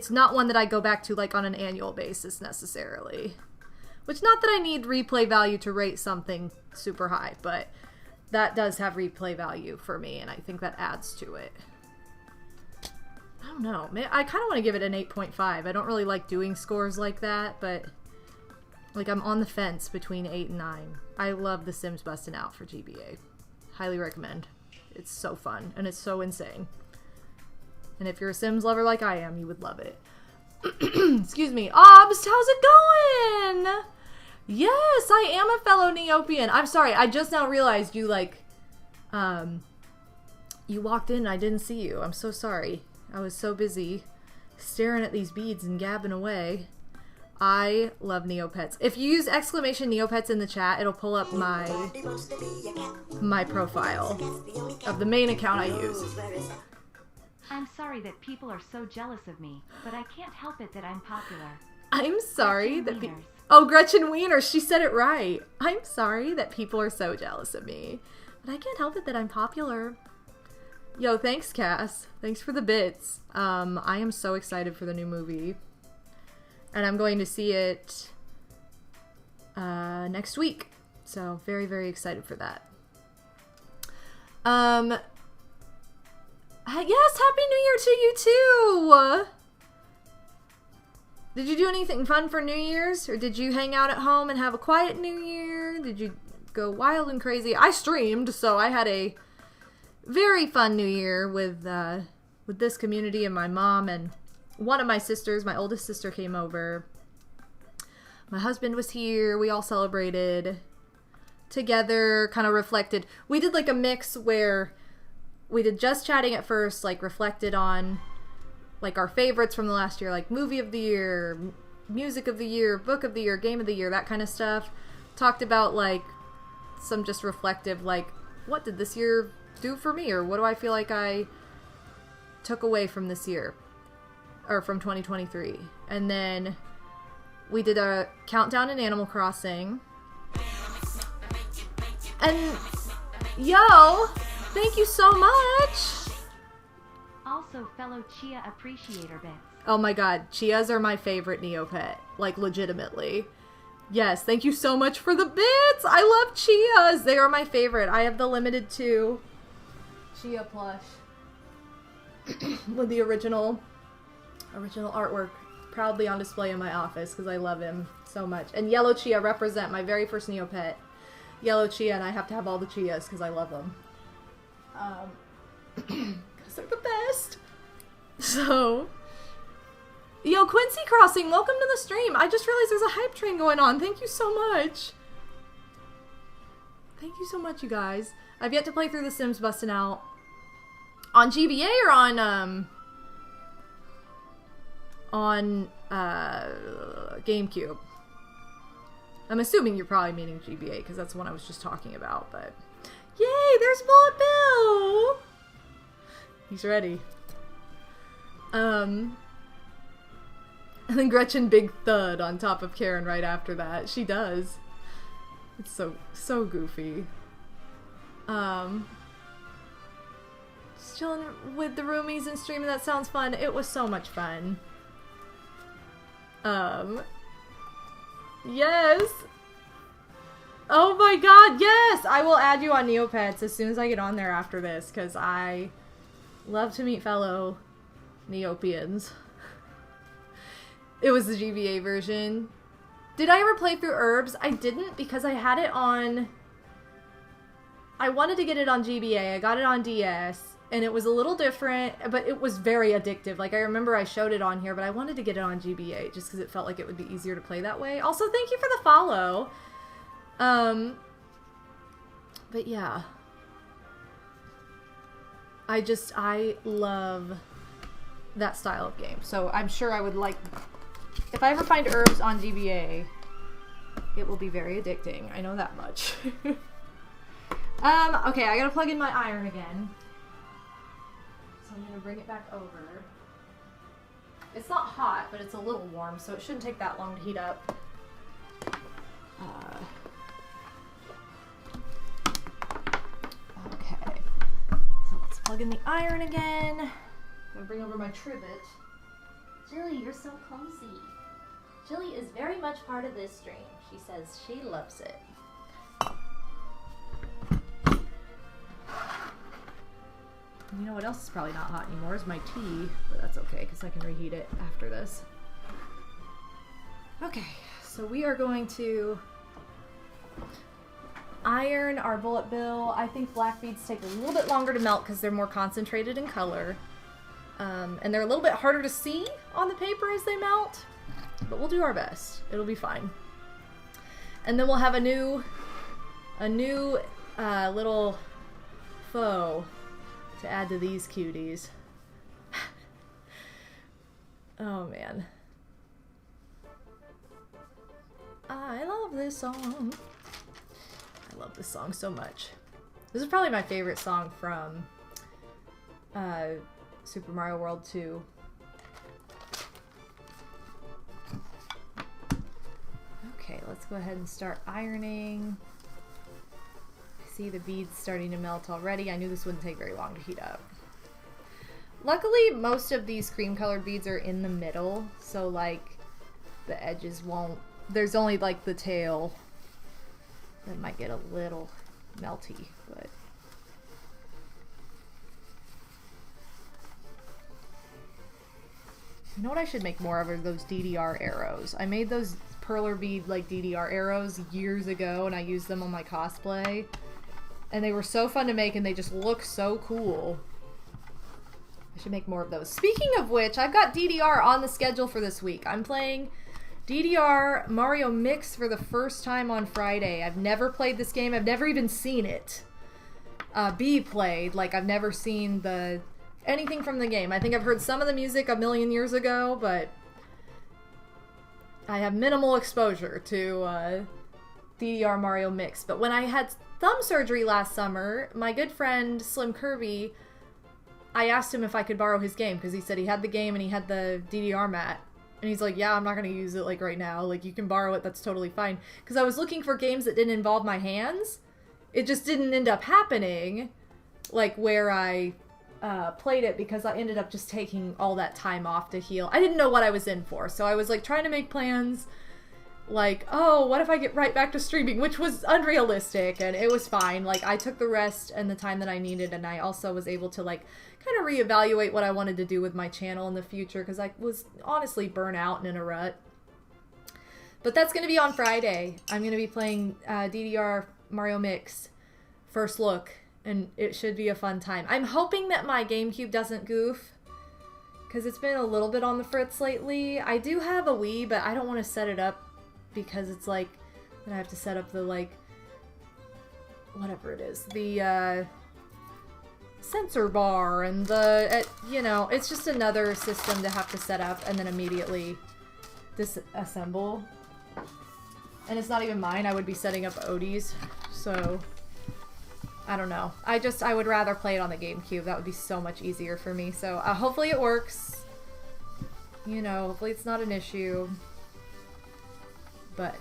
[SPEAKER 2] not one that I go back to, like, on an annual basis, necessarily. Which, not that I need replay value to rate something super high, but that does have replay value for me, and I think that adds to it. I don't know. I kind of want to give it an 8.5. I don't really like doing scores like that, but, like, I'm on the fence between 8 and 9. I love The Sims Bustin' Out for GBA. Highly recommend. It's so fun, and it's so insane. And if you're a Sims lover like I am, you would love it. Excuse me. Obst, how's it going? Yes, I am a fellow Neopian. I'm sorry, I just now realized you, like, you walked in and I didn't see you. I'm so sorry. I was so busy staring at these beads and gabbing away. I love Neopets. If you use exclamation Neopets in the chat, it'll pull up my profile of the main account I use.
[SPEAKER 3] I'm sorry that people are so jealous of me, but I can't help it that I'm popular.
[SPEAKER 2] I'm sorry
[SPEAKER 3] Gretchen
[SPEAKER 2] that people...
[SPEAKER 3] Wieners.
[SPEAKER 2] Oh, Gretchen Wiener, she said it right. I'm sorry that people are so jealous of me, but I can't help it that I'm popular. Yo, thanks, Cass. Thanks for the bits. I am so excited for the new movie. And I'm going to see it next week. So, very, very excited for that. Yes, Happy New Year to you too! Did you do anything fun for New Year's? Or did you hang out at home and have a quiet New Year? Did you go wild and crazy? I streamed, so I had a very fun New Year with this community and my mom and one of my sisters. My oldest sister came over. My husband was here. We all celebrated together, kind of reflected. We did like a mix where we did just chatting at first, like reflected on like our favorites from the last year, like movie of the year, music of the year, book of the year, game of the year, that kind of stuff. Talked about like some just reflective, like what did this year do for me, or what do I feel like I took away from this year or from 2023. And then we did a countdown in Animal Crossing. And yo, thank you so much.
[SPEAKER 3] Also, fellow Chia appreciator bits.
[SPEAKER 2] Oh my god, Chias are my favorite Neopet. Like, legitimately. Yes, thank you so much for the bits! I love Chias! They are my favorite. I have the limited 2 Chia plush. With the original artwork proudly on display in my office because I love him so much. And Yellow Chia represent my very first Neopet. Yellow Chia, and I have to have all the Chias because I love them. Because they're the best. So, yo, Quincy Crossing, welcome to the stream. I just realized there's a hype train going on. Thank you so much. Thank you so much, you guys. I've yet to play through The Sims Bustin' Out. On GBA or on GameCube? I'm assuming you're probably meaning GBA because that's the one I was just talking about, but yay, there's Bullet Bill! He's ready. And then Gretchen big thud on top of Karen right after that. She does. It's so goofy. Just chilling with the roomies and streaming. That sounds fun. It was so much fun. Yes! Oh my god, yes! I will add you on Neopets as soon as I get on there after this, because I love to meet fellow Neopians. It was the GBA version. Did I ever play through Herbs? I didn't, because I had it on... I wanted to get it on GBA. I got it on DS, and it was a little different, but it was very addictive. Like, I remember I showed it on here, but I wanted to get it on GBA just because it felt like it would be easier to play that way. Also, thank you for the follow. But yeah. I love that style of game. So I'm sure I would like... If I ever find Herbs on GBA, it will be very addicting. I know that much. Okay, I gotta plug in my iron again. So I'm gonna bring it back over. It's not hot, but it's a little warm, so it shouldn't take that long to heat up. Okay. So let's plug in the iron again. I'm gonna bring over my trivet.
[SPEAKER 5] Jilly, you're so clumsy. Jilly is very much part of this stream. She says she loves it.
[SPEAKER 2] You know what else is probably not hot anymore is my tea, but that's okay because I can reheat it after this. Okay, so we are going to iron our bullet bill. I think black beads take a little bit longer to melt because they're more concentrated in color. And they're a little bit harder to see on the paper as they melt, but we'll do our best. It'll be fine. And then we'll have a new little faux to add to these cuties. Oh man. I love this song. I love this song so much. This is probably my favorite song from Super Mario World 2. Okay, let's go ahead and start ironing. I see the beads starting to melt already. I knew this wouldn't take very long to heat up. Luckily, most of these cream-colored beads are in the middle, so like the edges won't... There's only like the tail that might get a little melty, but... You know what I should make more of are those DDR arrows. I made those perler bead like DDR arrows years ago and I used them on my cosplay. And they were so fun to make, and they just look so cool. I should make more of those. Speaking of which, I've got DDR on the schedule for this week. I'm playing DDR Mario Mix for the first time on Friday. I've never played this game. I've never even seen it be played. Like, I've never seen anything from the game. I think I've heard some of the music a million years ago, but I have minimal exposure to DDR Mario Mix. But when I had thumb surgery last summer, my good friend Slim Kirby, I asked him if I could borrow his game because he said he had the game and he had the DDR mat. And he's like, yeah, I'm not going to use it like right now. Like, you can borrow it. That's totally fine. Because I was looking for games that didn't involve my hands. It just didn't end up happening, like, where I played it, because I ended up just taking all that time off to heal. I didn't know what I was in for. So I was, like, trying to make plans. Like, oh, what if I get right back to streaming? Which was unrealistic, and it was fine. Like, I took the rest and the time that I needed, and I also was able to, like, kind of reevaluate what I wanted to do with my channel in the future, because I was honestly burnt out and in a rut. But that's going to be on Friday. I'm going to be playing DDR Mario Mix first look, and it should be a fun time. I'm hoping that my GameCube doesn't goof, because it's been a little bit on the fritz lately. I do have a Wii, but I don't want to set it up because it's like, then I have to set up the, like, whatever it is, the sensor bar and the, you know, it's just another system to have to set up and then immediately disassemble. And it's not even mine. I would be setting up Odie's, so I don't know. I would rather play it on the GameCube. That would be so much easier for me. So hopefully it works. You know, hopefully it's not an issue. But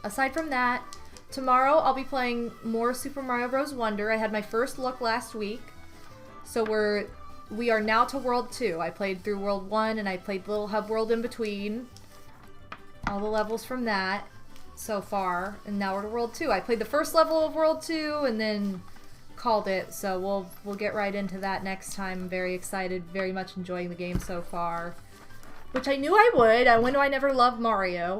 [SPEAKER 2] aside from that, tomorrow I'll be playing more Super Mario Bros. Wonder. I had my first look last week. So we are now to World 2. I played through World 1 and I played Little Hub World in between. All the levels from that so far. And now we're to World 2. I played the first level of World 2 and then called it. So we'll get right into that next time. I'm very excited. Very much enjoying the game so far. Which I knew I would. When do I never loved Mario?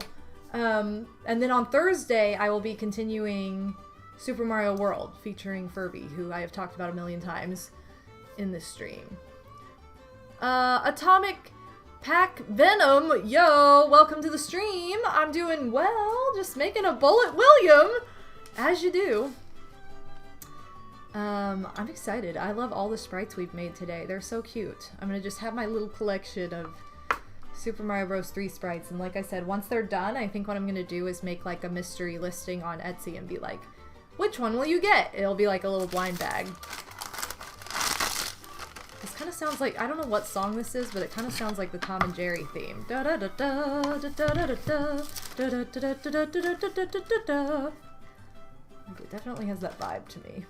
[SPEAKER 2] And then on Thursday, I will be continuing Super Mario World, featuring Furby, who I have talked about a million times in this stream. Atomic Pack Venom, yo, welcome to the stream. I'm doing well, just making a bullet William, as you do. I'm excited. I love all the sprites we've made today. They're so cute. I'm gonna just have my little collection of Super Mario Bros. 3 sprites, and like I said, once they're done, I think what I'm gonna do is make like a mystery listing on Etsy and be like, which one will you get? It'll be like a little blind bag. This kind of sounds like, I don't know what song this is, but it kind of sounds like the Tom and Jerry theme. Da da da da da da da da da da da da da da da da da. It definitely has that vibe to me.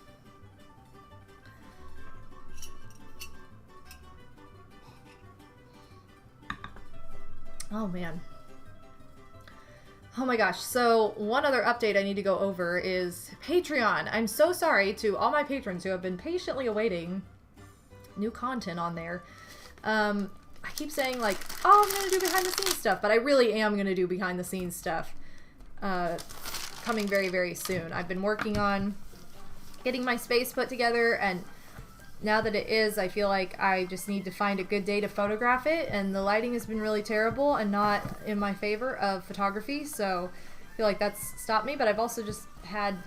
[SPEAKER 2] Oh man. Oh my gosh. So one other update I need to go over is Patreon. I'm so sorry to all my patrons who have been patiently awaiting new content on there. I keep saying like, oh, I'm gonna do behind the scenes stuff, but I really am gonna do behind the scenes stuff coming very, very soon. I've been working on getting my space put together, and now that it is, I feel like I just need to find a good day to photograph it, and the lighting has been really terrible and not in my favor of photography, so I feel like that's stopped me. But I've also just had,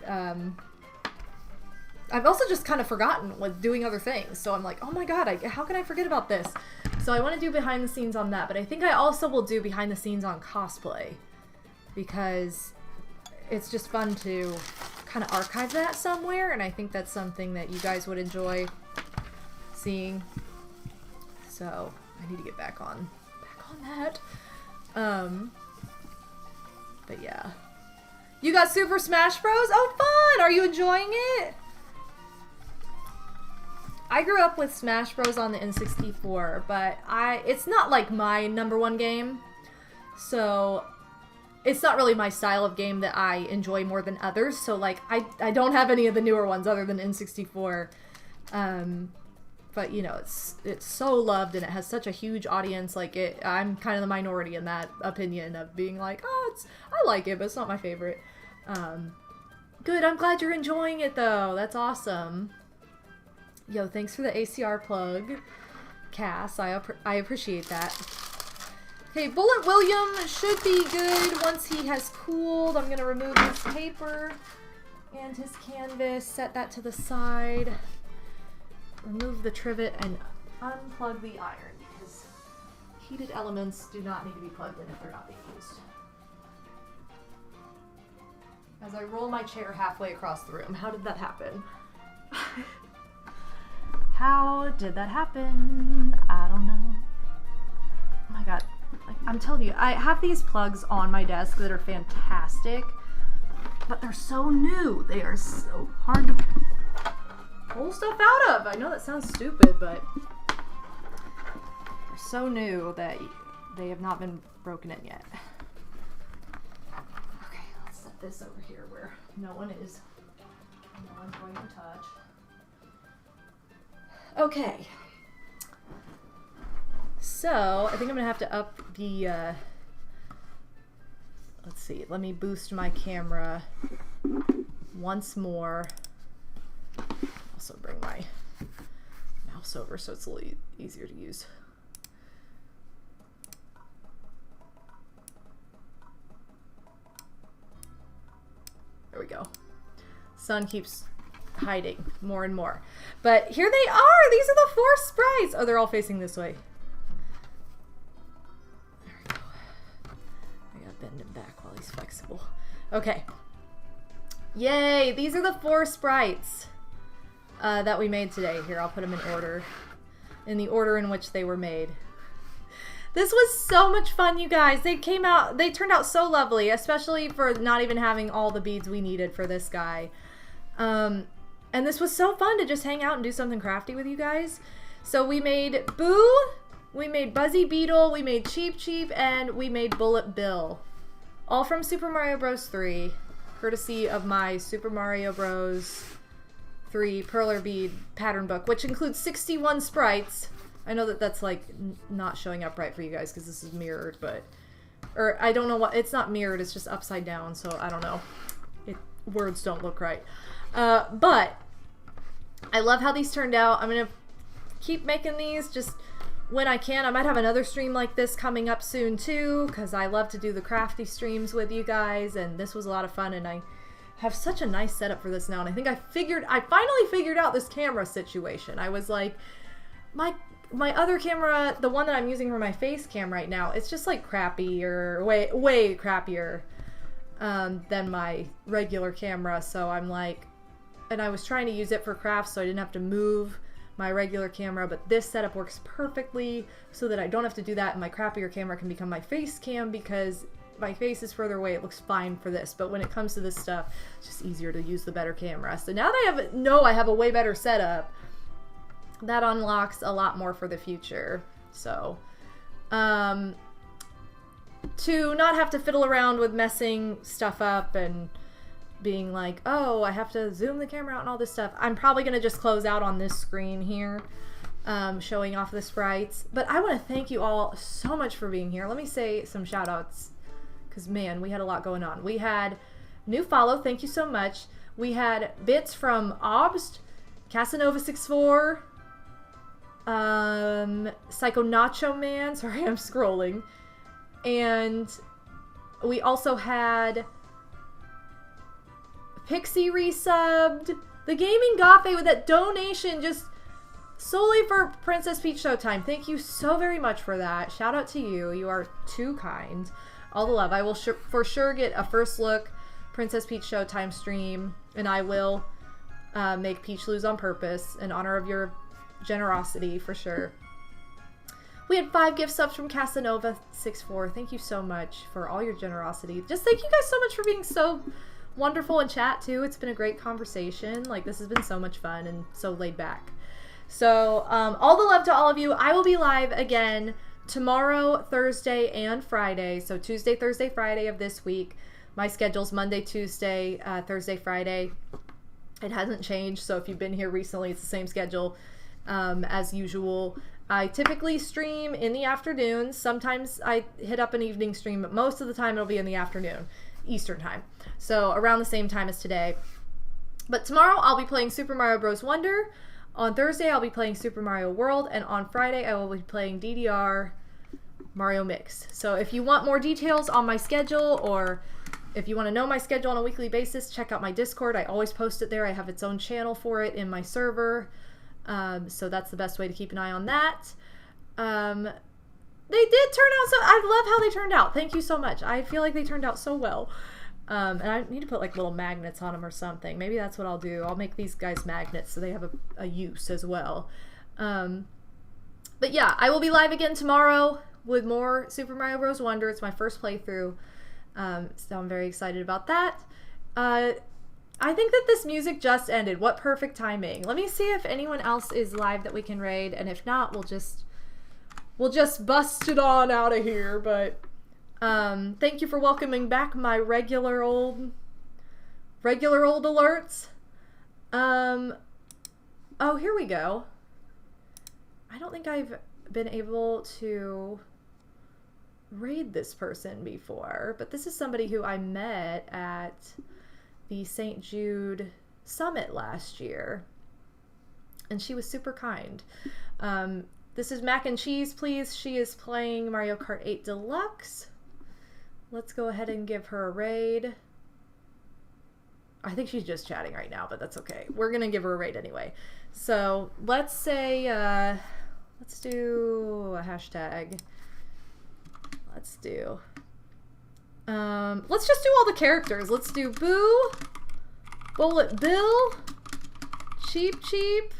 [SPEAKER 2] I've also just kind of forgotten with doing other things, so I'm like, oh my god, how can I forget about this? So I want to do behind the scenes on that, but I think I also will do behind the scenes on cosplay, because it's just fun to kind of archive that somewhere, and I think that's something that you guys would enjoy seeing. So I need to get back on that. But yeah. You got Super Smash Bros? Oh fun! Are you enjoying it? I grew up with Smash Bros on the N64, but it's not like my #1 game. So it's not really my style of game that I enjoy more than others. So like I don't have any of the newer ones other than N64. But you know, it's so loved and it has such a huge audience. Like I'm kind of the minority in that opinion of being like, oh, I like it, but it's not my favorite. Good, I'm glad you're enjoying it though. That's awesome. Yo, thanks for the ACR plug, Cass. I appreciate that. Okay, Bullet William should be good once he has cooled. I'm gonna remove his paper and his canvas, set that to the side, remove the trivet, and unplug the iron because heated elements do not need to be plugged in if they're not being used. As I roll my chair halfway across the room. How did that happen? How did that happen? I don't know. Oh my god. I'm telling you, I have these plugs on my desk that are fantastic, but they're so new. They are so hard to pull stuff out of. I know that sounds stupid, but they're so new that they have not been broken in yet. Okay, let's set this over here where no one's going to touch. Okay. So, I think I'm gonna have to up the, let's see, let me boost my camera once more. Also bring my mouse over so it's a little easier to use. There we go. Sun keeps hiding more and more. But here they are! These are the 4 sprites! Oh, they're all facing this way. There we go. I gotta bend him back while he's flexible. Okay. Yay! These are the 4 sprites that we made today. Here, I'll put them in order. In the order in which they were made. This was so much fun, you guys. They turned out so lovely, especially for not even having all the beads we needed for this guy. And this was so fun to just hang out and do something crafty with you guys. So we made Boo, we made Buzzy Beetle, we made Cheep Cheep, and we made Bullet Bill. All from Super Mario Bros. 3, courtesy of my Super Mario Bros. 3 Perler Bead pattern book, which includes 61 sprites. I know that that's like not showing up right for you guys because this is mirrored, but... Or I don't know what... It's not mirrored, it's just upside down, so I don't know. Words don't look right. But I love how these turned out. I'm gonna keep making these just when I can. I might have another stream like this coming up soon too, because I love to do the crafty streams with you guys, and this was a lot of fun, and I have such a nice setup for this now, and I think I finally figured out this camera situation. I was like, my other camera, the one that I'm using for my face cam right now, it's just like crappy, or way crappier than my regular camera, so I'm like, and I was trying to use it for crafts so I didn't have to move my regular camera, but this setup works perfectly so that I don't have to do that, and my crappier camera can become my face cam because my face is further away. It looks fine for this, but when it comes to this stuff, it's just easier to use the better camera. So now that I have a way better setup, that unlocks a lot more for the future. So, to not have to fiddle around with messing stuff up and being like, oh, I have to zoom the camera out and all this stuff. I'm probably going to just close out on this screen here, showing off the sprites. But I want to thank you all so much for being here. Let me say some shout outs, because man, we had a lot going on. We had new follow, thank you so much. We had bits from Obst, Casanova64, Psycho Nacho Man, sorry, I'm scrolling. And we also had Pixie resubbed, the Gaming Gothe with that donation just solely for Princess Peach Showtime. Thank you so very much for that. Shout out to you. You are too kind. All the love. I will for sure get a first look Princess Peach Showtime stream, and I will make Peach lose on purpose in honor of your generosity for sure. We had 5 gift subs from Casanova64. Thank you so much for all your generosity. Just thank you guys so much for being so wonderful in chat too. It's been a great conversation. Like, this has been so much fun and so laid back. So all the love to all of you. I will be live again tomorrow, Thursday, and Friday. So Tuesday, Thursday, Friday of this week. My schedule's Monday, Tuesday, Thursday, Friday. It hasn't changed, so if you've been here recently, it's the same schedule as usual. I typically stream in the afternoons. Sometimes I hit up an evening stream, but most of the time it'll be in the afternoon. Eastern time. So around the same time as today. But tomorrow I'll be playing Super Mario Bros. Wonder. On Thursday I'll be playing Super Mario World. And on Friday I will be playing DDR Mario Mix. So if you want more details on my schedule, or if you want to know my schedule on a weekly basis, check out my Discord. I always post it there. I have its own channel for it in my server. So that's the best way to keep an eye on that. They did turn out so... I love how they turned out. Thank you so much. I feel like they turned out so well. And I need to put like little magnets on them or something. Maybe that's what I'll do. I'll make these guys magnets so they have a use as well. But yeah, I will be live again tomorrow with more Super Mario Bros. Wonder. It's my first playthrough, so I'm very excited about that. I think that this music just ended. What perfect timing. Let me see if anyone else is live that we can raid, and if not, we'll just bust it on out of here. But thank you for welcoming back my regular old alerts. Oh, here we go. I don't think I've been able to raid this person before, but this is somebody who I met at the St. Jude Summit last year, and she was super kind. This is Mac and Cheese, please. She is playing Mario Kart 8 Deluxe. Let's go ahead and give her a raid. I think she's just chatting right now, but that's okay. We're gonna give her a raid anyway. So let's say, let's do a hashtag. Let's just do all the characters. Let's do Boo, Bullet Bill, Cheep,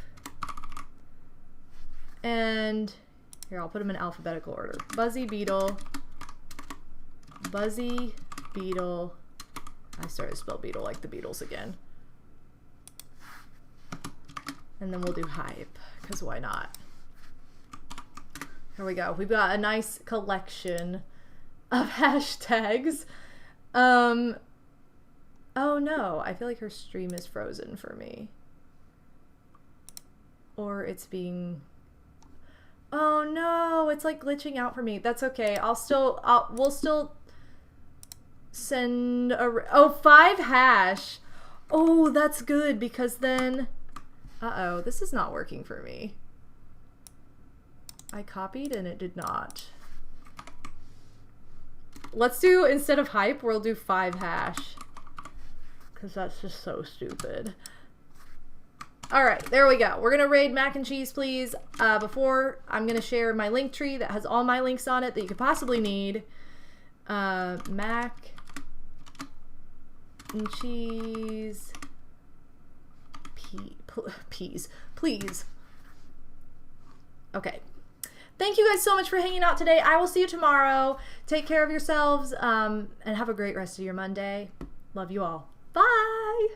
[SPEAKER 2] and here, I'll put them in alphabetical order. Buzzy Beetle. I started to spell Beetle like the Beatles again. And then we'll do Hype, because why not? Here we go. We've got a nice collection of hashtags. Oh no, I feel like her stream is frozen for me. Or it's being... Oh no, it's like glitching out for me. That's okay. We'll still send a 5 hash. Oh, that's good, because then... Uh-oh, this is not working for me. I copied and it did not. Let's do, instead of Hype, we'll do 5 hash. Because that's just so stupid. Alright, there we go. We're going to raid Mac and Cheese, please. Before, I'm going to share my link tree that has all my links on it that you could possibly need. Mac and Cheese. Peas. Please. Okay. Thank you guys so much for hanging out today. I will see you tomorrow. Take care of yourselves, and have a great rest of your Monday. Love you all. Bye!